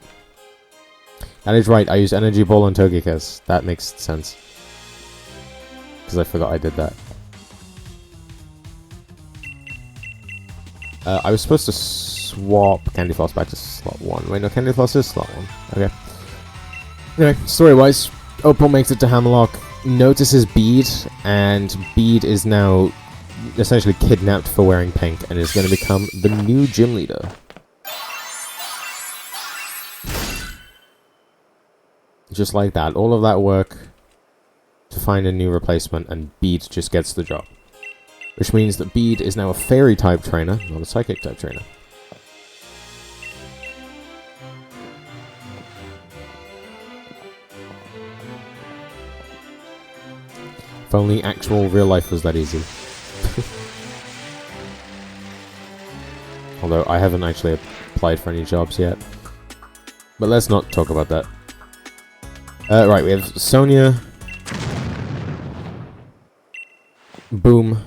That is right, I used Energy Ball on Togekiss. That makes sense. Because I forgot I did that. I was supposed to swap Candy Floss back to slot 1. Wait, no, Candy Floss is slot 1. Okay. Anyway, story-wise, Opal makes it to Hammerlock, notices Bede, and Bede is now essentially kidnapped for wearing pink and is going to become the new gym leader. Just like that, all of that work to find a new replacement, and Bede just gets the job. Which means that Bede is now a fairy-type trainer, not a psychic-type trainer. If only actual real life was that easy. Although I haven't actually applied for any jobs yet. But let's not talk about that. Right, we have Sonia. Boom.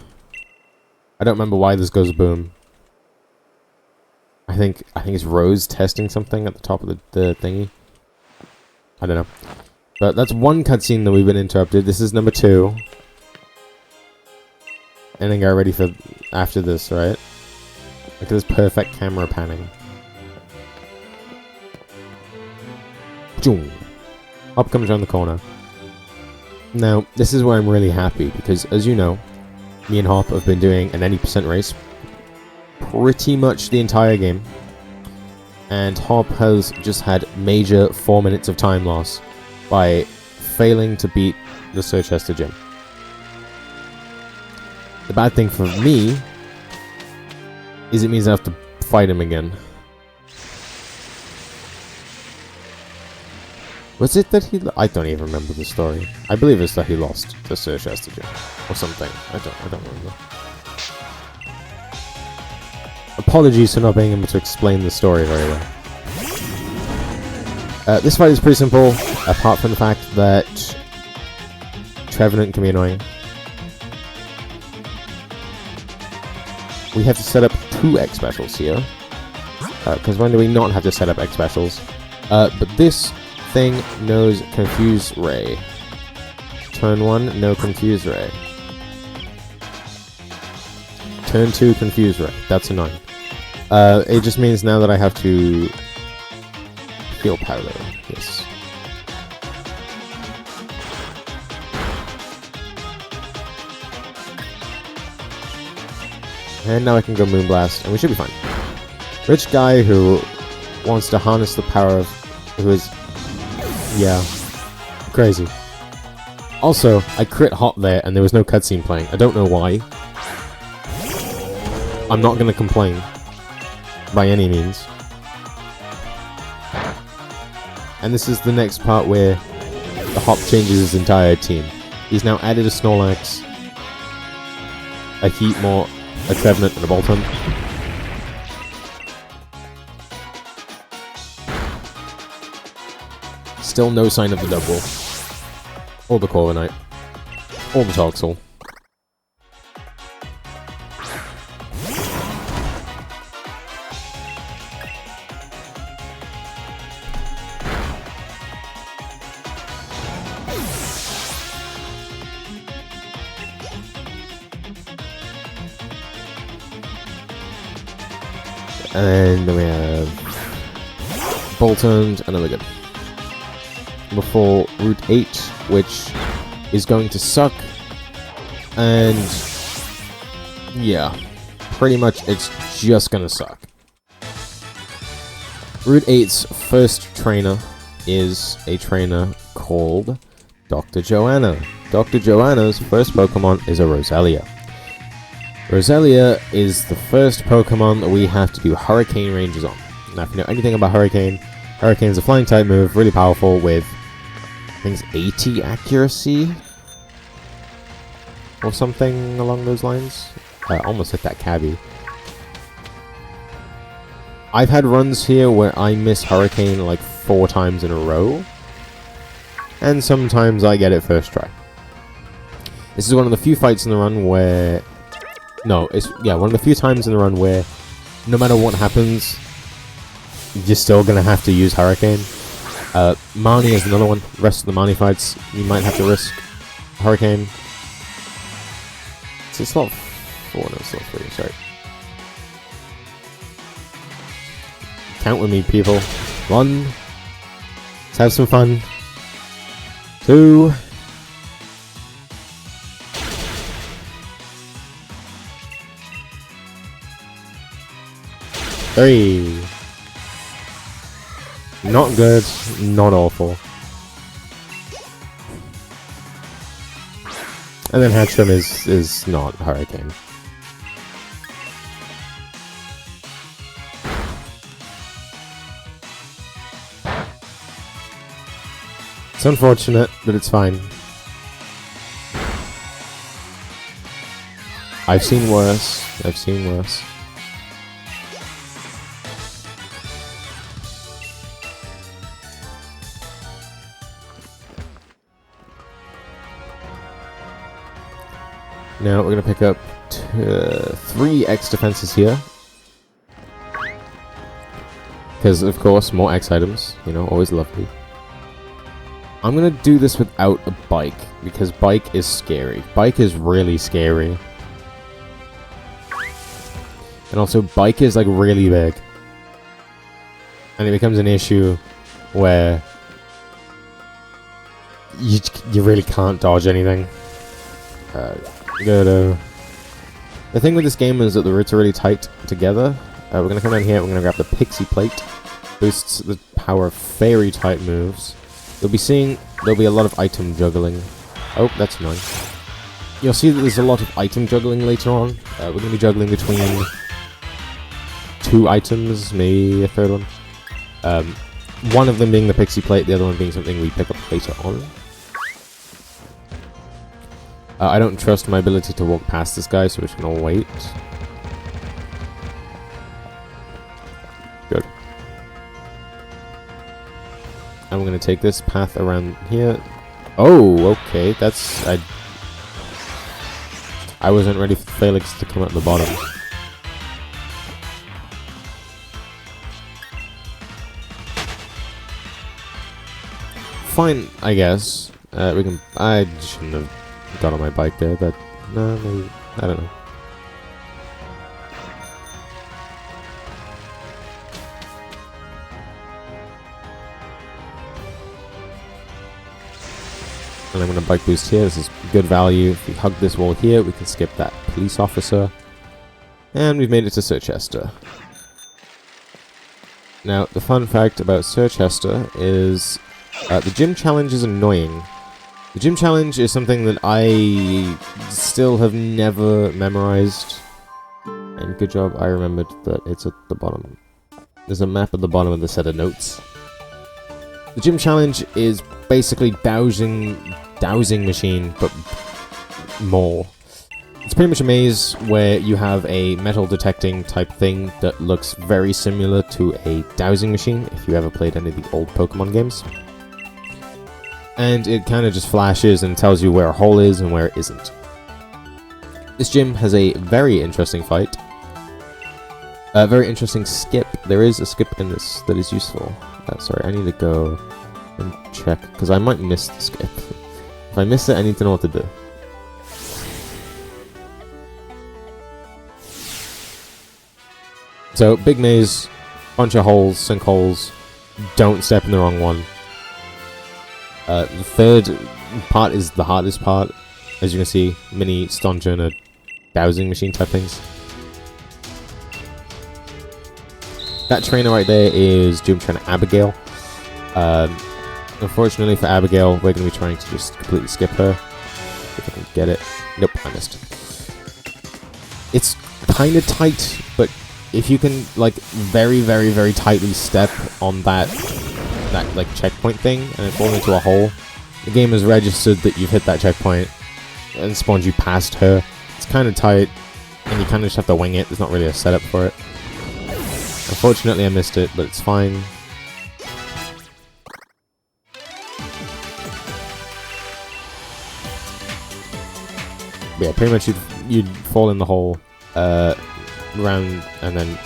I don't remember why this goes boom. I think it's Rose testing something at the top of the thingy. I don't know. But that's one cutscene that we've been interrupted. This is number 2. And then get ready for after this, right? Look at this perfect camera panning. Boom. Hop comes around the corner. Now, this is where I'm really happy, because, as you know, me and Hop have been doing an 80% race pretty much the entire game. And Hop has just had major 4 minutes of time loss by failing to beat the Sir Chester gym. The bad thing for me is it means I have to fight him again. Was it that he... I don't even remember the story. I believe it's that he lost to Sir Chester gym. Or something. I don't remember. Apologies for not being able to explain the story very well. This fight is pretty simple, apart from the fact that Trevenant can be annoying. We have to set up 2 X specials here. Because when do we not have to set up X specials? But this thing knows Confuse Ray. Turn 1, no Confuse Ray. Turn 2, Confuse Ray. That's annoying. It just means now that I have to heal powder. Yes. And now I can go Moonblast, and we should be fine. Rich guy who wants to harness the power of... who is Yeah. Crazy. Also, I crit hot there and there was no cutscene playing. I don't know why. I'm not gonna complain. By any means. And this is the next part where the Hop changes his entire team. He's now added a Snorlax, a Heatmore, a Trevenant, and a Boltund. Still no sign of the Dugwolf, or the Corviknight, or the Toxel. And then we have Boltund, and then we're good. Before Route 8, which is going to suck. And yeah, pretty much it's just gonna suck. Route 8's first trainer is a trainer called Dr. Joanna. Dr. Joanna's first Pokemon is a Roselia. Roselia is the first Pokemon that we have to do Hurricane ranges on. Now, if you know anything about Hurricane, Hurricane is a flying type move, really powerful with, I think it's 80 accuracy? Or something along those lines. Almost hit that cabbie. I've had runs here where I miss Hurricane like 4 times in a row. And sometimes I get it first try. This is one of the few fights in the run where... No, it's one of the few times in the run where no matter what happens, you're still gonna have to use Hurricane. Marnie is another one. The rest of the Marnie fights, you might have to risk Hurricane. It's slot 4, no, slot 3, sorry. Count with me, people. 1. Let's have some fun. 2. 3. Not good, not awful. And then Hatcham is not Hurricane. It's unfortunate, but it's fine. I've seen worse. I've seen worse. Now we're going to pick up 3 X defenses here. Because, of course, more X items. You know, always lovely. I'm going to do this without a bike. Because bike is scary. Bike is really scary. And also, bike is, like, really big. And it becomes an issue where you really can't dodge anything. The thing with this game is that the routes are really tight together. We're going to come down here, we're going to grab the Pixie Plate. Boosts the power of fairy type moves. You'll be seeing there'll be a lot of item juggling. Oh, that's annoying. You'll see that there's a lot of item juggling later on. We're going to be juggling between 2 items, maybe a third one. One of them being the Pixie Plate, the other one being something we pick up later on. I don't trust my ability to walk past this guy, so we're just gonna wait. Good. And we're gonna take this path around here. Oh, okay, that's... I wasn't ready for Felix to come at the bottom. Fine, I guess. We can... I shouldn't have got on my bike there, but... No, maybe... I don't know. And I'm going to bike boost here. This is good value. If we hug this wall here, we can skip that police officer. And we've made it to Sirchester. Now, the fun fact about Sirchester is The gym challenge is annoying. The gym challenge is something that I still have never memorized. And good job, I remembered that it's at the bottom. There's a map at the bottom of the set of notes. The gym challenge is basically dowsing machine, but more. It's pretty much a maze where you have a metal detecting type thing that looks very similar to a dowsing machine, if you ever played any of the old Pokemon games. And it kind of just flashes and tells you where a hole is and where it isn't. This gym has a very interesting fight. A very interesting skip. There is a skip in this that is useful. Sorry, I need to go and check, because I might miss the skip. If I miss it, I need to know what to do. So, big maze, bunch of holes, sinkholes, don't step in the wrong one. The third part is the hardest part. As you can see, mini stauncher and a dowsing machine type things. That trainer right there is Gym Trainer Abigail. Unfortunately for Abigail, we're going to be trying to just completely skip her. If I can get it. Nope, I missed. It's kind of tight, but if you can, like, very, very, very tightly step on that like, checkpoint thing, and it falls into a hole, the game has registered that you've hit that checkpoint, and spawns you past her. It's kind of tight, and you kind of just have to wing it. There's not really a setup for it. Unfortunately, I missed it, but it's fine. But yeah, pretty much you'd fall in the hole, round, and then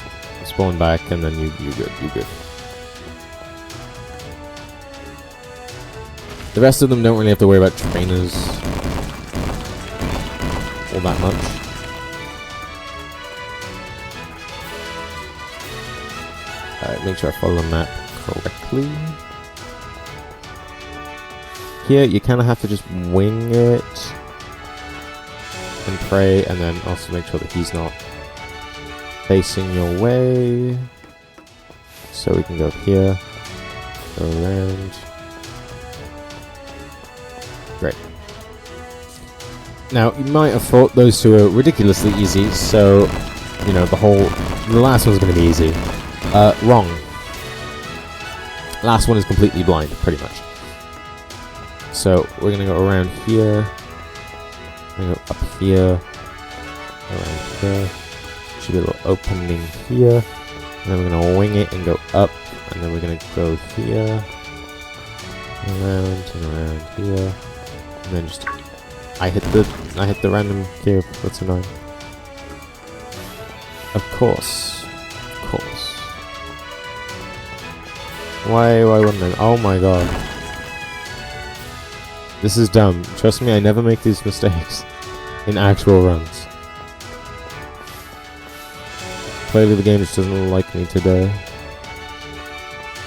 spawn back, and then you're good. The rest of them don't really have to worry about trainers all that much. Alright, make sure I follow the map correctly. Here, you kind of have to just wing it and pray, and then also make sure that he's not facing your way. So we can go here, go around. Great. Now, you might have thought those two are ridiculously easy, so, you know, the last one's going to be easy. Wrong. Last one is completely blind, pretty much. So, we're going to go around here. We're going to go up here. Around here. Should be a little opening here. And then we're going to wing it and go up. And then we're going to go here. Around and around here. And then just... I hit the random cube. That's annoying. Of course. Why wouldn't I? Oh my god. This is dumb. Trust me, I never make these mistakes in actual runs. Clearly the game just doesn't like me today.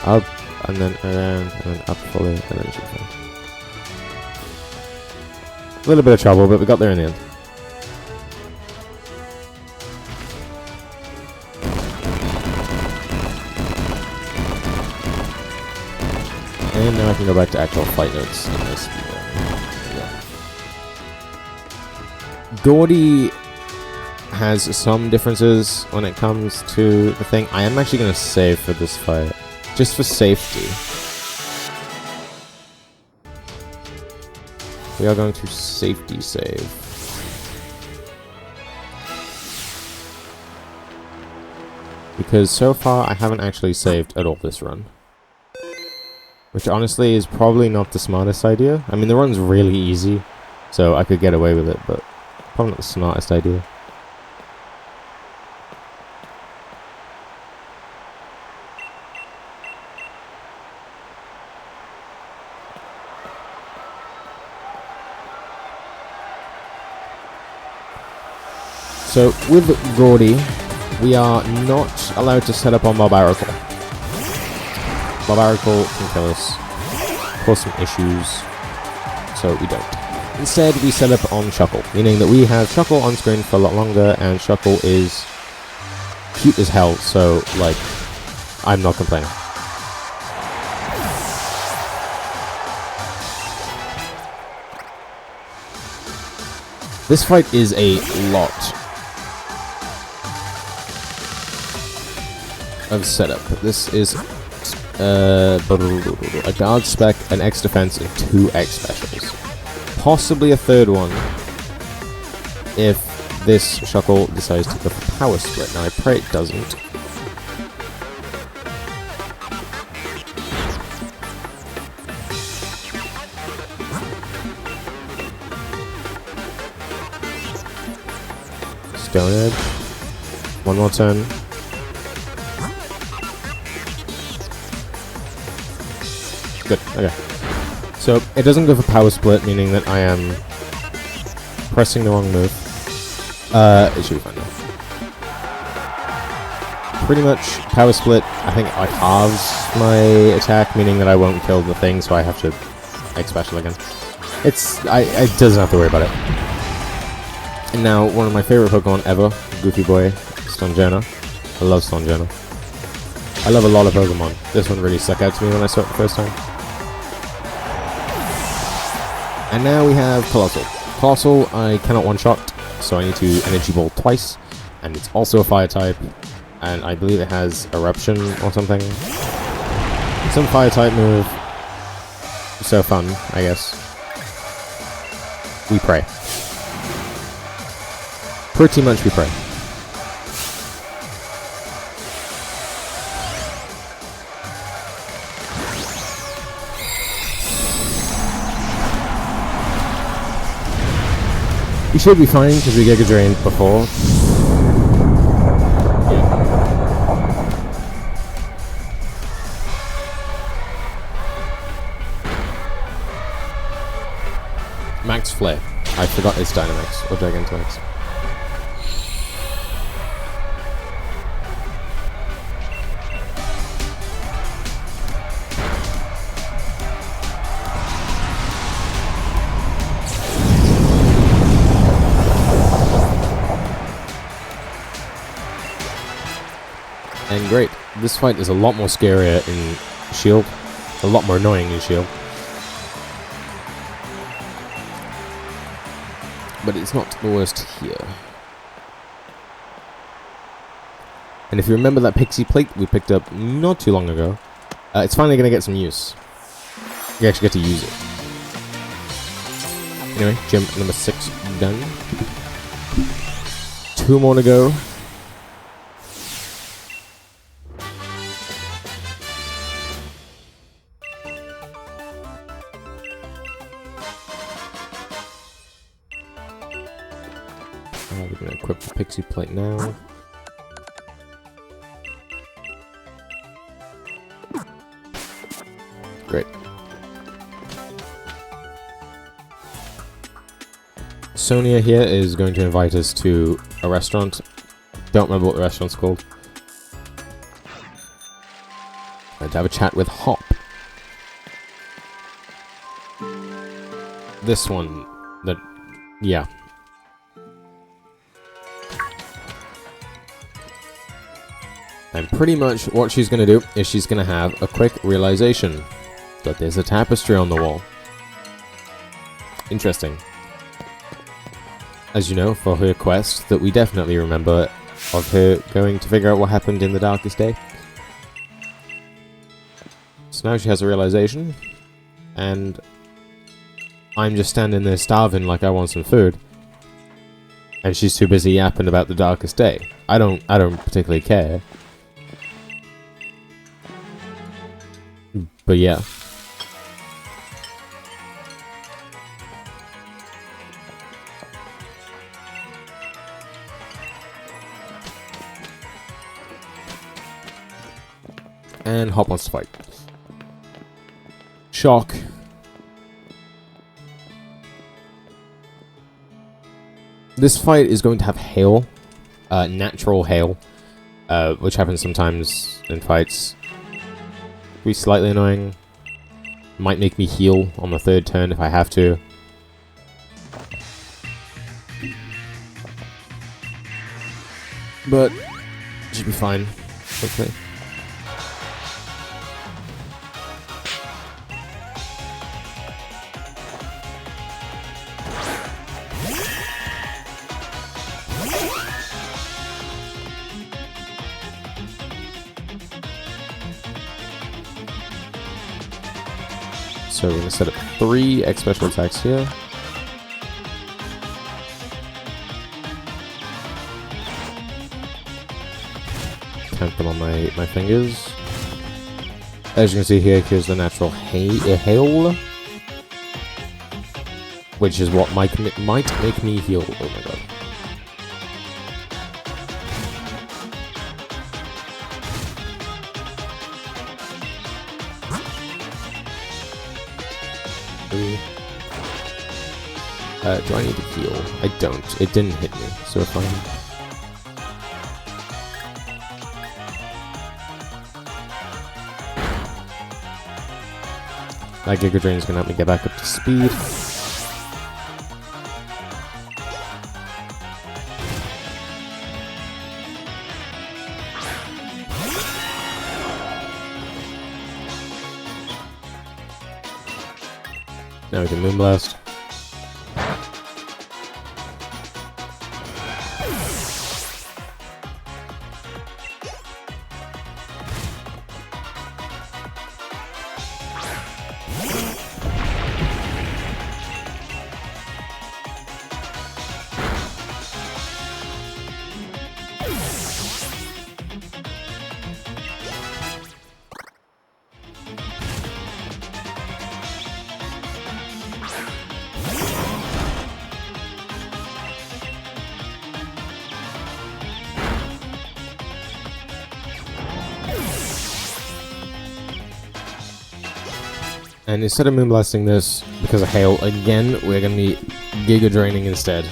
Up, and then around, and then up fully, and then shoot fine. A little bit of trouble, but we got there in the end. And now I can go back to actual fight notes in this video. Yeah. Gordy has some differences when it comes to the thing. I am actually going to save for this fight, just for safety. We are going to safety save. Because so far I haven't actually saved at all this run. Which honestly is probably not the smartest idea. I mean, the run's really easy, so I could get away with it, but probably not the smartest idea. So, with Gordy, we are not allowed to set up on Barbarical. Barbarical can kill us, cause some issues, so we don't. Instead, we set up on Shuckle, meaning that we have Shuckle on screen for a lot longer, and Shuckle is cute as hell, so, like, I'm not complaining. This fight is a lot of setup. This is a guard spec, an X defense, and 2 X specials. Possibly a third one if this Shuckle decides to go for power split. Now I pray it doesn't. Stone Edge. One more turn. Good, okay. So, it doesn't go for power split, meaning that I am pressing the wrong move. It should be fine now. Pretty much, power split, I think I halves my attack, meaning that I won't kill the thing, so I have to X special again. It doesn't have to worry about it. And now, one of my favorite Pokemon ever, Goofy Boy, Stonjourner. I love Stonjourner. I love a lot of Pokemon. This one really stuck out to me when I saw it the first time. And now we have Colossal. Colossal, I cannot one-shot, so I need to Energy Ball twice. And it's also a Fire type. And I believe it has Eruption or something. Some Fire type move. So fun, I guess. We pray. Pretty much we pray. We should be fine because we Giga Drained before. Max Flare. I forgot it's Dynamax or Gigantamax. And great. This fight is a lot more scarier in Shield. A lot more annoying in Shield. But it's not the worst here. And if you remember that Pixie Plate we picked up not too long ago, it's finally going to get some use. You actually get to use it. Anyway, gym number 6 done. 2 more to go. We're going to equip the Pixie Plate now. Great. Sonia here is going to invite us to a restaurant. Don't remember what the restaurant's called. And to have a chat with Hop. This one, yeah. And pretty much what she's going to do is she's going to have a quick realization that there's a tapestry on the wall. Interesting. As you know, for her quest that we definitely remember of her going to figure out what happened in the darkest day. So now she has a realization, and I'm just standing there starving like I want some food. And she's too busy yapping about the darkest day. I don't particularly care. But yeah. And Hop wants to fight. Shock. This fight is going to have hail. Natural hail. Which happens sometimes in fights. Be slightly annoying. Might make me heal on the 3rd turn if I have to. But should be fine, hopefully. so we're going to set up 3 X special attacks here. Count them on my fingers. As you can see here, here's the natural hail, which is what might make me heal. Oh my god. Do I need to heal? I don't. It didn't hit me, so if I'm... That Giga Drain is going to help me get back up to speed. Now we can Moonblast. And instead of Moonblasting this, because of hail, again, we're going to be Giga Draining instead.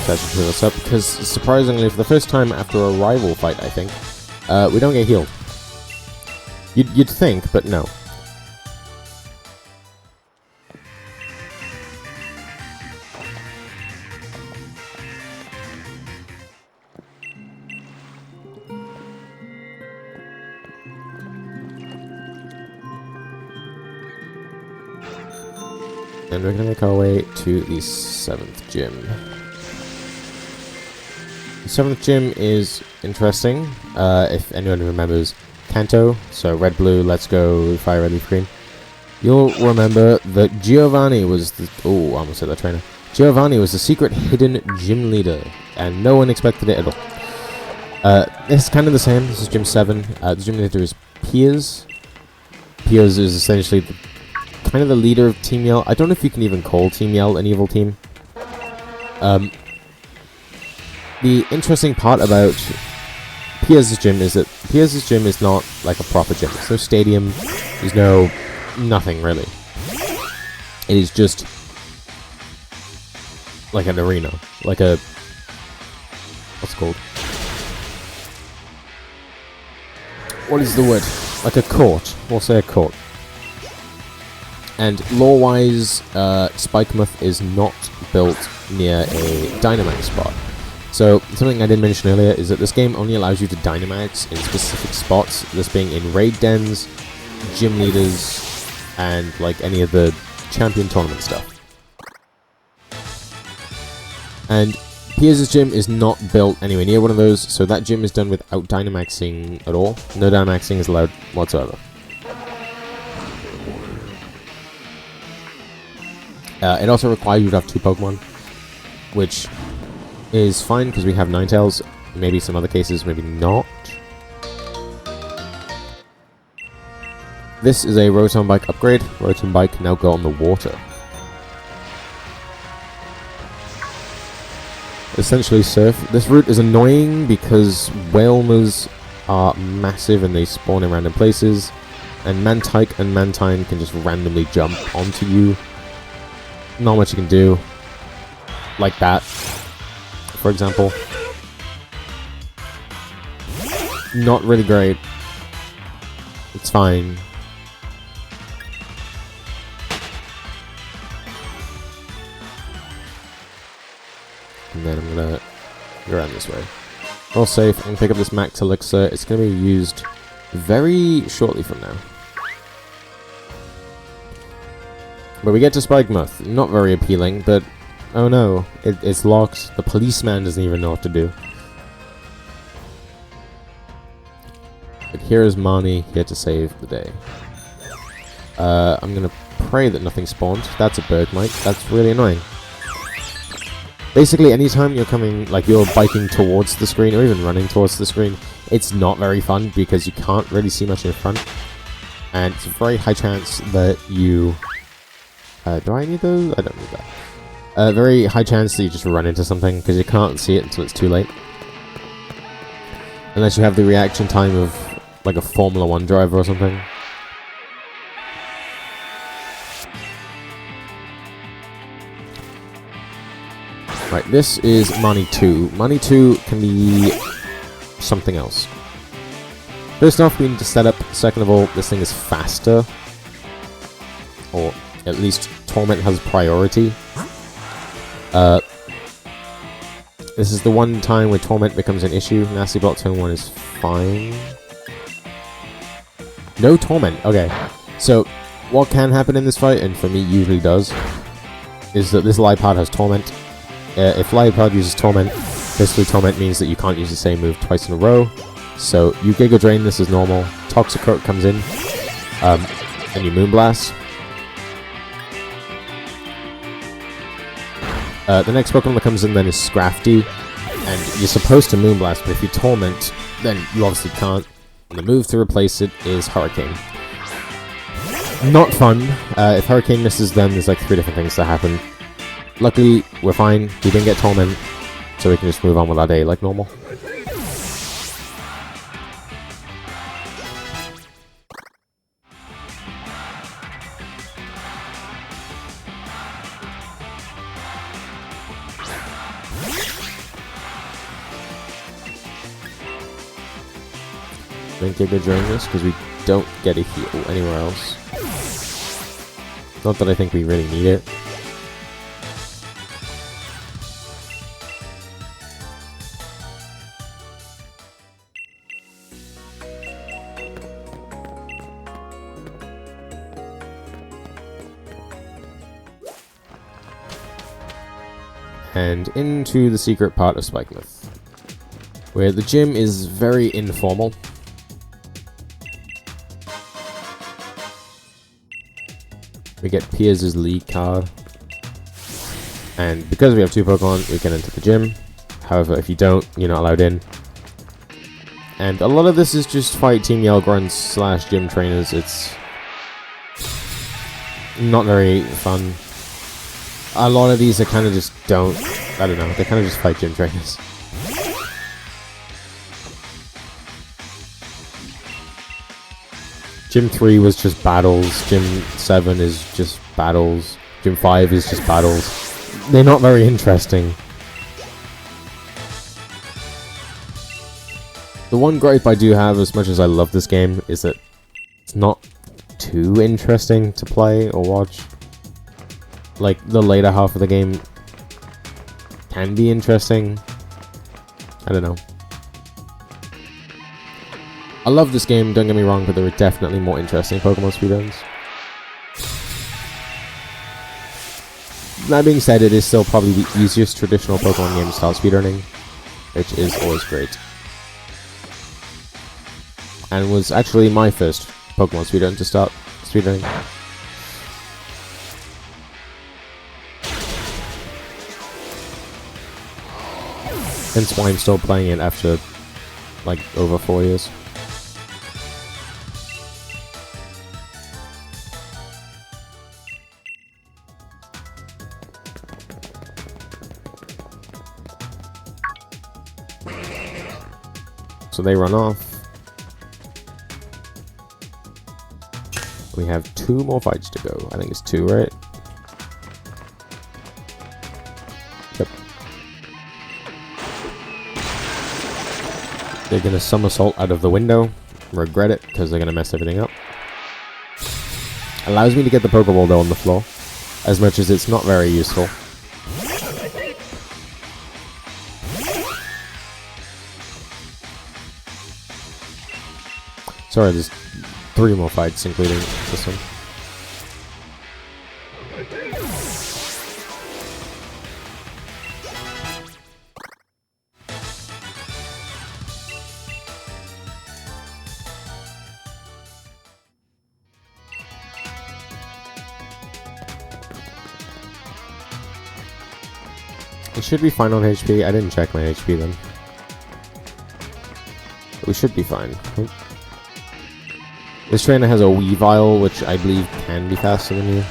That should clear us up, because surprisingly, for the first time after a rival fight, I think, we don't get healed. You'd think, but no. And we're going to make our way to the 7th gym. The 7th gym is interesting, if anyone remembers Kanto, so red, blue, let's go, fire, red, leaf, green. You'll remember that Giovanni was the... Oh, I almost said that trainer. Giovanni was the secret hidden gym leader, and no one expected it at all. It's kind of the same. This is Gym 7. The gym leader is Piers. Piers is essentially kind of the leader of Team Yell. I don't know if you can even call Team Yell an evil team. The interesting part about Piers' gym is that Piers' gym is not like a proper gym. There's no stadium. There's no... nothing, really. It is just like an arena. Like a... what's it called? What is the word? Like a court. We'll say a court. And lore-wise, Spikemuth is not built near a Dynamax spot. So, something I didn't mention earlier is that this game only allows you to Dynamax in specific spots, this being in raid dens, gym leaders, and like any of the champion tournament stuff. And Piers' gym is not built anywhere near one of those, so that gym is done without Dynamaxing at all. No Dynamaxing is allowed whatsoever. It also requires you to have 2 Pokemon, which is fine because we have Ninetales. Maybe some other cases, maybe not. This is a Rotom Bike upgrade. Rotom Bike can now go on the water. Essentially surf. This route is annoying because Whalmers are massive and they spawn in random places. And Mantike and Mantine can just randomly jump onto you. Not much you can do. Like that, for example. Not really great. It's fine. And then I'm gonna go around this way. All safe. I'm gonna pick up this Max Elixir. It's gonna be used very shortly from now. But we get to Spikemuth. Not very appealing, but oh no, it's locked. The policeman doesn't even know what to do. But here is Marnie, here to save the day. I'm gonna pray that nothing spawned. That's a bird mite. That's really annoying. Basically, anytime you're coming, like you're biking towards the screen, or even running towards the screen, it's not very fun because you can't really see much in front. And it's a very high chance that you... do I need those? I don't need that. Very high chance that you just run into something, because you can't see it until it's too late. Unless you have the reaction time of, like, a Formula 1 driver or something. Right, this is Marnie 2. Marnie 2 can be something else. First off, we need to set up. Second of all, this thing is faster. Or at least Torment has priority. This is the one time where Torment becomes an issue. Nasty Block Turn 1 is fine. No Torment. Okay. So, what can happen in this fight, and for me usually does, is that this Lipard has Torment. If Lipard uses Torment, basically Torment means that you can't use the same move twice in a row. So, you Giga Drain this as normal. Toxicroak comes in. And you Moonblast. The next Pokemon that comes in then is Scrafty, and you're supposed to Moonblast, but if you Torment, then you obviously can't, and the move to replace it is Hurricane. Not fun. If Hurricane misses, then there's like 3 different things that happen. Luckily, we're fine, we didn't get Torment, so we can just move on with our day like normal. Don't Giga Drain this, because we don't get a heal anywhere else. Not that I think we really need it. And into the secret part of Spikemuth, where the gym is very informal. We get Piers' lead card, and because we have 2 Pokemon, we can enter the gym. However, if you don't, you're not allowed in. And a lot of this is just fight Team Yell Grunts / gym trainers. It's not very fun. A lot of these are kind of just I don't know, they kind of just fight gym trainers. Gym 3 was just battles, Gym 7 is just battles, Gym 5 is just battles. They're not very interesting. The one gripe I do have, as much as I love this game, is that it's not too interesting to play or watch. Like, the later half of the game can be interesting. I don't know. I love this game, don't get me wrong, but there are definitely more interesting Pokemon speedruns. That being said, it is still probably the easiest traditional Pokemon game to start speedrunning, which is always great. And was actually my first Pokemon speedrun to start speedrunning. Hence why I'm still playing it after, like, over 4 years. So they run off. We have 2 more fights to go. I think it's 2, right? Yep. They're gonna somersault out of the window. Regret it, because they're gonna mess everything up. Allows me to get the Pokeball though on the floor, as much as it's not very useful. Sorry, there's 3 more fights, including this one. We should be fine on HP. I didn't check my HP then. But we should be fine. Oop. This trainer has a Weavile, which I believe can be faster than you.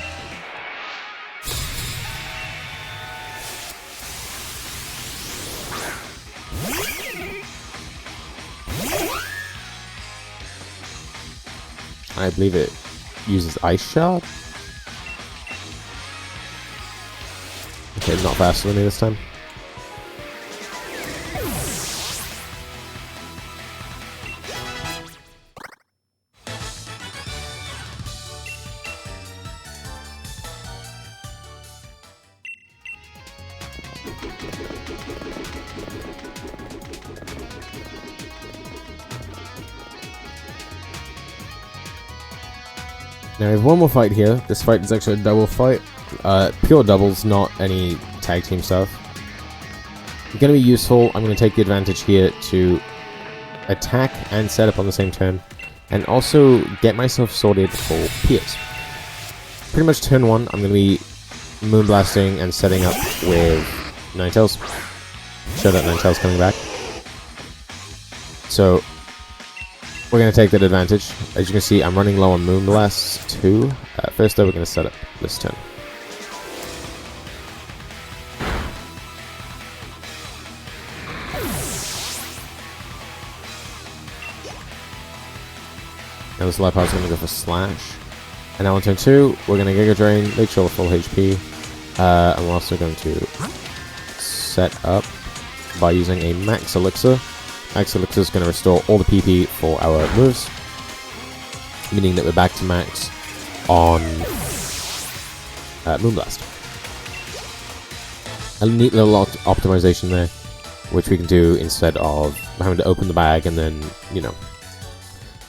I believe it uses Ice Shot. Okay, not faster than me this time. Now we have one more fight here. This fight is actually a double fight. Pure doubles, not any tag team stuff. Gonna be useful. I'm gonna take the advantage here to attack and set up on the same turn, and also get myself sorted for Pierce. Pretty much turn 1, I'm gonna be moonblasting and setting up with Ninetales. Show that Ninetales coming back. So we're going to take that advantage. As you can see, I'm running low on Moonblasts too. First though, we're going to set up this turn. Now this Light Power's going to go for Slash. And now on turn 2, we're going to Giga Drain, make sure we're full HP. And we're also going to set up by using a Max Elixir. Max Elixir is going to restore all the PP for our moves, meaning that we're back to max on Moonblast. A neat little optimization there, which we can do instead of having to open the bag and then, you know,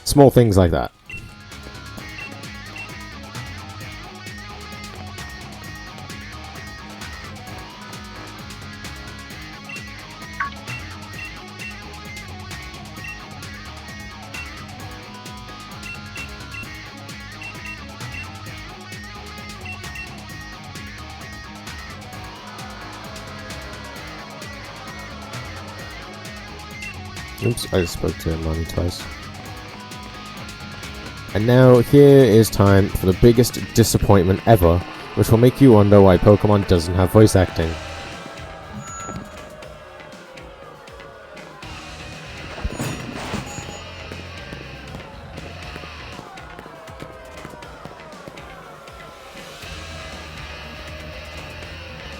small things like that. Oops, I just spoke to Money twice. And now here is time for the biggest disappointment ever, which will make you wonder why Pokemon doesn't have voice acting.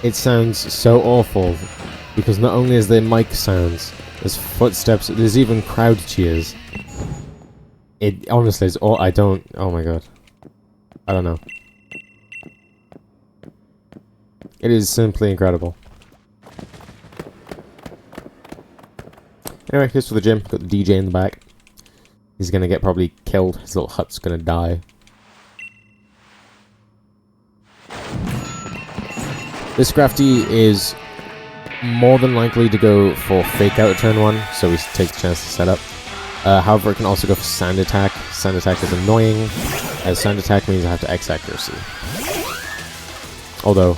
It sounds so awful, because not only is there mic sounds, there's footsteps, there's even crowd cheers. It honestly is all, oh my god. I don't know. It is simply incredible. Anyway, here's for the gym. Got the DJ in the back. He's gonna get probably killed. His little hut's gonna die. This Scrafty is more than likely to go for Fake Out at turn 1, so we take the chance to set up. However, it can also go for Sand Attack. Sand Attack is annoying, as Sand Attack means I have to X accuracy. Although,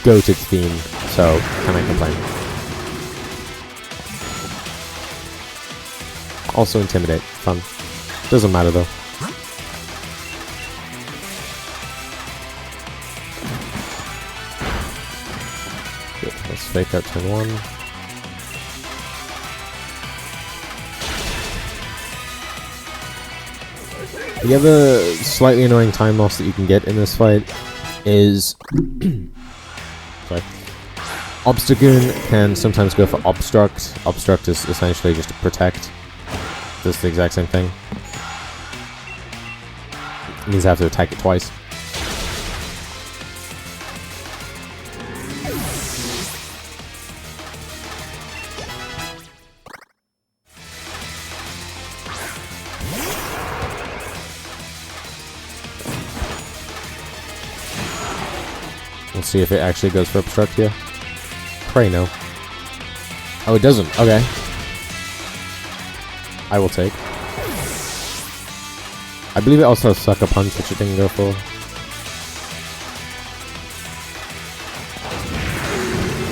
goated theme, so can I complain? Also Intimidate, fun. Doesn't matter though. Let's Fake Out turn 1. The other slightly annoying time loss that you can get in this fight is... sorry. Obstagoon can sometimes go for Obstruct. Obstruct is essentially just to protect. Does the exact same thing. It means I have to attack it twice. Let's see if it actually goes for Obstruct here. Pray no. Oh, it doesn't. Okay. I will take. I believe it also has Sucker Punch, which it didn't go for.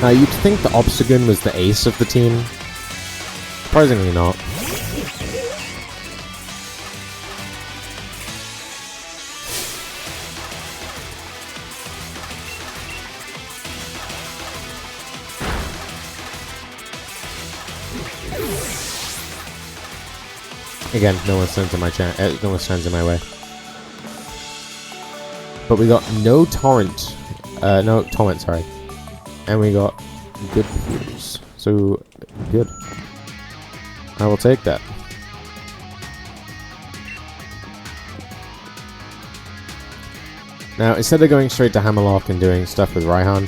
Now, you'd think the Obstagoon was the ace of the team. Surprisingly not. Again, no one stands in my no one stands in my way. But we got no torrent, sorry, and we got good fuels. So good. I will take that. Now, instead of going straight to Hammerlock and doing stuff with Raihan,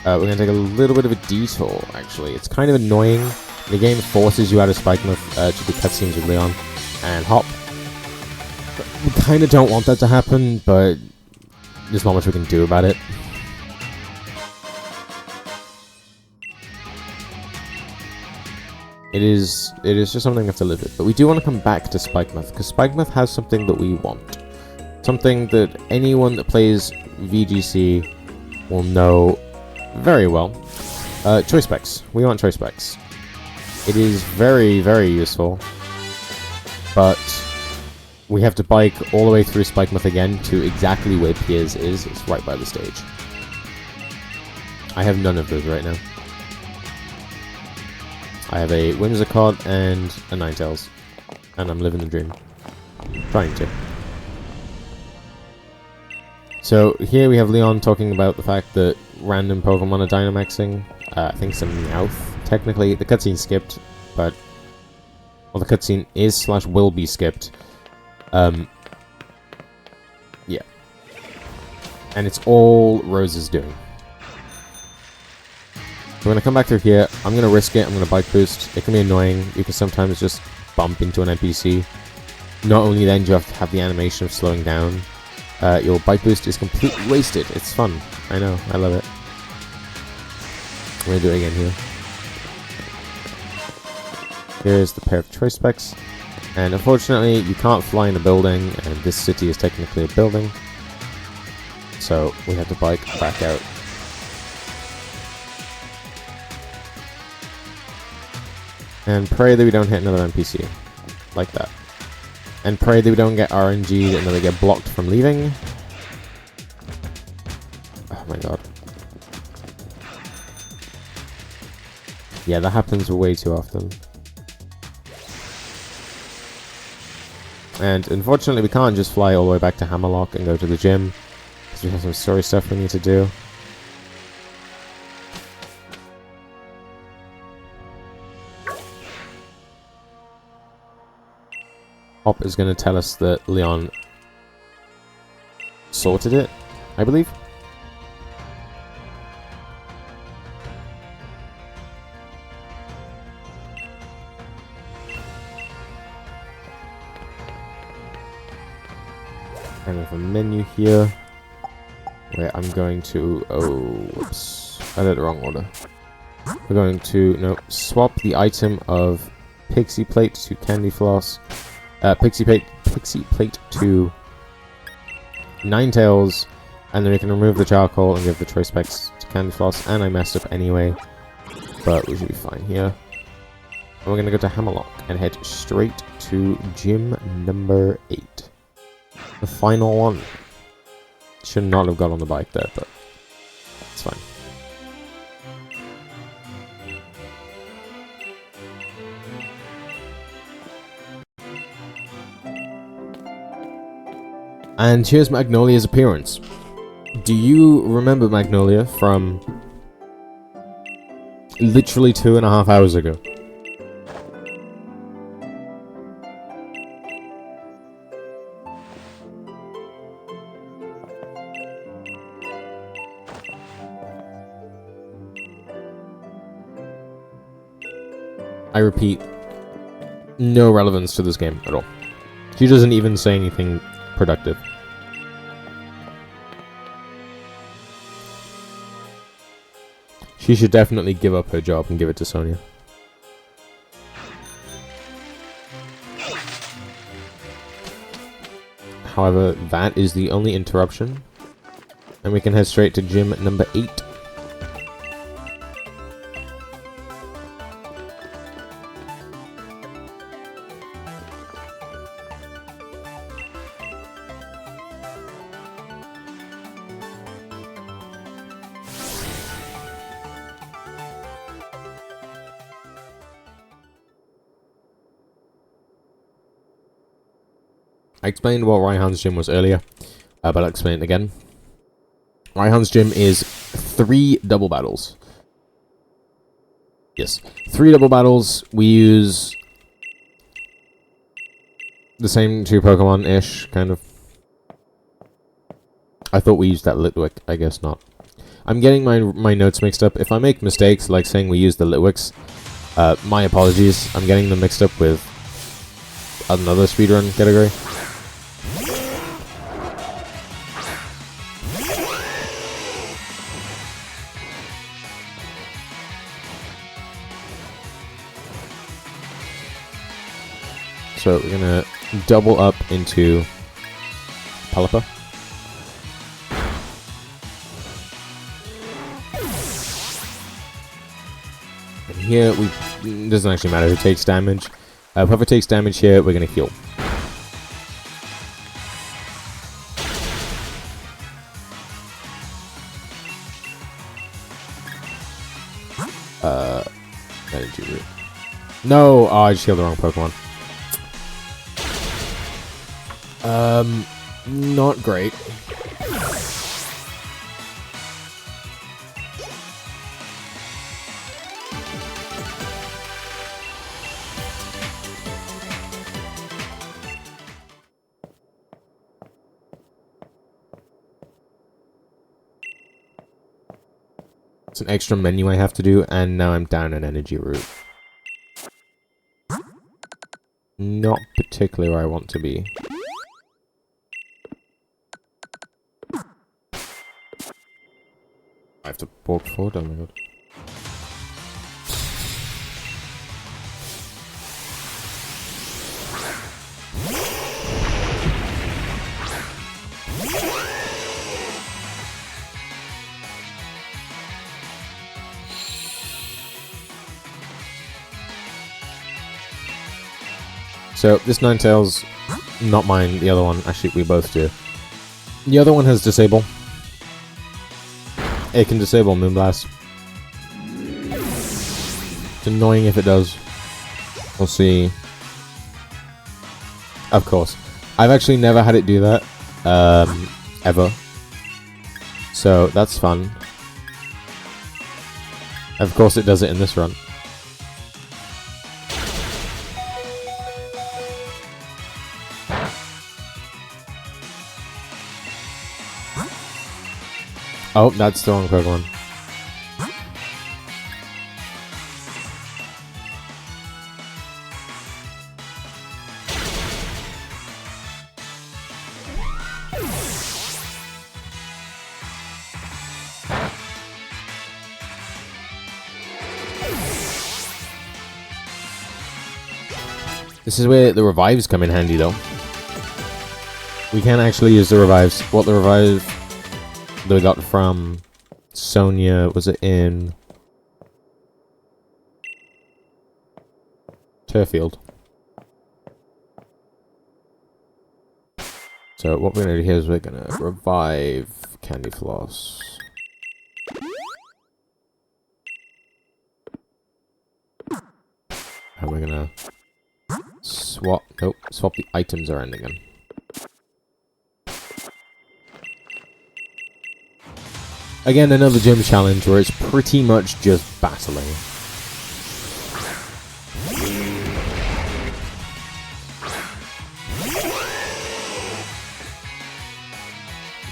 we're going to take a little bit of a detour, actually. It's kind of annoying. The game forces you out of Spikemuth to do cutscenes with Leon and Hop. We kind of don't want that to happen, but there's not much we can do about it. It is just something we have to live with. But we do want to come back to Spikemuth, because Spikemuth has something that we want. Something that anyone that plays VGC will know very well. Choice specs. We want choice specs. It is very, very useful. But we have to bike all the way through Spikemuth again to exactly where Piers is. It's right by the stage. I have none of those right now. I have a Whimsicott and a Ninetales. And I'm living the dream. Trying to. So here we have Leon talking about the fact that random Pokemon are Dynamaxing. I think some Meowth. Technically, the cutscene skipped, but... Well, the cutscene is / will be skipped. Yeah. And it's all Rose's doing. So we're going to come back through here. I'm going to risk it. I'm going to bike boost. It can be annoying. You can sometimes just bump into an NPC. Not only then do you have to have the animation of slowing down. Your bike boost is completely wasted. It's fun. I know. I love it. I'm going to do it again here. Here's the pair of choice specs. And unfortunately, you can't fly in a building, and this city is technically a building. So we have to bike back out. And pray that we don't hit another NPC. Like that. And pray that we don't get RNG'd and that we get blocked from leaving. Oh my god. Yeah, that happens way too often. And unfortunately we can't just fly all the way back to Hammerlock and go to the gym, because we have some story stuff we need to do. Hop is going to tell us that Leon sorted it, I believe. And we have a menu here where I'm going to... Oh, whoops. I did it wrong order. We're going to, swap the item of Pixie Plate to Candy Floss. Pixie Plate to Ninetales. And then we can remove the charcoal and give the choice specs to Candy Floss. And I messed up anyway. But we should be fine here. And we're going to go to Hammerlock and head straight to gym number 8. The final one. Should not have got on the bike there, but it's fine. And here's Magnolia's appearance. Do you remember Magnolia from literally 2.5 hours ago? I repeat, no relevance to this game at all. She doesn't even say anything productive. She should definitely give up her job and give it to Sonia. However, that is the only interruption. And we can head straight to gym number 8. I explained what Raihan's gym was earlier, but I'll explain it again. Raihan's gym is 3 double battles. Yes, 3 double battles. We use the same 2 Pokemon-ish, kind of. I thought we used that Litwick. I guess not. I'm getting my notes mixed up. If I make mistakes, like saying we use the Litwicks, my apologies. I'm getting them mixed up with another speedrun category. So we're gonna double up into Palapa. And here it doesn't actually matter who takes damage. Whoever takes damage here, we're gonna heal. Energy root. No! Oh, I just healed the wrong Pokemon. Not great. It's an extra menu I have to do, and now I'm down an energy route. Not particularly where I want to be. I have to walk forward, oh my god. So, this Ninetales, not mine, the other one, actually we both do. The other one has Disable. It can disable Moonblast. It's annoying if it does. We'll see. Of course. I've actually never had it do that. Ever. So, that's fun. Of course it does it in this run. Oh, that's the wrong Pokemon. This is where the revives come in handy, though. We can actually use the revives. What the revive that we got from Sonia, was it in Turfield? So what we're gonna do here is we're gonna revive Candy Floss. And we're gonna swap the items around again. Again, another gym challenge where it's pretty much just battling.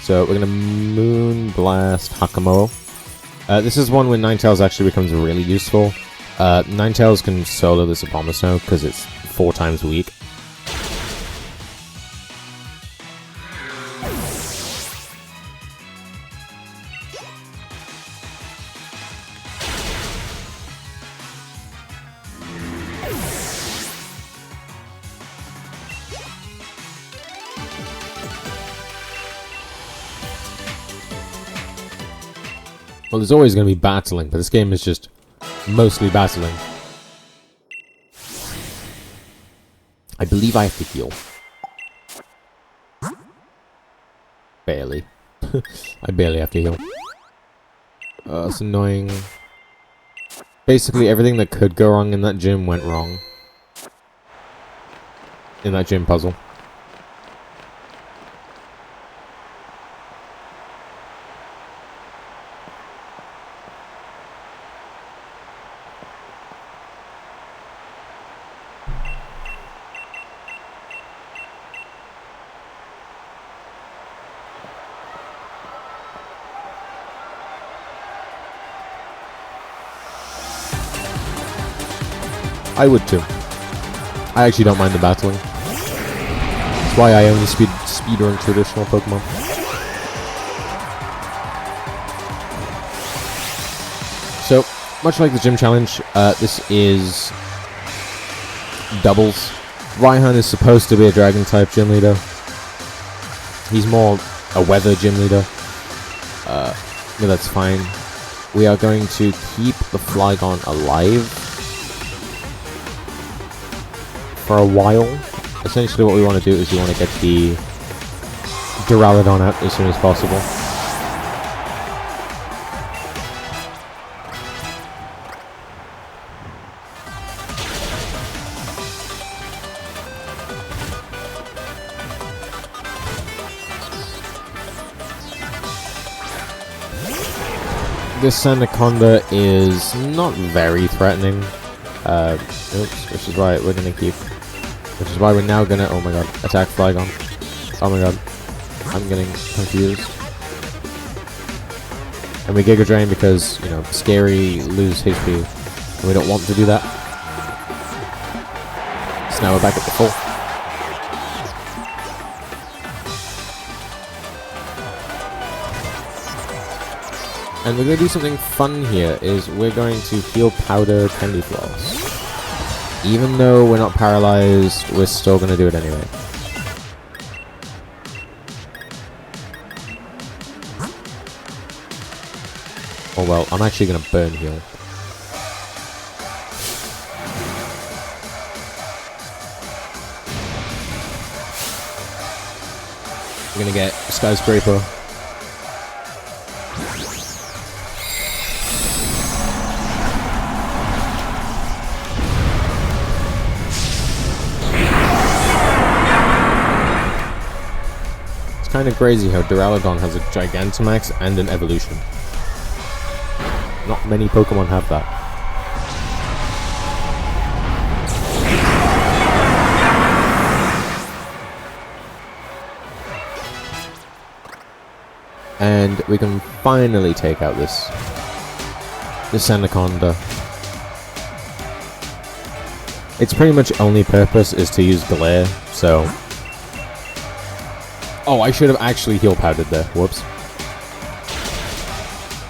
So we're gonna Moonblast Hakamo. This is one where Ninetales actually becomes really useful. Ninetales can solo this Abomasnow because it's 4 times weak. Well, there's always going to be battling, but this game is just mostly battling. I believe I have to heal. Barely. I barely have to heal. That's annoying. Basically, everything that could go wrong in that gym went wrong. In that gym puzzle. I would too. I actually don't mind the battling. That's why I only speedrun traditional Pokemon. So, much like the gym challenge, this is doubles. Raihan is supposed to be a Dragon-type gym leader. He's more a weather gym leader. Yeah, that's fine. We are going to keep the Flygon alive for a while. Essentially what we want to do is we want to get the Duraludon out as soon as possible. This Anaconda is not very threatening. Oops, which is why we're gonna keep. Which is why we're now gonna. Oh my god, attack Flygon. Oh my god, I'm getting confused. And we Giga Drain because, you know, scary lose HP. And we don't want to do that. So now we're back at the full. And we're going to do something fun here, is we're going to heal Powder Candy Floss. Even though we're not paralyzed, we're still going to do it anyway. Oh well, I'm actually going to burn heal. We're going to get Skyscraper. Kind of crazy how Duraludon has a Gigantamax and an evolution. Not many Pokemon have that. And we can finally take out this Anaconda. Its pretty much only purpose is to use Glare, so... Oh, I should have actually heal powdered there. Whoops.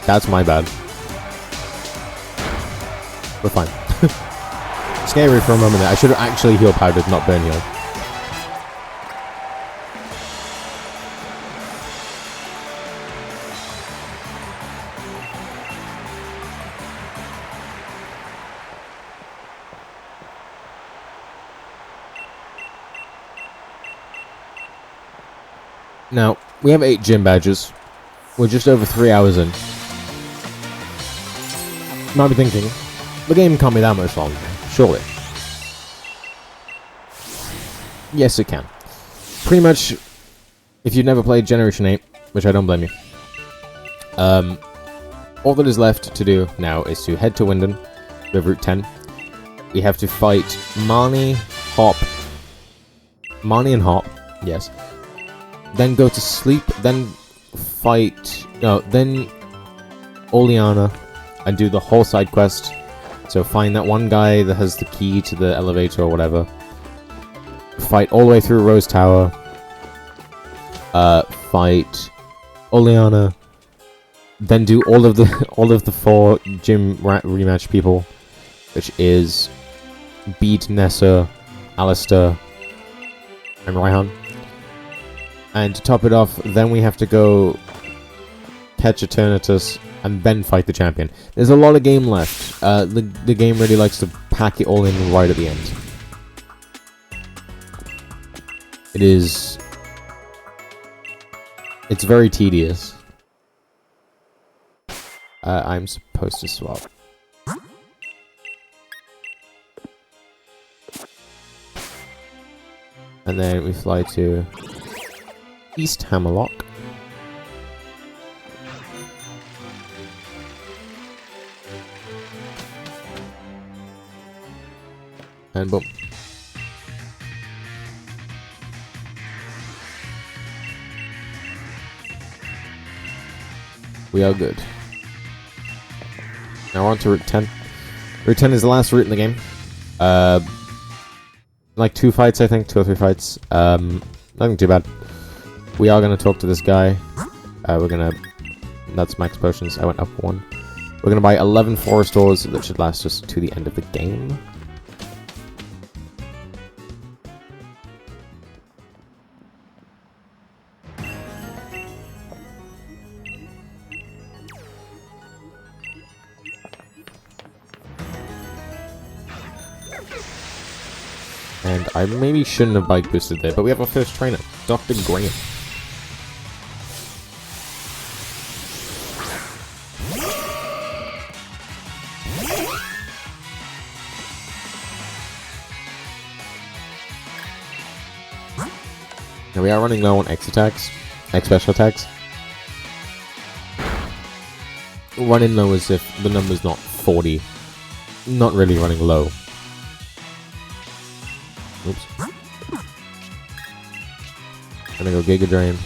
That's my bad. We're fine. Scary for a moment there. I should have actually heal powdered, not burn heal. Now, we have 8 gym badges. We're just over 3 hours in. You might be thinking, the game can't be that much longer, surely. Yes, it can. Pretty much, if you've never played Generation 8, which I don't blame you, all that is left to do now is to head to Winden, we have Route 10. We have to fight Marnie and Hop, yes. Then go to sleep, then then Oleana, and do the whole side quest. So find that one guy that has the key to the elevator or whatever. Fight all the way through Rose Tower. Fight Oleana. Then do all of the 4 gym rematch people, which is beat Nessa, Alistair, and Raihan. And to top it off, then we have to go catch Eternatus and then fight the champion. There's a lot of game left. The game really likes to pack it all in right at the end. It's very tedious. I'm supposed to swap. And then we fly to East Hammerlock. And boom. We are good. Now on to Route 10. Route 10 is the last route in the game. Like 2 fights, I think. 2 or 3 fights. Nothing too bad. We are going to talk to this guy. We're going to... That's max potions. I went up 1. We're going to buy 11 forest ores that should last us to the end of the game. And I maybe shouldn't have bike boosted there, but we have our first trainer, Dr. Graham. Now we are running low on X attacks, X special attacks. Running low as if the number's not 40. Not really running low. Oops. Gonna go Giga Drain.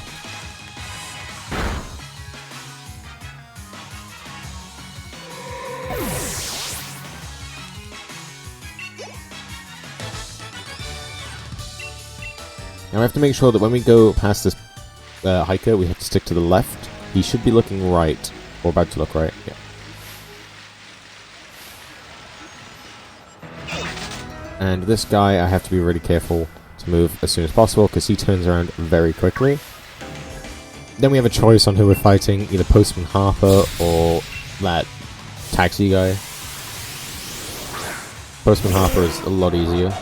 Now we have to make sure that when we go past this hiker, we have to stick to the left. He should be looking right, or about to look right. Yeah. And this guy, I have to be really careful to move as soon as possible, because he turns around very quickly. Then we have a choice on who we're fighting, either Postman Harper or that taxi guy. Postman Harper is a lot easier.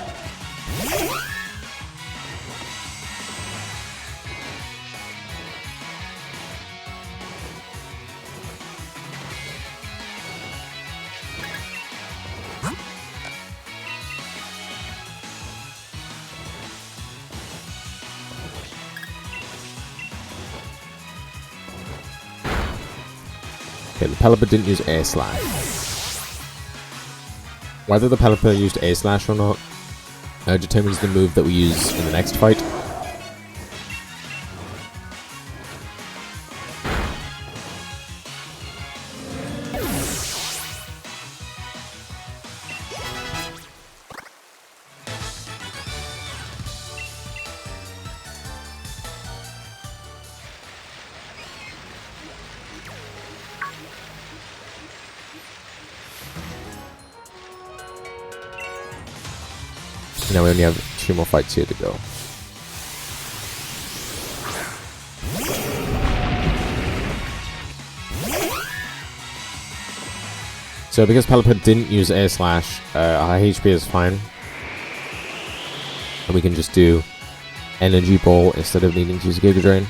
Okay, the Pelipper didn't use Air Slash. Whether the Pelipper used Air Slash or not determines the move that we use in the next fight. Now we only have 2 more fights here to go. So because Pelipper didn't use Air Slash, our HP is fine. And we can just do Energy Ball instead of needing to use Giga Drain.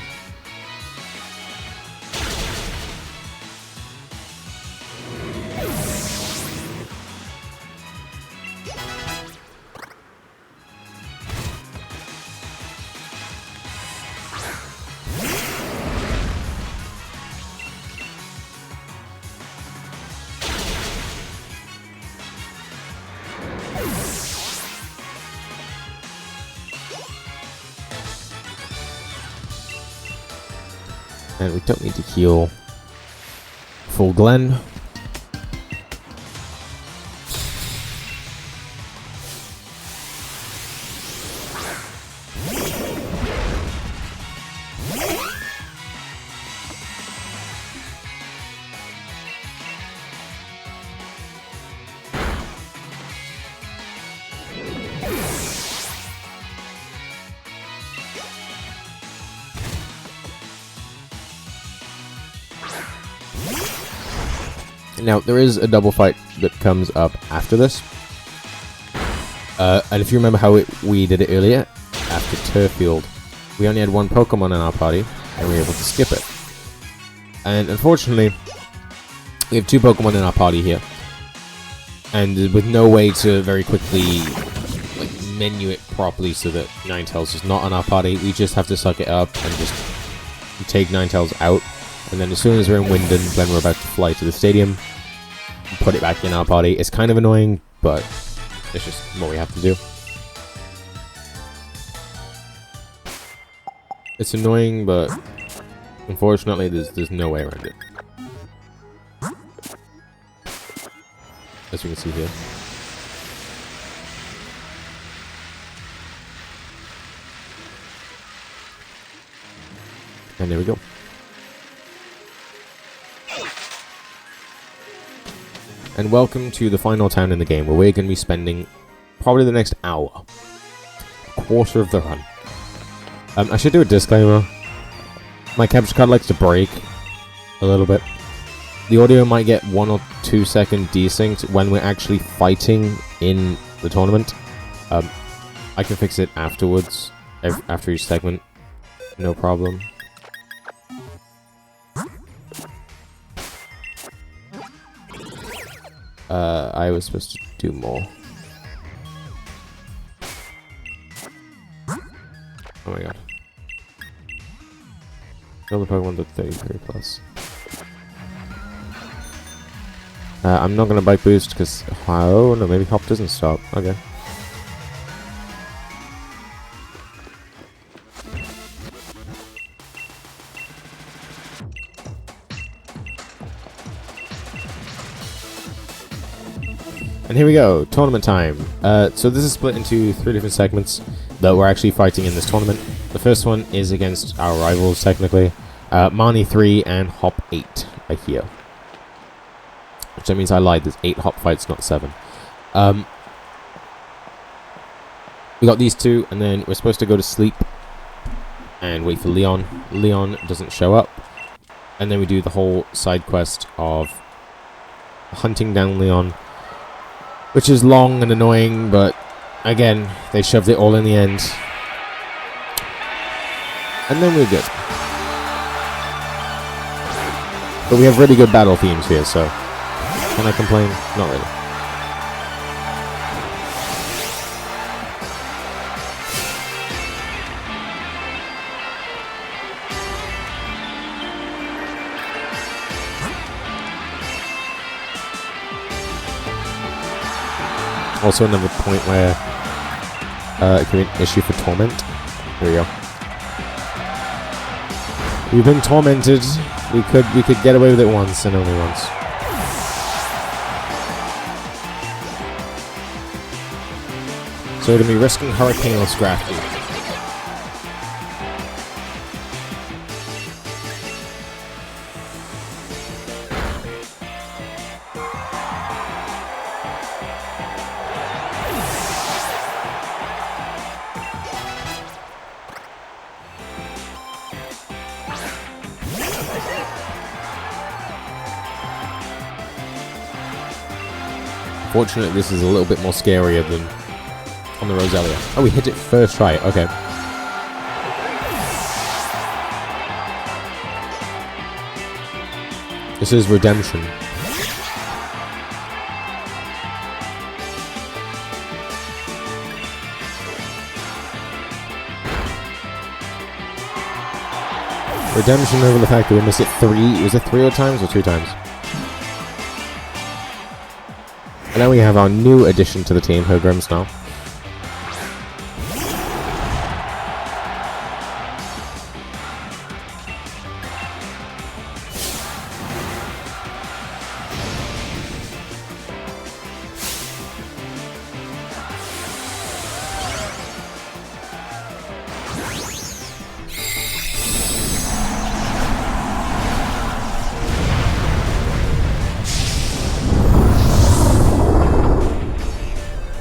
And we don't need to heal full Glen. Now, there is a double fight that comes up after this. And if you remember how we did it earlier, after Turffield, we only had 1 Pokemon in our party, and we were able to skip it. And unfortunately, we have 2 Pokemon in our party here. And with no way to very quickly menu it properly so that Ninetales is not on our party, we just have to suck it up and just take Ninetales out. And then as soon as we're in Winden, when we're about to fly to the stadium, put it back in our party. It's kind of annoying, but it's just what we have to do. It's annoying, but unfortunately there's no way around it. As you can see here. And there we go. And welcome to the final town in the game, where we're going to be spending probably the next hour. A quarter of the run. I should do a disclaimer. My capture card likes to break a little bit. The audio might get 1 or 2 second desynced when we're actually fighting in the tournament. I can fix it afterwards, after each segment. No problem. I was supposed to do more. Oh my god. Build the Pokemon to 33 plus. I'm not gonna bike boost because... Oh no, maybe Hop doesn't stop. Okay. And here we go, tournament time. So this is split into 3 different segments that we're actually fighting in this tournament. The first one is against our rivals, technically. Marnie 3 and Hop 8, I hear. Which that means I lied, there's 8 Hop fights, not 7. We got these 2, and then we're supposed to go to sleep and wait for Leon. Leon doesn't show up. And then we do the whole side quest of hunting down Leon, which is long and annoying, but again, they shoved it all in the end. And then we're good. But we have really good battle themes here, so can I complain? Not really. Also another point where it could be an issue for torment. Here we go. We've been tormented. We could get away with it once and only once. So we're gonna be risking Hurricane or Scrafty. Fortunately, this is a little bit more scarier than on the Roselia. Oh, we hit it first try. Okay. This is Redemption. Redemption over the fact that we missed it 3. Was it 3 times or 2 times? And now we have our new addition to the team, Hogrims now.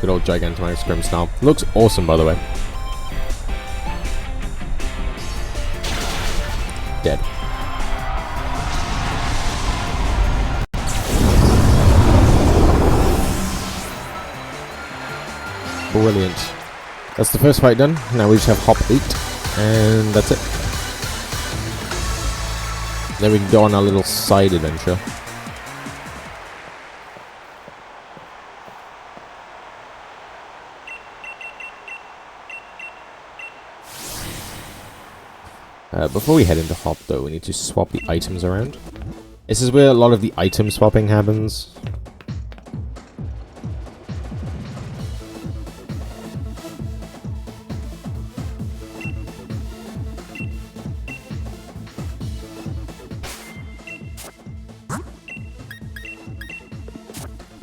Good old Gigantamax Grimmsnarl. Looks awesome, by the way. Dead. Brilliant. That's the first fight done. Now we just have Hop 8, and that's it. Then we can go on our little side adventure. Before we head into Hop, though, we need to swap the items around. This is where a lot of the item swapping happens.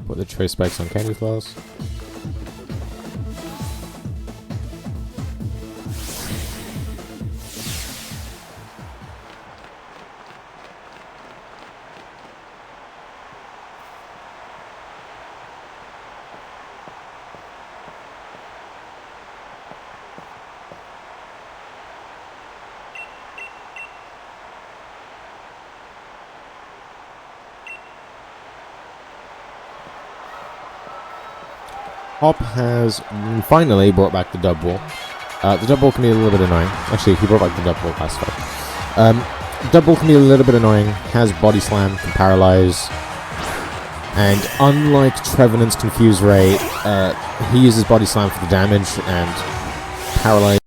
Put the choice specs on candy flowers. Hop has finally brought back the double. The double can be a little bit annoying. Actually, he brought back the double last fight. Double can be a little bit annoying. Has body slam, can paralyze. And unlike Trevenant's Confuse Ray, he uses body slam for the damage and paralyze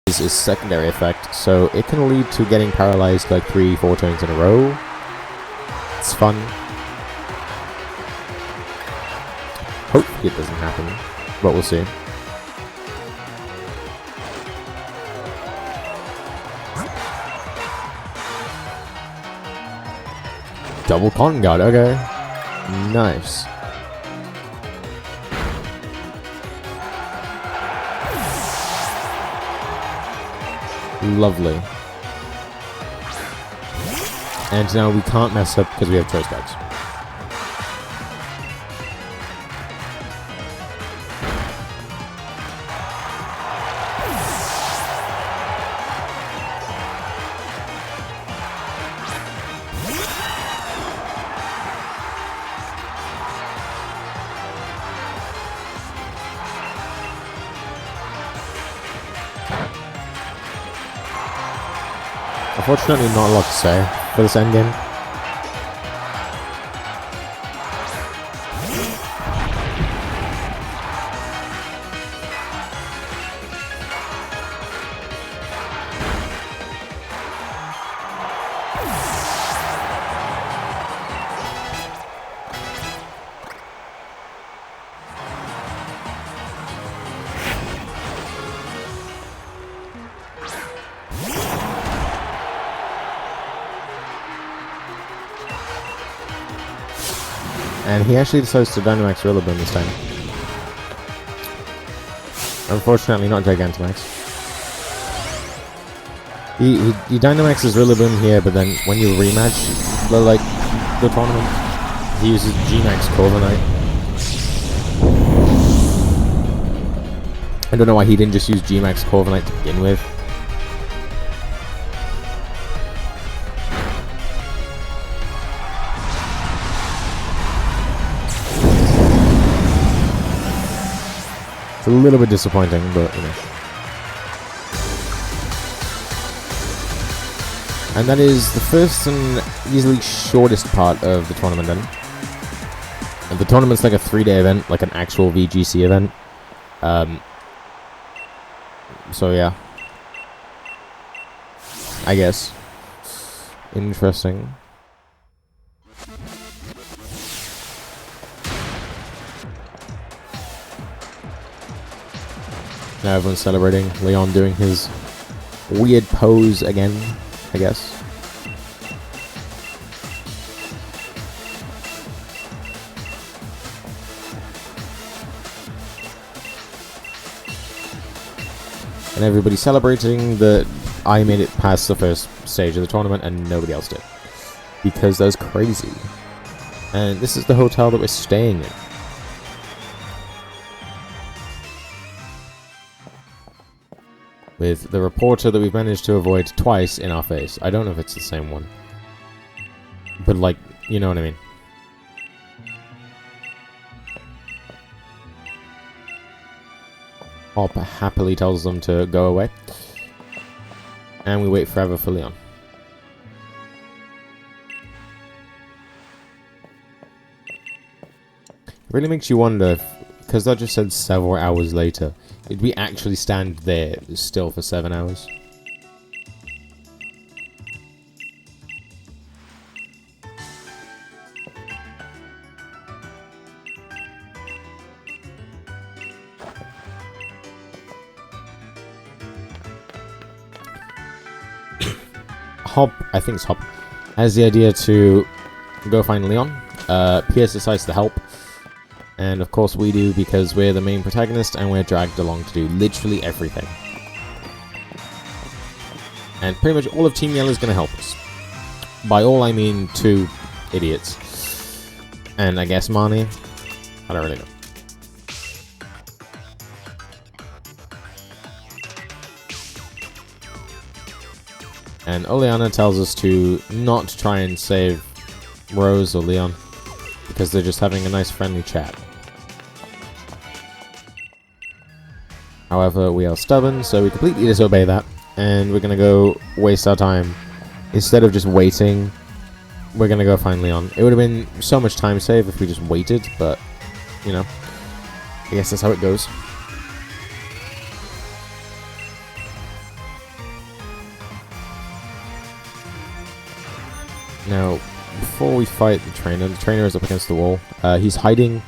is secondary effect, so it can lead to getting paralyzed like 3-4 turns in a row. It's fun. Hopefully it doesn't happen, but we'll see. Double con guard, okay. Nice. Lovely. And now we can't mess up because we have choice bags. Unfortunately, not a lot to say for this endgame. And he actually decides to Dynamax Rillaboom this time. Unfortunately, not Gigantamax. He Dynamaxes Rillaboom here, but then when you rematch the tournament, he uses G-Max Corviknight. I don't know why he didn't just use G-Max Corviknight to begin with. It's a little bit disappointing, but you know. And that is the first and easily shortest part of the tournament then. And the tournament's like a 3-day event, like an actual VGC event. So yeah. I guess. Interesting. Now everyone's celebrating. Leon doing his weird pose again, I guess. And everybody's celebrating that I made it past the first stage of the tournament and nobody else did. Because that was crazy. And this is the hotel that we're staying in. With the reporter that we've managed to avoid twice in our face. I don't know if it's the same one. But like, you know what I mean. Hop happily tells them to go away. And we wait forever for Leon. It really makes you wonder, because that just said several hours later. Did we actually stand there still for 7 hours? Hop, I think it's Hop, has the idea to go find Leon. PS decides to help. And of course we do, because we're the main protagonist and we're dragged along to do literally everything. And pretty much all of Team Yellow is going to help us. By all I mean 2 idiots. And I guess Marnie. I don't really know. And Oleana tells us to not try and save Rose or Leon. because they're just having a nice friendly chat. However, we are stubborn, so we completely disobey that, and we're gonna go waste our time. Instead of just waiting, we're gonna go find Leon. It would have been so much time saved if we just waited, but, you know, I guess that's how it goes. Now, before we fight the trainer is up against the wall. He's hiding.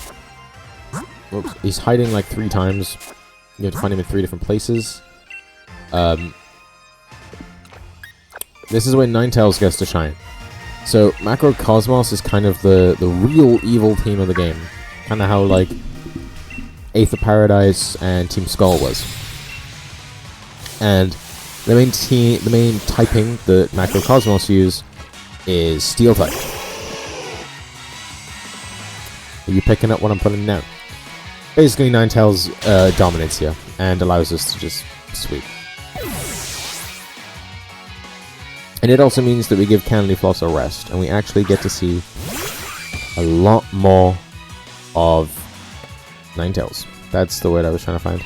Whoops, he's hiding like 3 times. You have to find him in 3 different places. This is where Ninetales gets to shine. So, Macrocosmos is kind of the real evil team of the game. Kind of how, like, Eighth of Paradise and Team Skull was. And the main typing that Macrocosmos use is Steel type. Are you picking up what I'm putting down? Basically, Ninetales dominates here and allows us to just sweep. And it also means that we give Candyfloss a rest, and we actually get to see a lot more of Ninetales. That's the word I was trying to find.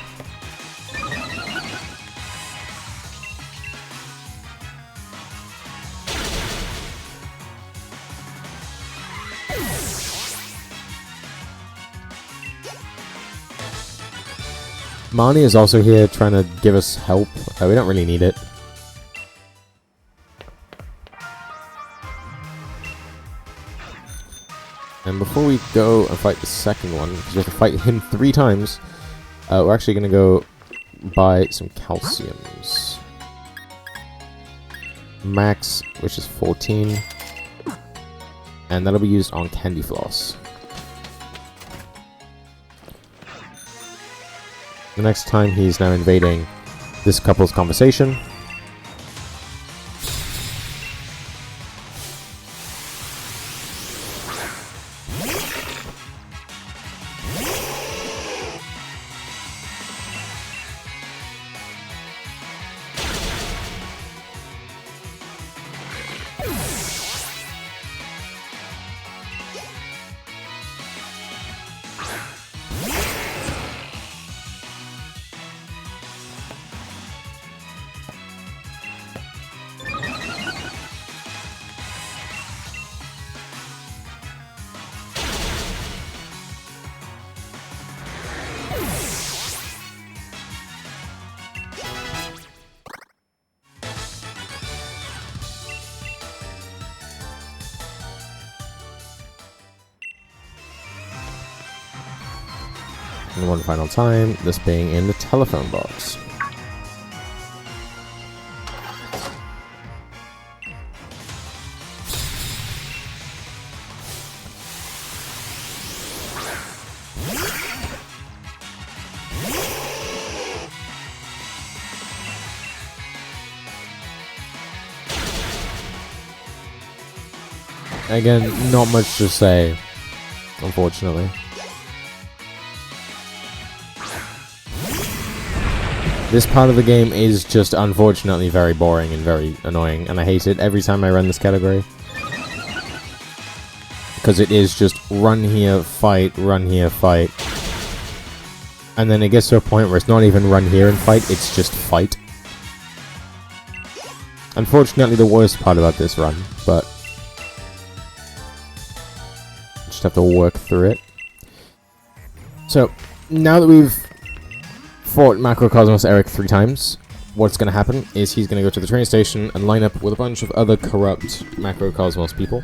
Marnie is also here trying to give us help. We don't really need it. And before we go and fight the second one, because we have to fight him 3 times, we're actually going to go buy some calciums. Max, which is 14. And that'll be used on Candyfloss. The next time he's now invading this couple's conversation. And one final time, this being in the telephone box. Again, not much to say, unfortunately. This part of the game is just unfortunately very boring and very annoying, and I hate it every time I run this category. Because it is just run here, fight, and then it gets to a point where it's not even run here and fight, it's just fight. Unfortunately the worst part about this run, but just have to work through it. So, now that we've fought Macrocosmos Eric 3 times, what's going to happen is he's going to go to the train station and line up with a bunch of other corrupt Macrocosmos people.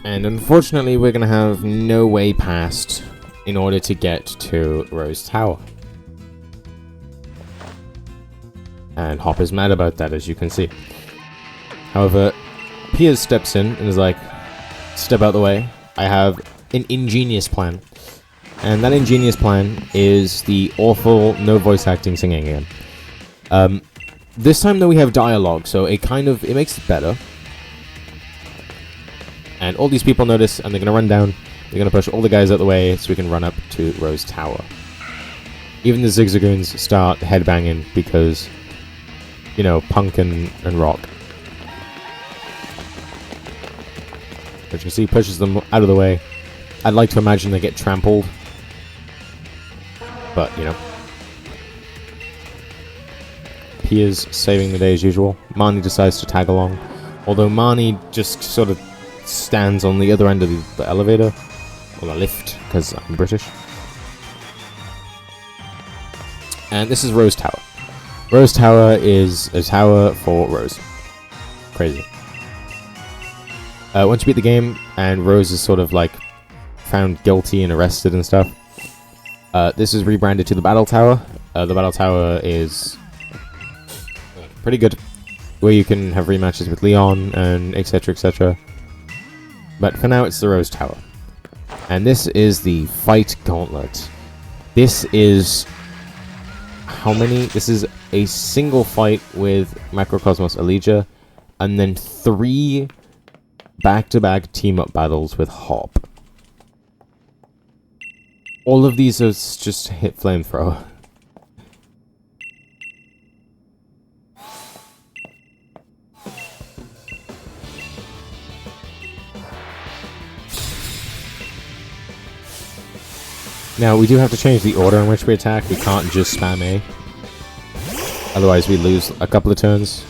And unfortunately we're going to have no way past in order to get to Rose Tower. And Hop is mad about that, as you can see. However, Piers steps in and is like, step out the way. I have an ingenious plan. And that ingenious plan is the awful no voice acting singing again. This time though we have dialogue, so it makes it better. And all these people notice, and they're going to run down. They're going to push all the guys out the way so we can run up to Rose Tower. Even the Zigzagoons start headbanging because, you know, punk and rock. Which you see pushes them out of the way. I'd like to imagine they get trampled. But, you know. Pia's saving the day as usual. Marnie decides to tag along. Although Marnie just sort of stands on the other end of the elevator. Or the lift, because I'm British. And this is Rose Tower. Rose Tower is a tower for Rose. Crazy. Once you beat the game, and Rose is sort of like found guilty and arrested and stuff, this is rebranded to the Battle Tower. The Battle Tower is pretty good, where you can have rematches with Leon and etc, etc. But for now, it's the Rose Tower. And this is the Fight Gauntlet. This is... how many? This is a single fight with Macrocosmos Elijah, and then 3 back-to-back team-up battles with Hop. All of these are just hit flamethrower. Now, we do have to change the order in which we attack. We can't just spam A. Otherwise, we lose a couple of turns.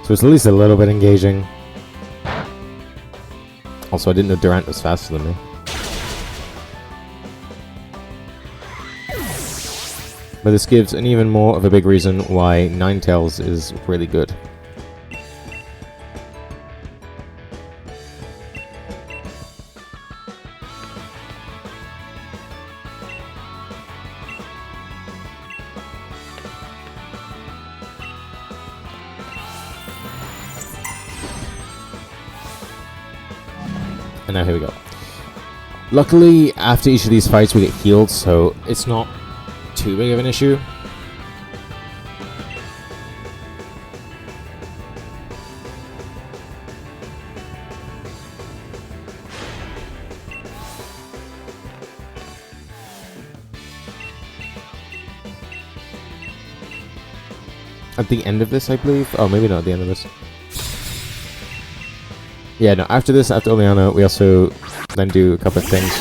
So it's at least a little bit engaging. Also, I didn't know Durant was faster than me. But this gives an even more of a big reason why Ninetales is really good. And now here we go. Luckily, after each of these fights we get healed, so it's not too big of an issue. At the end of this, I believe. Oh, maybe not at the end of this. Yeah, no, after this, after Oleana, we also then do a couple of things.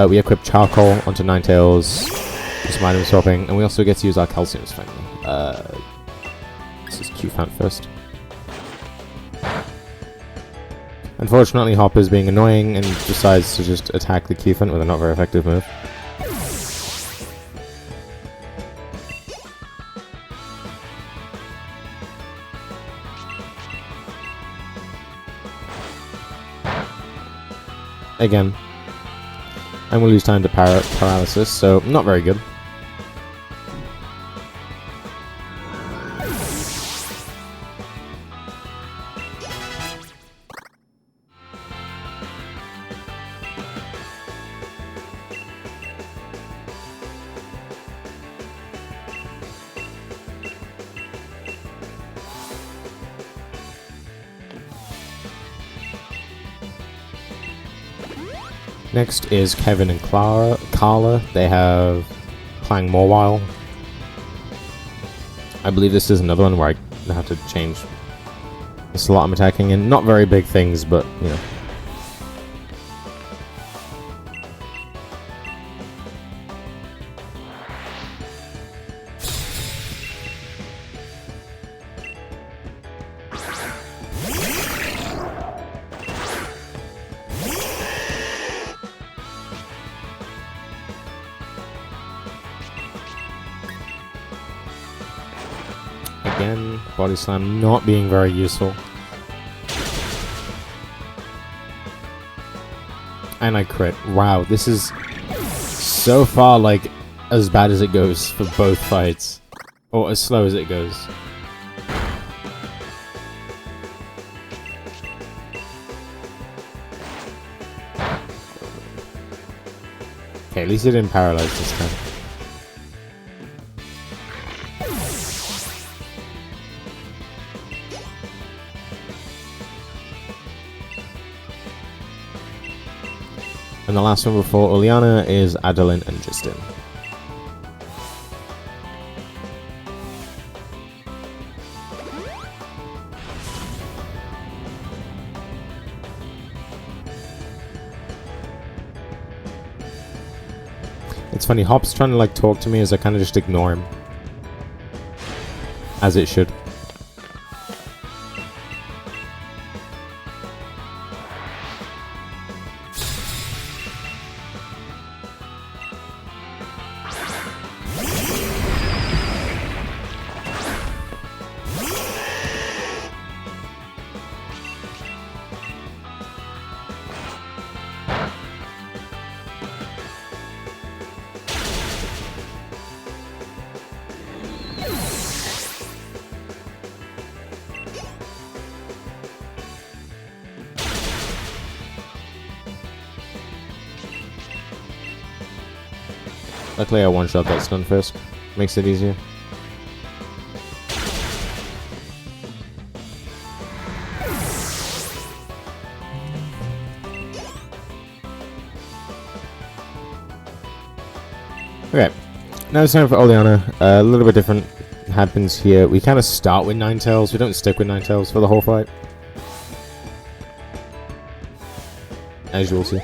We equip Charcoal onto Ninetales, do some item swapping, and we also get to use our Calciums finally. This is Q-Fant first. Unfortunately, Hop is being annoying and decides to just attack the Q-Fant with a not very effective move. Again, and we'll lose time to paralysis, so not very good. Next is Kevin and Carla. They have Clang Morwhile. I believe this is another one where I have to change the slot I'm attacking in. Not very big things, but, you know. Again, Body Slam not being very useful. And I crit. Wow, this is so far like as bad as it goes for both fights. Or as slow as it goes. Okay, at least it didn't paralyze this time. And the last one before Oleana is Adeline and Justin. It's funny, Hop's trying to like talk to me as I kind of just ignore him. As it should. Luckily I one-shot that stun first. Makes it easier. Okay, now it's time for Oleana. A little bit different happens here. We kind of start with Ninetales. We don't stick with Ninetales for the whole fight. As you will see.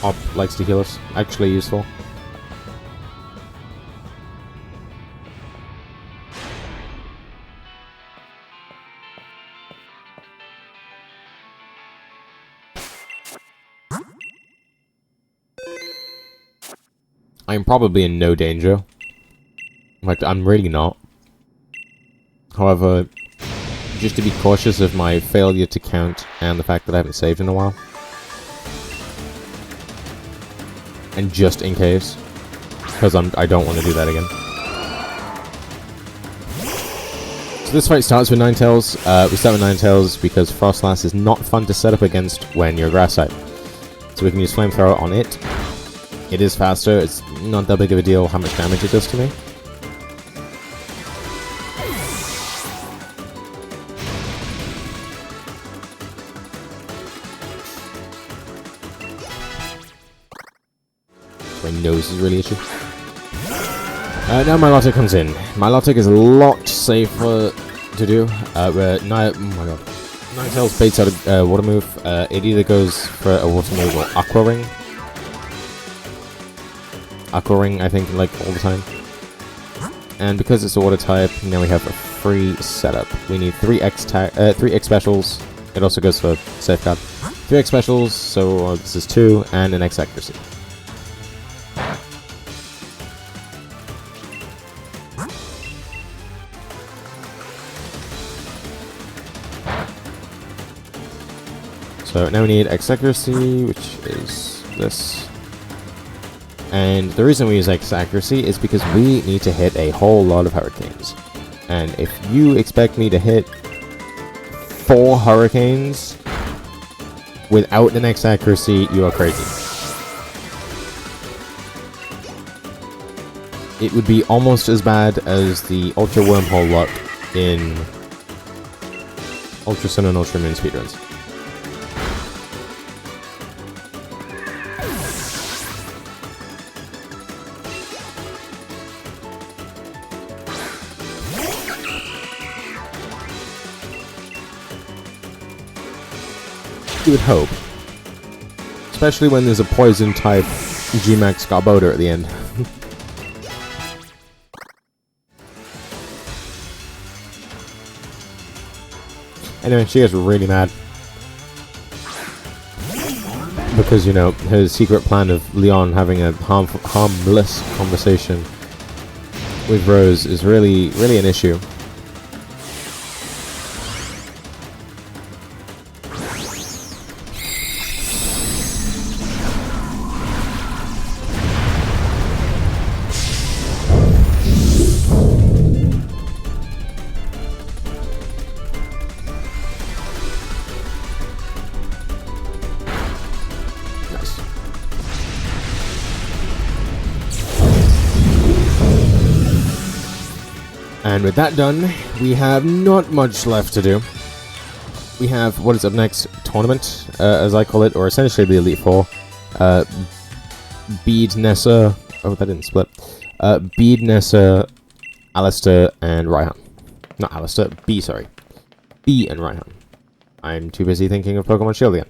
Hop likes to heal us. Actually useful. I'm probably in no danger. In fact, I'm really not. However, just to be cautious of my failure to count and the fact that I haven't saved in a while. And just in case. Because I don't want to do that again. So this fight starts with Ninetales. We start with Ninetales because Frostlass is not fun to set up against when you're a grass type. So we can use Flamethrower on it. It is faster, it's not that big of a deal how much damage it does to me. My nose is really itchy. Now Milotic comes in. Milotic is a lot safer to do. Oh my god. Ninetales baits out a water move. It either goes for a water move or Aqua Ring. Aqua Ring, I think, like, all the time. And because it's a water type, now we have a free setup. We need 3x specials. It also goes for Safeguard. 3x specials, so this is 2, and an X accuracy. So now we need X accuracy, which is this. And the reason we use X accuracy is because we need to hit a whole lot of hurricanes. And if you expect me to hit 4 hurricanes without an X accuracy, you are crazy. It would be almost as bad as the Ultra Wormhole luck in Ultra Sun and Ultra Moon speedruns. You would hope. Especially when there's a poison type G-Max Garbodor at the end. Anyway, she gets really mad. Because, you know, her secret plan of Leon having a harmless conversation with Rose is really an issue. And with that done, we have not much left to do. We have what is up next, Tournament, as I call it, or essentially the Elite Four. Bede, Nessa, oh that didn't split. Bede, Nessa, Alistair, and Raihan. Not Alistair, B, sorry. B and Raihan. I'm too busy thinking of Pokemon Shield again.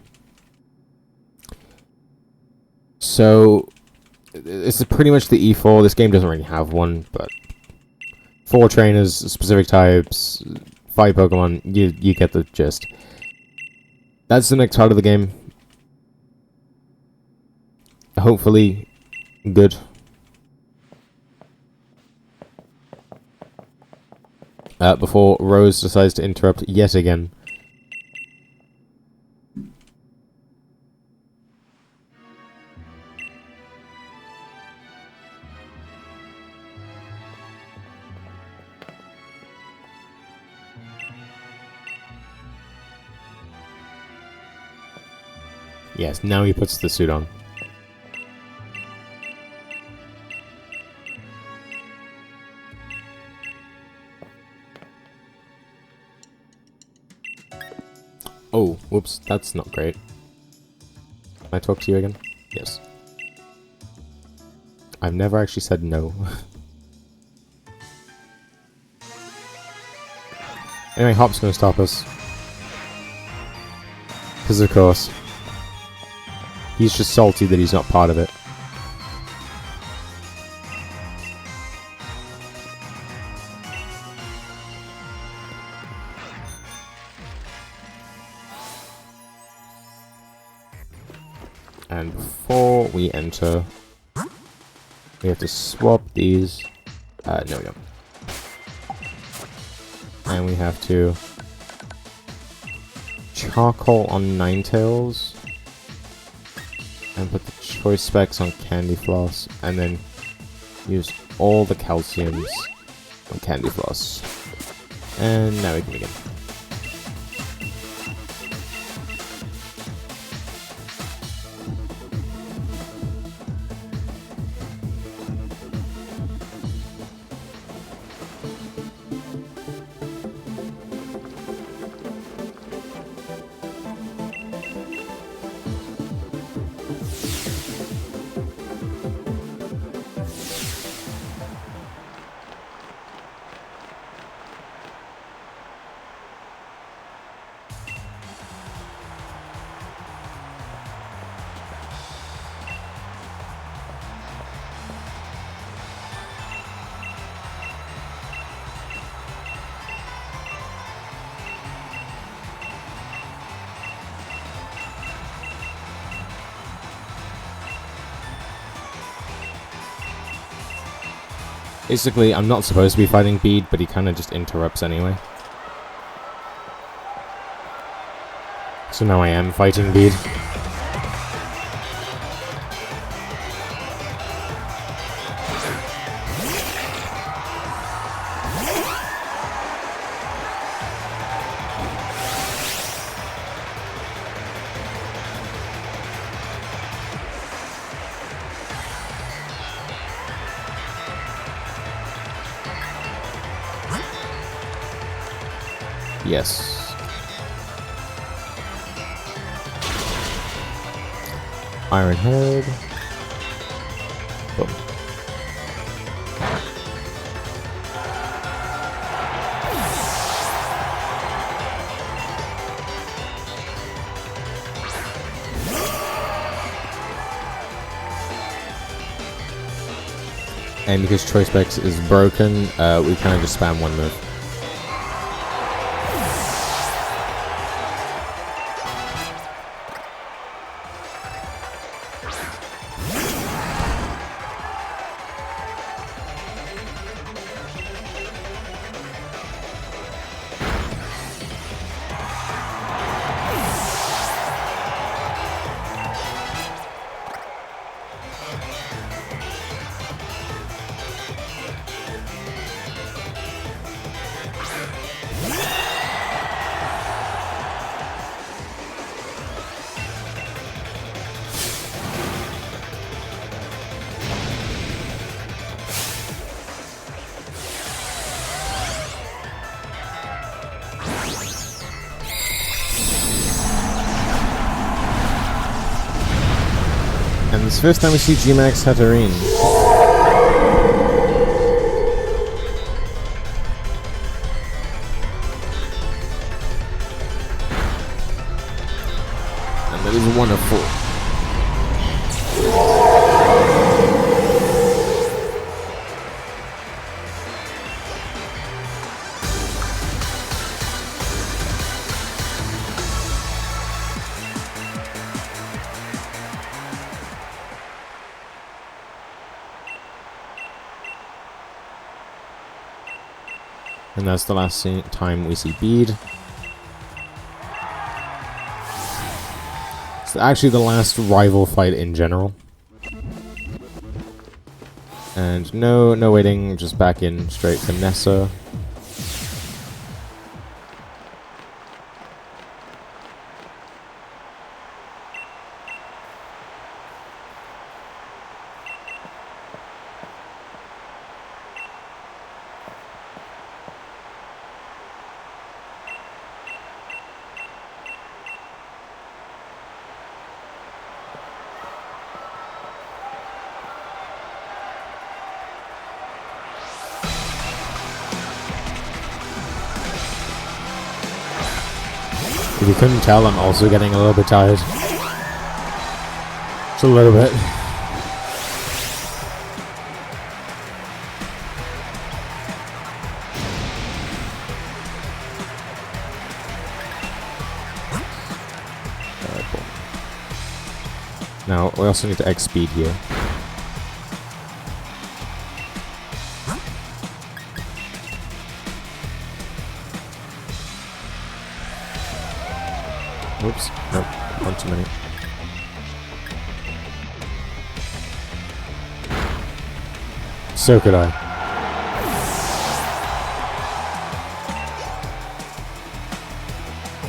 So, It's pretty much the E4. This game doesn't really have one, but 4 trainers, specific types, 5 Pokemon, you get the gist. That's the next part of the game. Hopefully, good. Before Rose decides to interrupt yet again. Yes, now he puts the suit on. Oh, whoops, that's not great. Can I talk to you again? Yes. I've never actually said no. Anyway, Hop's gonna stop us. Because of course. He's just salty that he's not part of it. And before we enter, we have to swap these. No, we don't. And we have to charcoal on Ninetales. And put the choice specs on Candy Floss. And then use all the calciums on Candy Floss. And now we can begin. Basically, I'm not supposed to be fighting Bede, but he kind of just interrupts anyway. So now I am fighting Bede. Yes. Iron Head. Boom. And because Choice Specs is broken, we kind of just spam one move. And it's the first time we see G-Max Hatterene. And that is wonderful. And that's the last time we see Bede. It's actually the last rival fight in general. And no waiting, just back in straight for Nessa. If you couldn't tell, I'm also getting a little bit tired. Just a little bit. Alright, cool. Now, we also need to X speed here. Oops, nope, one too many. So could I.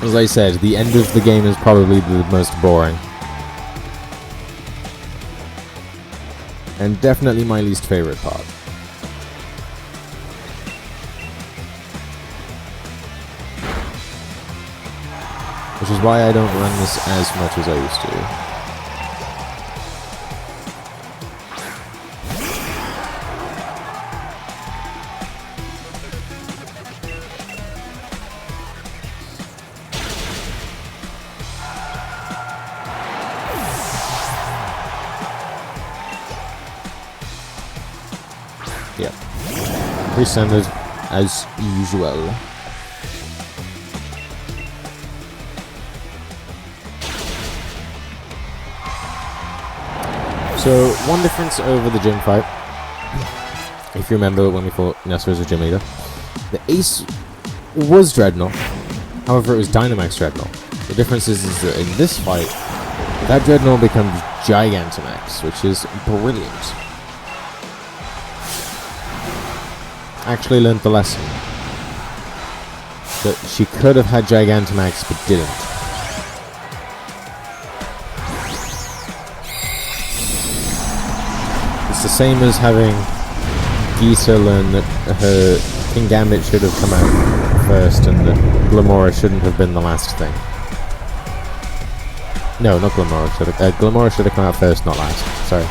As I said, the end of the game is probably the most boring. And definitely my least favorite part. Which is why I don't run this as much as I used to. Yep. Pretty standard as usual. So, one difference over the gym fight, if you remember when we fought Nessa as a gym leader, the Ace was Dreadnought, however it was Dynamax Dreadnought. The difference is that in this fight, that Dreadnought becomes Gigantamax, which is brilliant. Actually learned the lesson. That she could have had Gigantamax, but didn't. It's the same as having Gisa learn that her King Gambit should have come out first and that Glamora shouldn't have been the last thing. No, not Glamora. Glamora should have come out first, not last. Sorry.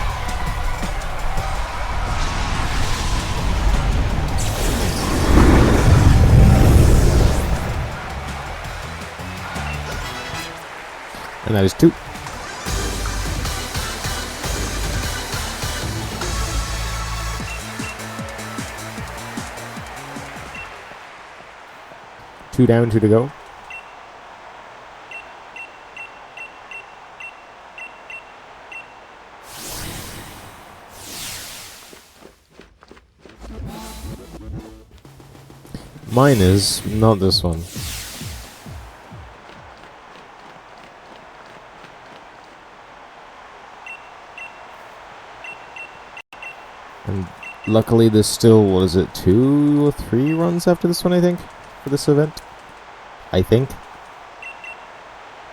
And that is 2. Two down, 2 to go. Mine is not this one. And luckily there's still, what is it, 2 or 3 runs after this one, I think, for this event. I think.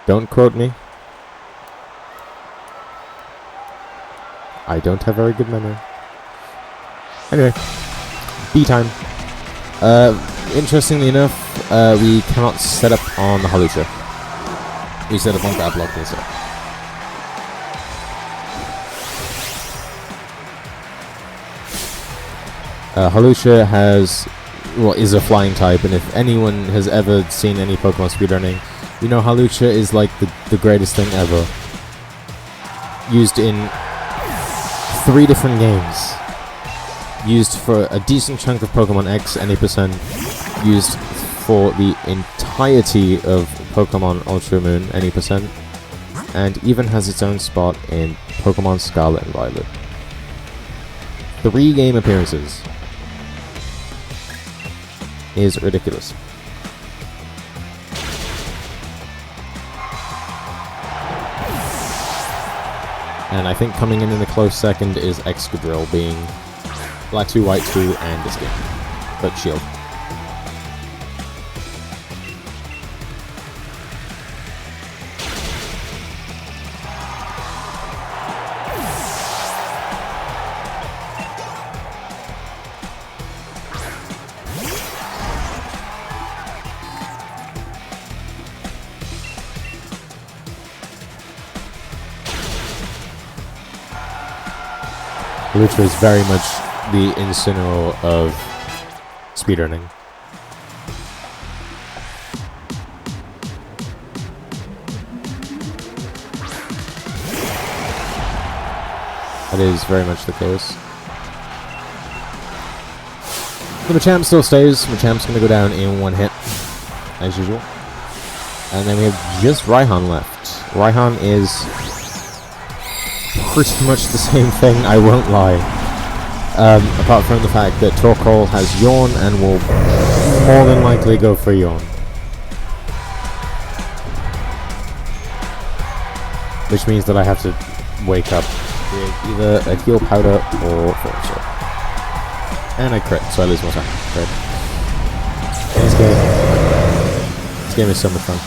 Don't quote me. I don't have very good memory. Anyway, B time. Interestingly enough, we cannot set up on the Halucha. We set up on grab block instead. Halucha is a flying type, and if anyone has ever seen any Pokemon speedrunning, you know Halucha is like the greatest thing ever. Used in 3 different games. Used for a decent chunk of Pokemon X, NA%. Used for the entirety of Pokemon Ultra Moon, NA%. And even has its own spot in Pokemon Scarlet and Violet. 3 game appearances. is ridiculous. And I think coming in a close second is Excadrill, being black 2, white 2, and Escape. But shield. Which was very much the Incineroar of speedrunning. That is very much the case. The Machamp still stays. Machamp's going to go down in one hit, as usual. And then we have just Raihan left. Raihan is pretty much the same thing, I won't lie. Apart from the fact that Torkoal has Yawn and will more than likely go for Yawn. Which means that I have to wake up with either a heal powder or Force. And I crit, so I lose more time. Great. This game is so much fun.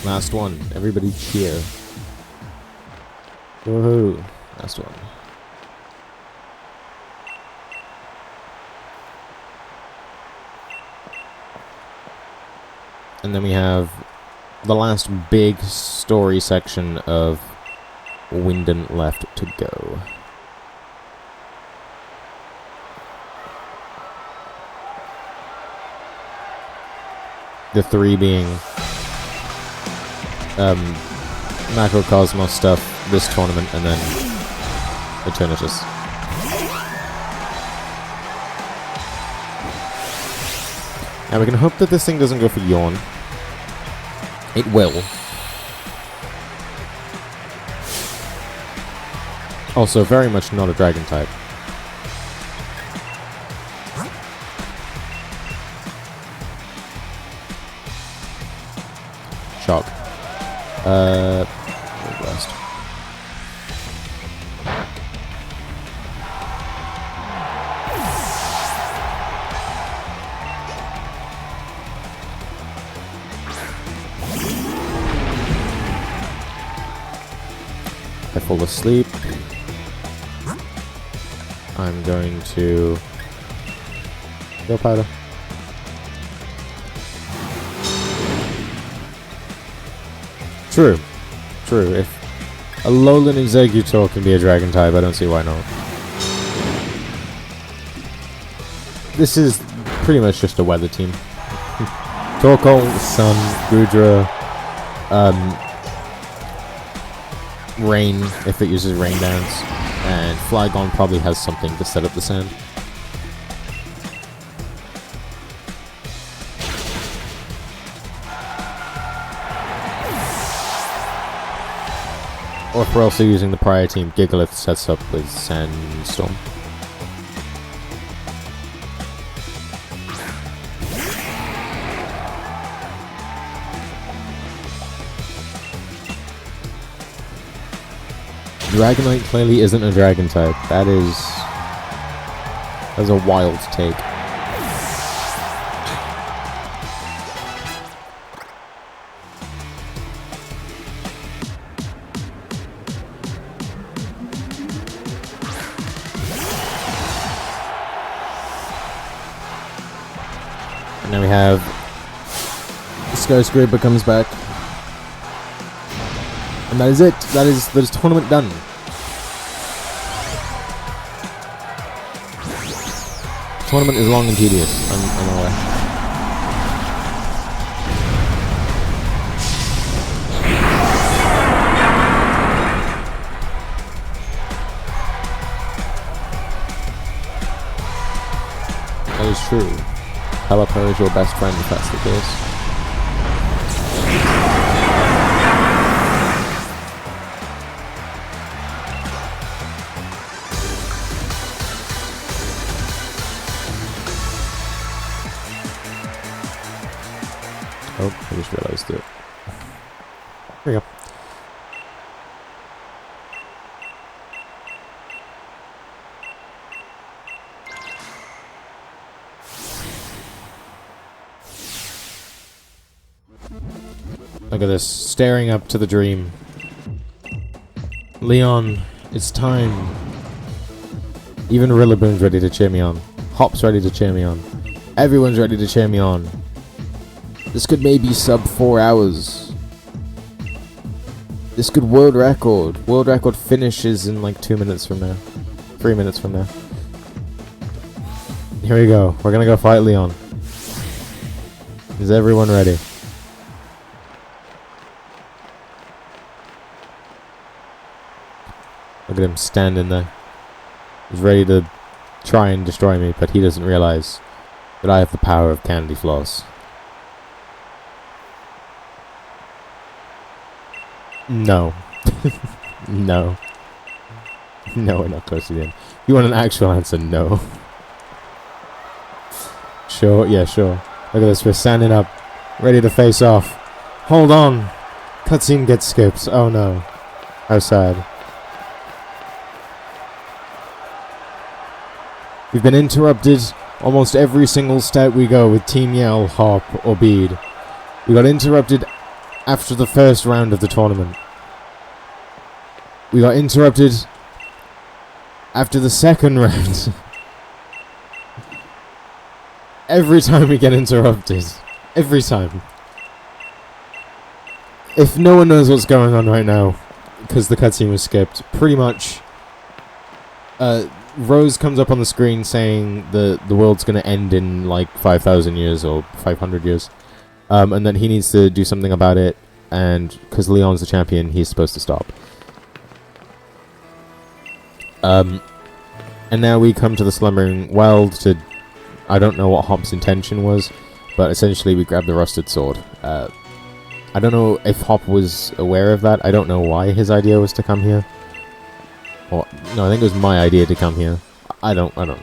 Last one. Everybody cheer. Woohoo. Last one. And then we have the last big story section of Winden left to go. The three being Macrocosmos stuff, this tournament, and then Eternatus. Now we can hope that this thing doesn't go for Yawn. It will. Also, very much not a dragon type. Shock. Blast. I fall asleep. I'm going to go powder. True. True. If a Lowland Executor can be a dragon type, I don't see why not. This is pretty much just a weather team. Torkoal, Sun, Goodra, Rain, if it uses Rain Dance, and Flygon probably has something to set up the sand. Or if we're also using the prior team, Gigalith sets up with Sandstorm. Dragonite clearly isn't a dragon type. That's a wild take. And now we have The skyscraper comes back. And that is it. That is tournament done. The tournament is long and tedious, I'm aware. That is true. Caliper is your best friend if that's the case. Oh, I just realized it. There you go. Look at this, staring up to the dream. Leon, it's time. Even Rillaboom's ready to cheer me on. Hop's ready to cheer me on. Everyone's ready to cheer me on. This could maybe sub 4 hours. This could world record. World record finishes in like 2 minutes from now. 3 minutes from now. Here we go. We're gonna go fight Leon. Is everyone ready? Look at him standing there. He's ready to try and destroy me, but he doesn't realize that I have the power of candy floss. No. No. No, we're not close to the end. You want an actual answer? No. Sure, yeah, sure. Look at this, we're standing up, ready to face off. Hold on! Cutscene gets skipped. Oh no. How sad. We've been interrupted almost every single step we go with Team Yell, Hop, or Bead. We got interrupted after the first round of the tournament. We got interrupted after the second round. Every time we get interrupted. Every time. If no one knows what's going on right now, because the cutscene was skipped, pretty much Rose comes up on the screen saying the world's going to end in like 5,000 years or 500 years. And that he needs to do something about it, and because Leon's the champion, he's supposed to stop. And now we come to the Slumbering Weld to... I don't know what Hop's intention was, but essentially we grab the Rusted Sword. I don't know if Hop was aware of that. I don't know why his idea was to come here. Or, no, I think it was my idea to come here. I don't know.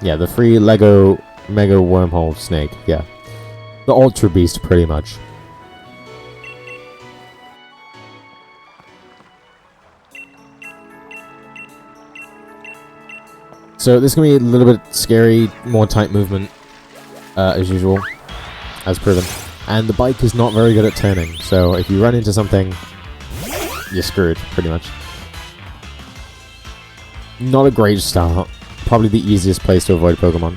Yeah, the free Lego Mega Wormhole Snake, yeah. The Ultra Beast, pretty much. So this is going to be a little bit scary, more tight movement, as usual, as proven. And the bike is not very good at turning, so if you run into something, you're screwed, pretty much. Not a great start. Probably the easiest place to avoid Pokemon.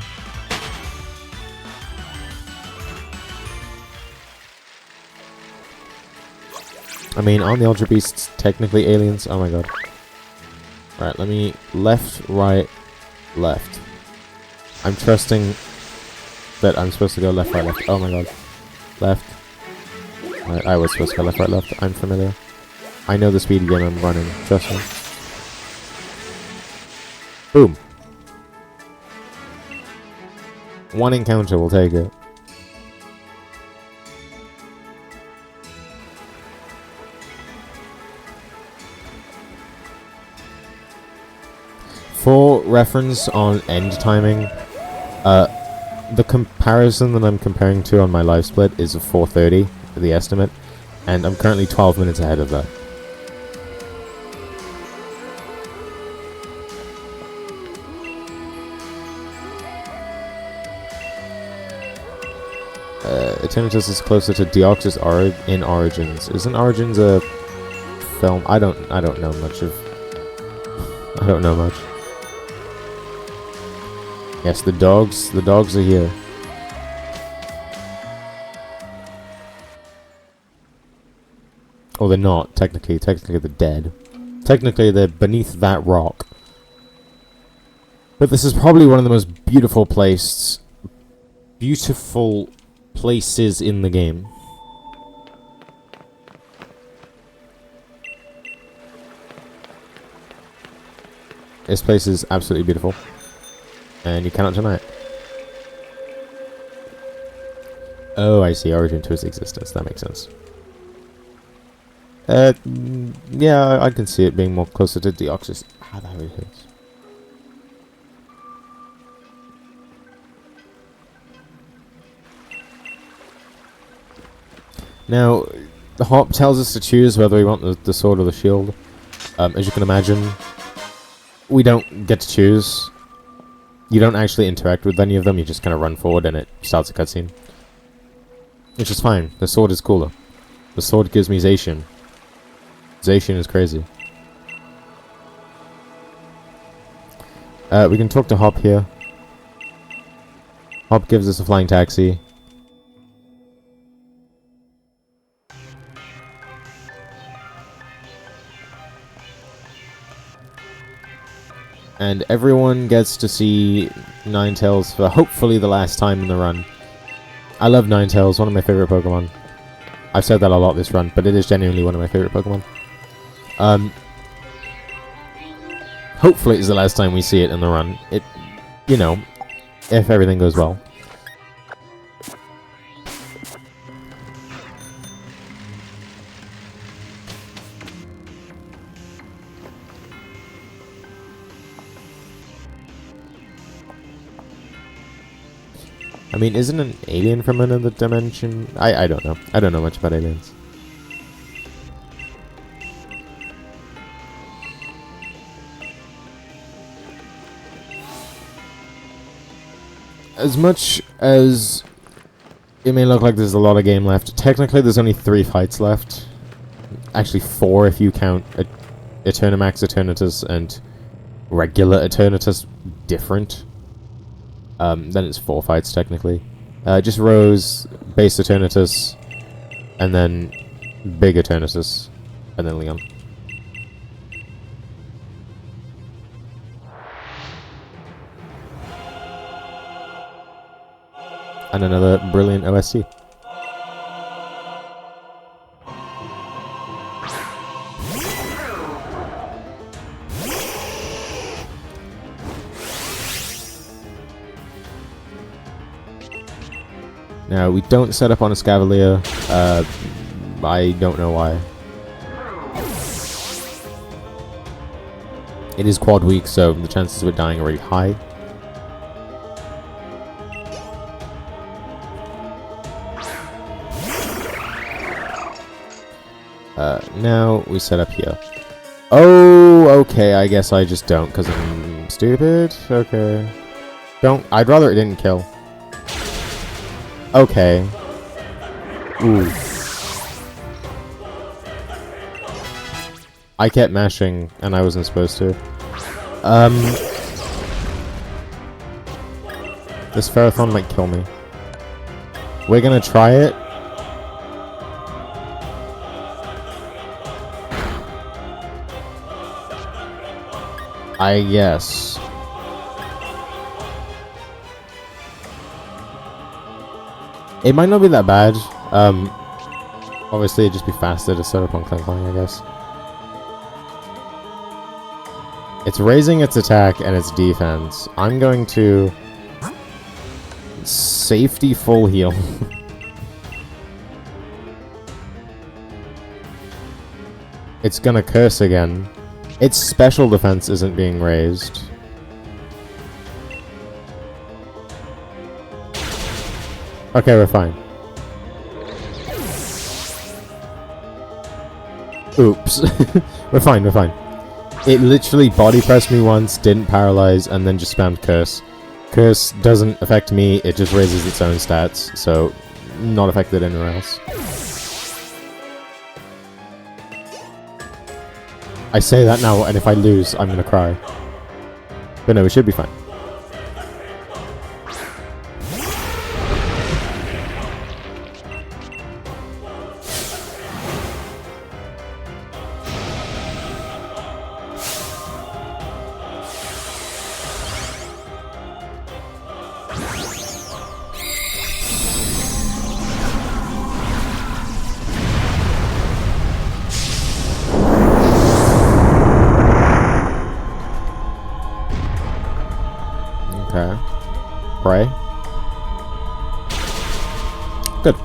I mean, aren't the Ultra Beasts technically aliens? Oh my god. Alright, let me... Left, right, left. I'm trusting that I'm supposed to go left, right, left. Oh my god. Left. I was supposed to go left, right, left. I'm familiar. I know the speed game I'm running. Trust me. Boom. One encounter will take it. For reference on end timing, the comparison that I'm comparing to on my live split is a 4:30, the estimate, and I'm currently 12 minutes ahead of that. Eternatus is closer to Deoxys in Origins. Isn't Origins a film? I don't know much of... I don't know much. Yes, the dogs are here. Or they're not, technically. Technically they're dead. Technically they're beneath that rock. But this is probably one of the most beautiful places in the game. This place is absolutely beautiful. And you cannot deny it. Oh, I see. Origin to its existence. That makes sense. Yeah, I can see it being more closer to Deoxys. Ah, that really hurts. Now, the hop tells us to choose whether we want the sword or the shield. As you can imagine, we don't get to choose. You don't actually interact with any of them, you just kind of run forward and it starts a cutscene. Which is fine, the sword is cooler. The sword gives me Zacian. Zacian is crazy. We can talk to Hop here. Hop gives us a flying taxi. And everyone gets to see Ninetales for hopefully the last time in the run. I love Ninetales, one of my favorite Pokemon. I've said that a lot this run, but it is genuinely one of my favorite Pokemon. Hopefully it's the last time we see it in the run. It, you know, if everything goes well. I mean, isn't an alien from another dimension? I don't know. I don't know much about aliens. As much as it may look like there's a lot of game left, technically there's only 3 fights left. Actually 4 if you count Eternamax Eternatus and regular Eternatus different. Then it's 4 fights technically. Just Rose, Base Eternatus, and then Big Eternatus, and then Leon. And another brilliant OST. Now, we don't set up on a Scavalier. I don't know why. It is quad weak, so the chances of it dying are really high. Now we set up here. Oh, okay, I guess I just don't, because I'm stupid? Okay. Don't. I'd rather it didn't kill. Okay. Ooh. I kept mashing, and I wasn't supposed to. This Ferrothorn might kill me. We're gonna try it. I guess. It might not be that bad. Obviously it'd just be faster to set up on Clank, I guess. It's raising its attack and its defense. I'm going to safety full heal. It's gonna curse again. Its special defense isn't being raised. Okay, we're fine. Oops. We're fine, we're fine. It literally body pressed me once, didn't paralyze, and then just spammed curse. Curse doesn't affect me, it just raises its own stats, so not affected anywhere else. I say that now, and if I lose, I'm gonna cry. But no, we should be fine. Good.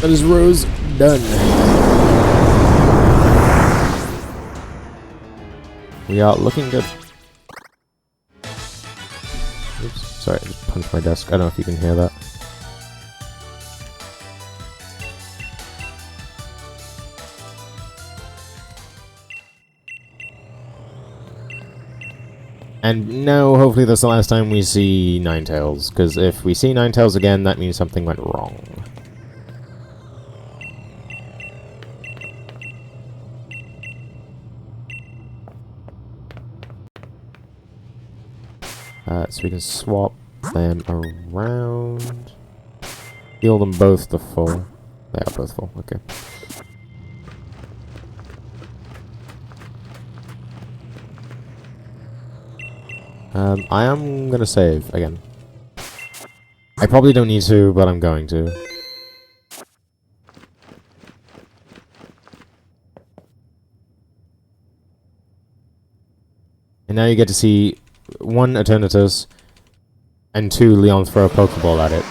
That is Rose done. We are looking good. Oops, sorry, I just punched my desk. I don't know if you can hear that. And now, hopefully that's the last time we see Ninetales, because if we see Ninetales again, that means something went wrong. So we can swap them around. Heal them both to full. They are both full, okay. I am gonna save again. I probably don't need to, but I'm going to. And now you get to see 1 Eternatus and 2 Leon throw a Pokeball at it.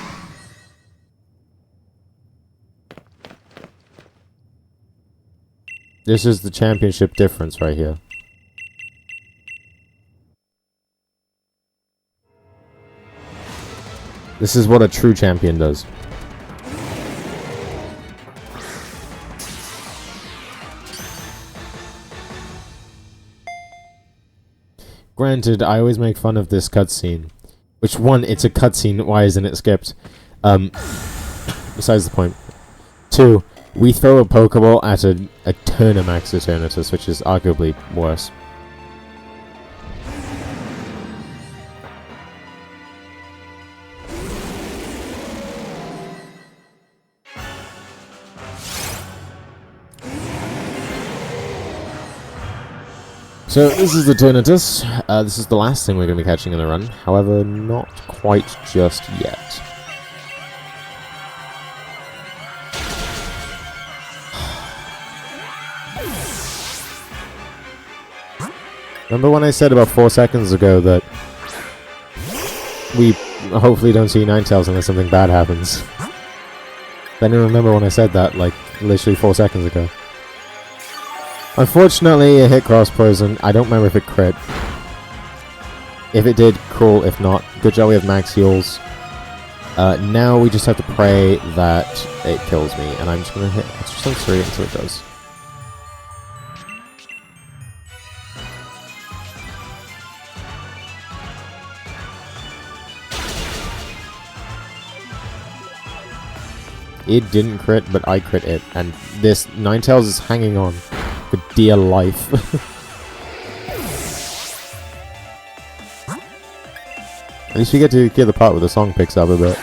This is the championship difference right here. This is what a true champion does. Granted, I always make fun of this cutscene. Which, 1, it's a cutscene, why isn't it skipped? Besides the point. 2, we throw a Pokeball at a Turnamax Eternatus, which is arguably worse. So, this is the Eternatus. This is the last thing we're going to be catching in the run. However, not quite just yet. Remember when I said about 4 seconds ago that we hopefully don't see Ninetales unless something bad happens? Then I remember when I said that, like, literally 4 seconds ago. Unfortunately, it hit cross poison. I don't remember if it crit. If it did, cool. If not, good job we have max heals. Now we just have to pray that it kills me. And I'm just going to hit extra sensory until it does. It didn't crit, but I crit it. And this Ninetales is hanging on. For dear life. At least you get to hear the part where the song picks up a bit.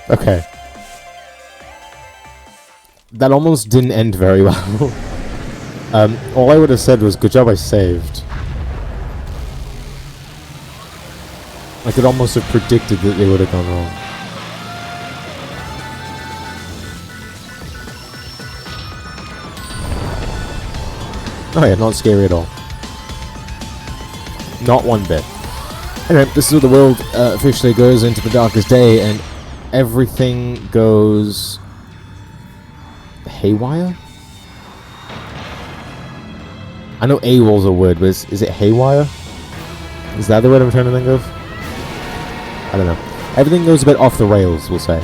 Okay. That almost didn't end very well. All I would have said was, good job I saved. I could almost have predicted that they would have gone wrong. Oh yeah, not scary at all. Not one bit. Anyway, this is where the world officially goes into the darkest day, and everything goes haywire? I know AWOL's a word, but is it haywire? Is that the word I'm trying to think of? I don't know. Everything goes a bit off the rails, we'll say.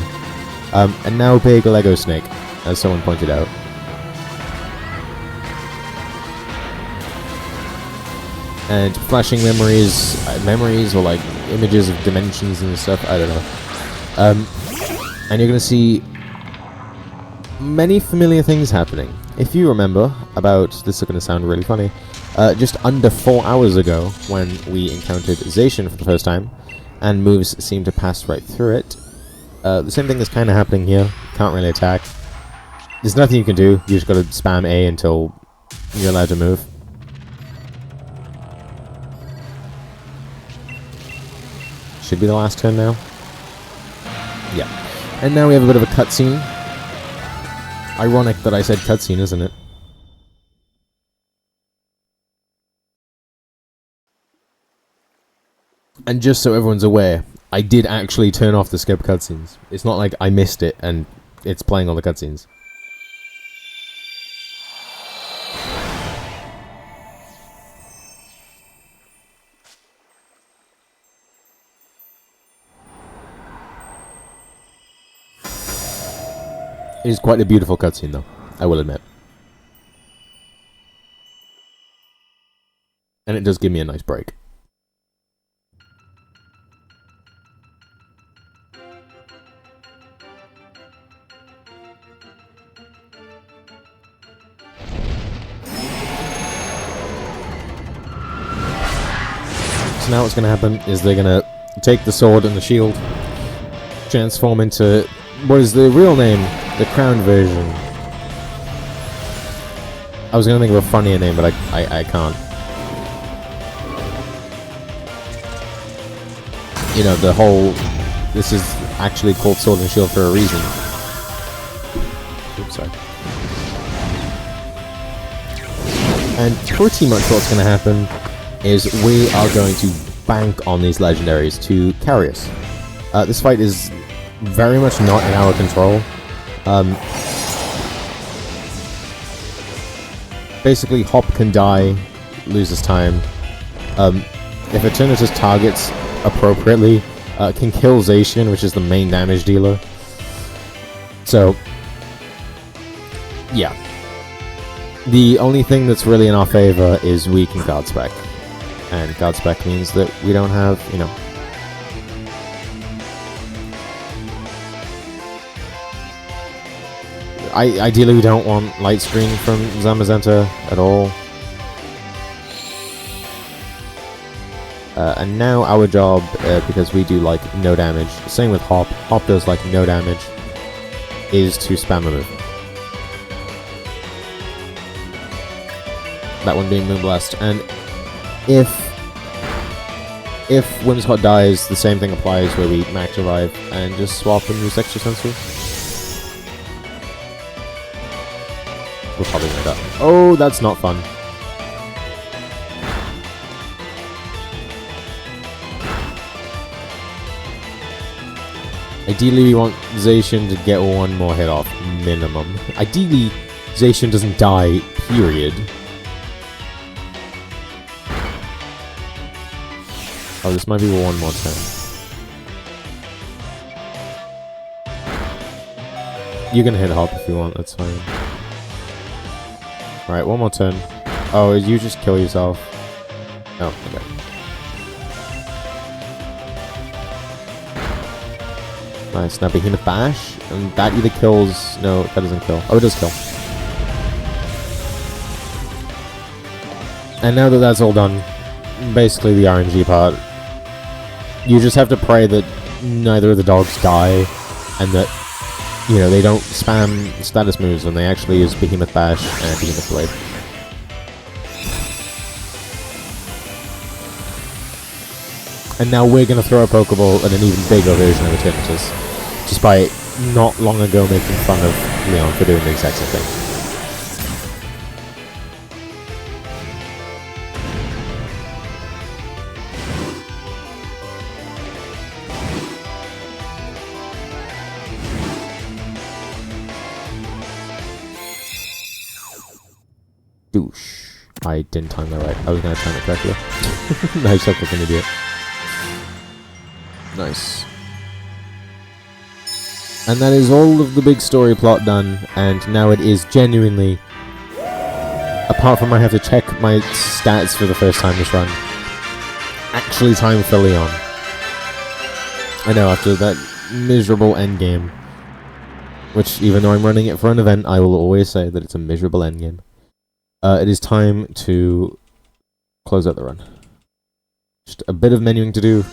And now big Lego snake, as someone pointed out. And flashing memories or like images of dimensions and stuff, I don't know. And you're gonna see many familiar things happening. If you remember, this is gonna sound really funny, just under 4 hours ago, when we encountered Zacian for the first time, and moves seem to pass right through it, the same thing is kind of happening here. Can't really attack. There's nothing you can do, you just gotta spam A until you're allowed to move. Should be the last turn now. Yeah. And now we have a bit of a cutscene. Ironic that I said cutscene, isn't it? And just so everyone's aware, I did actually turn off the skip cutscenes. It's not like I missed it and it's playing all the cutscenes. It is quite a beautiful cutscene, though, I will admit. And it does give me a nice break. So now what's going to happen is they're going to take the sword and the shield, transform into what is the real name? The crowned version. I was going to think of a funnier name, but I can't. You know, the whole... This is actually called Sword and Shield for a reason. Oops, sorry. And pretty much what's going to happen is we are going to bank on these legendaries to carry us. This fight is very much not in our control. Basically, Hop can die, loses time. If Eternatus targets appropriately, can kill Zacian, which is the main damage dealer. So, yeah. The only thing that's really in our favor is we can guard spec. And guard spec means that we don't have, you know... Ideally, we don't want light screen from Zamazenta at all. And now our job, because we do like no damage, same with Hop, Hop does like no damage, is to spam a move. That one being Moonblast. And if Whimsicott dies, the same thing applies where we max revive and just swap and use extra sensory. We're probably gonna die. Oh, that's not fun. Ideally, we want Zacian to get one more hit off, minimum. Ideally, Zacian doesn't die, period. Oh, this might be one more turn. You can hit Hop if you want, that's fine. Alright, one more turn. Oh, you just kill yourself. Oh, okay. Nice, now Behemoth Bash, and that either kills... No, that doesn't kill. Oh, it does kill. And now that that's all done, basically the RNG part, you just have to pray that neither of the dogs die, and that, you know, they don't spam status moves when they actually use Behemoth Bash and Behemoth Blade. And now we're going to throw a Pokeball at an even bigger version of Eternatus, just by not long ago making fun of Leon for doing the exact same thing. Douche. I didn't time that right. I was going to time it correctly. I just looked like an idiot. Nice. And that is all of the big story plot done, and now it is genuinely, apart from I have to check my stats for the first time this run, actually time for Leon. I know, after that miserable endgame, which even though I'm running it for an event, I will always say that it's a miserable endgame. It is time to close out the run. Just a bit of menuing to do.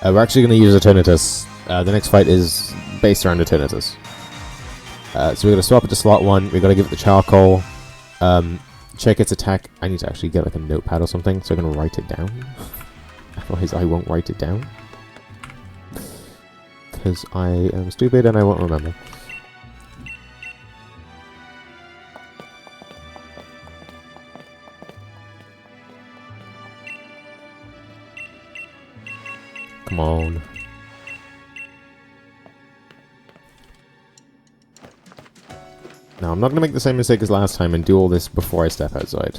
We're actually going to use Eternatus. The next fight is based around Eternatus. So we're going to swap it to slot 1. We've got to give it the charcoal. Check its attack. I need to actually get like a notepad or something, so I'm going to write it down. Otherwise I won't write it down. Because I am stupid and I won't remember. Come on. Now, I'm not going to make the same mistake as last time and do all this before I step outside.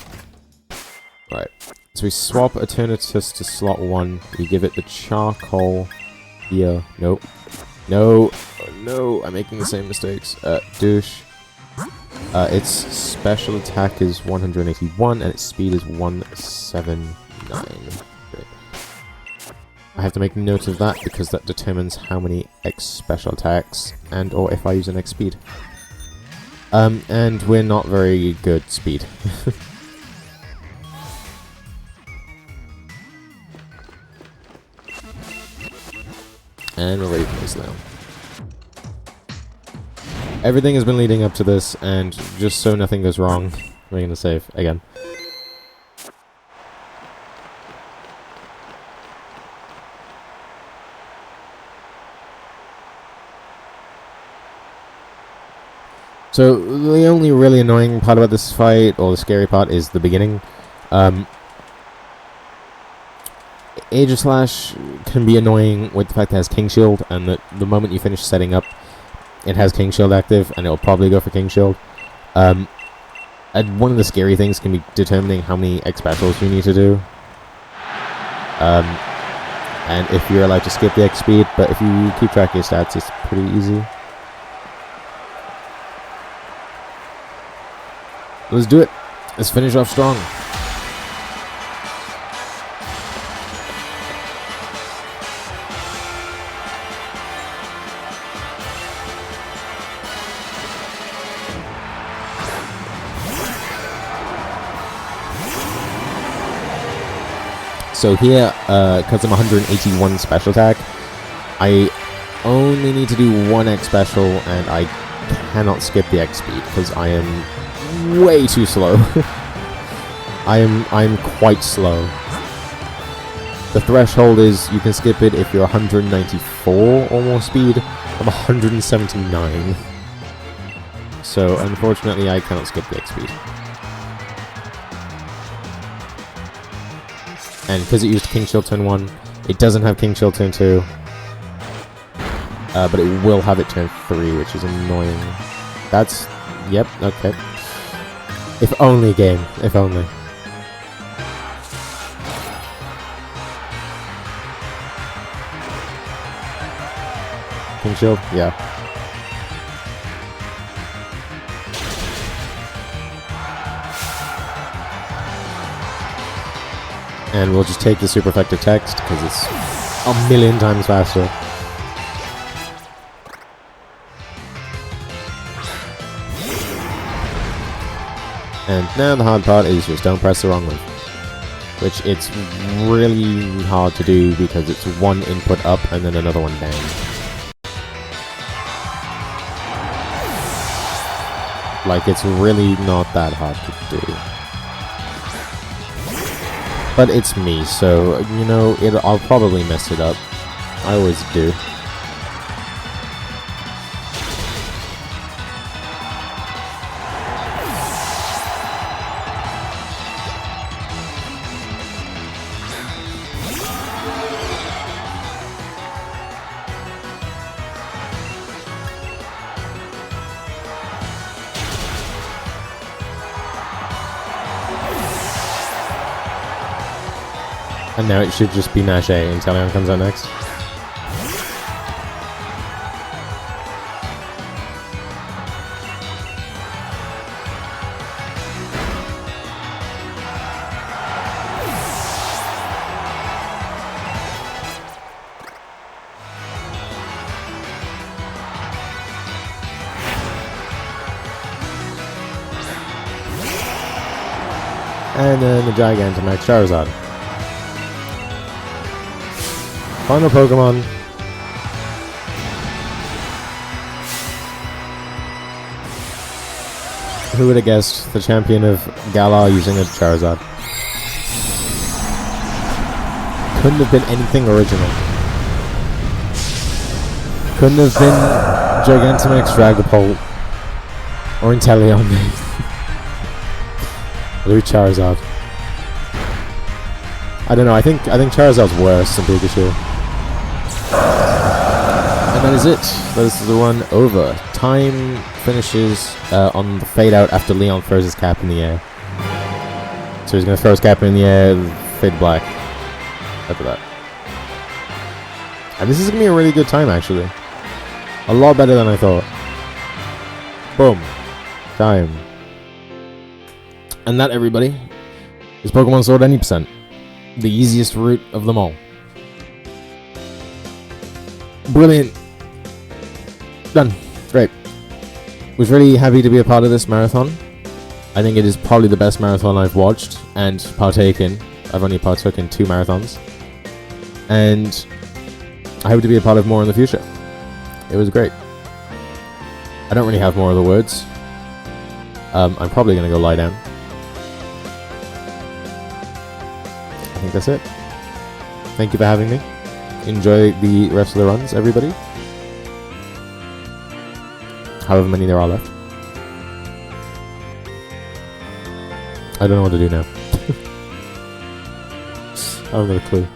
Right. So we swap Eternatus to slot 1. We give it the charcoal here. Nope. No. Oh, no. I'm making the same mistakes. Douche. Its special attack is 181 and its speed is 179. Great. I have to make note of that because that determines how many X special attacks and or if I use an X speed. And we're not very good speed. And we're ready for this now. Everything has been leading up to this, and just so nothing goes wrong, we're gonna save again. So, the only really annoying part about this fight, or the scary part, is the beginning. Aegislash can be annoying with the fact that it has King Shield, and that the moment you finish setting up, it has King Shield active, and it'll probably go for King Shield. And one of the scary things can be determining how many X specials you need to do. And if you're allowed to skip the X speed, but if you keep track of your stats, it's pretty easy. Let's do it. Let's finish off strong. So here, because I'm 181 special attack, I only need to do one X special, and I cannot skip the X speed because I am way too slow. I'm quite slow. The threshold is you can skip it if you're 194 or more speed. I'm 179. So unfortunately, I cannot skip the X speed. And because it used King Shield turn 1, it doesn't have King Shield turn 2. But it will have it turn 3, which is annoying. That's... yep, okay. If only, game. If only. King Shield? Yeah. And we'll just take the super effective text, because it's a million times faster. And now the hard part is just don't press the wrong one. Which it's really hard to do because it's one input up and then another one down. Like, it's really not that hard to do. But it's me, so, you know, I'll probably mess it up. I always do. And now it should just be Nash A until Leon comes out next. And then the Gigantamax Charizard. Final Pokemon. Who would have guessed the champion of Galar using a Charizard? Couldn't have been anything original. Couldn't have been Gigantamax Dragapult or Inteleon. Blue Charizard. I don't know, I think Charizard's worse than Pikachu. And that is it. That is the run over. Time finishes on the fade out after Leon throws his cap in the air. So he's going to throw his cap in the air, fade black after that. And this is going to be a really good time, actually. A lot better than I thought. Boom. Time. And that, everybody, is Pokemon Sword any percent. The easiest route of them all. Brilliant. Done. Great. Was really happy to be a part of this marathon. I think it is probably the best marathon I've watched and partaken. I've only partook in 2 marathons. And I hope to be a part of more in the future. It was great. I don't really have more of the words. I'm probably going to go lie down. I think that's it. Thank you for having me. Enjoy the rest of the runs, everybody. However many there are left. I don't know what to do now. I don't have a clue.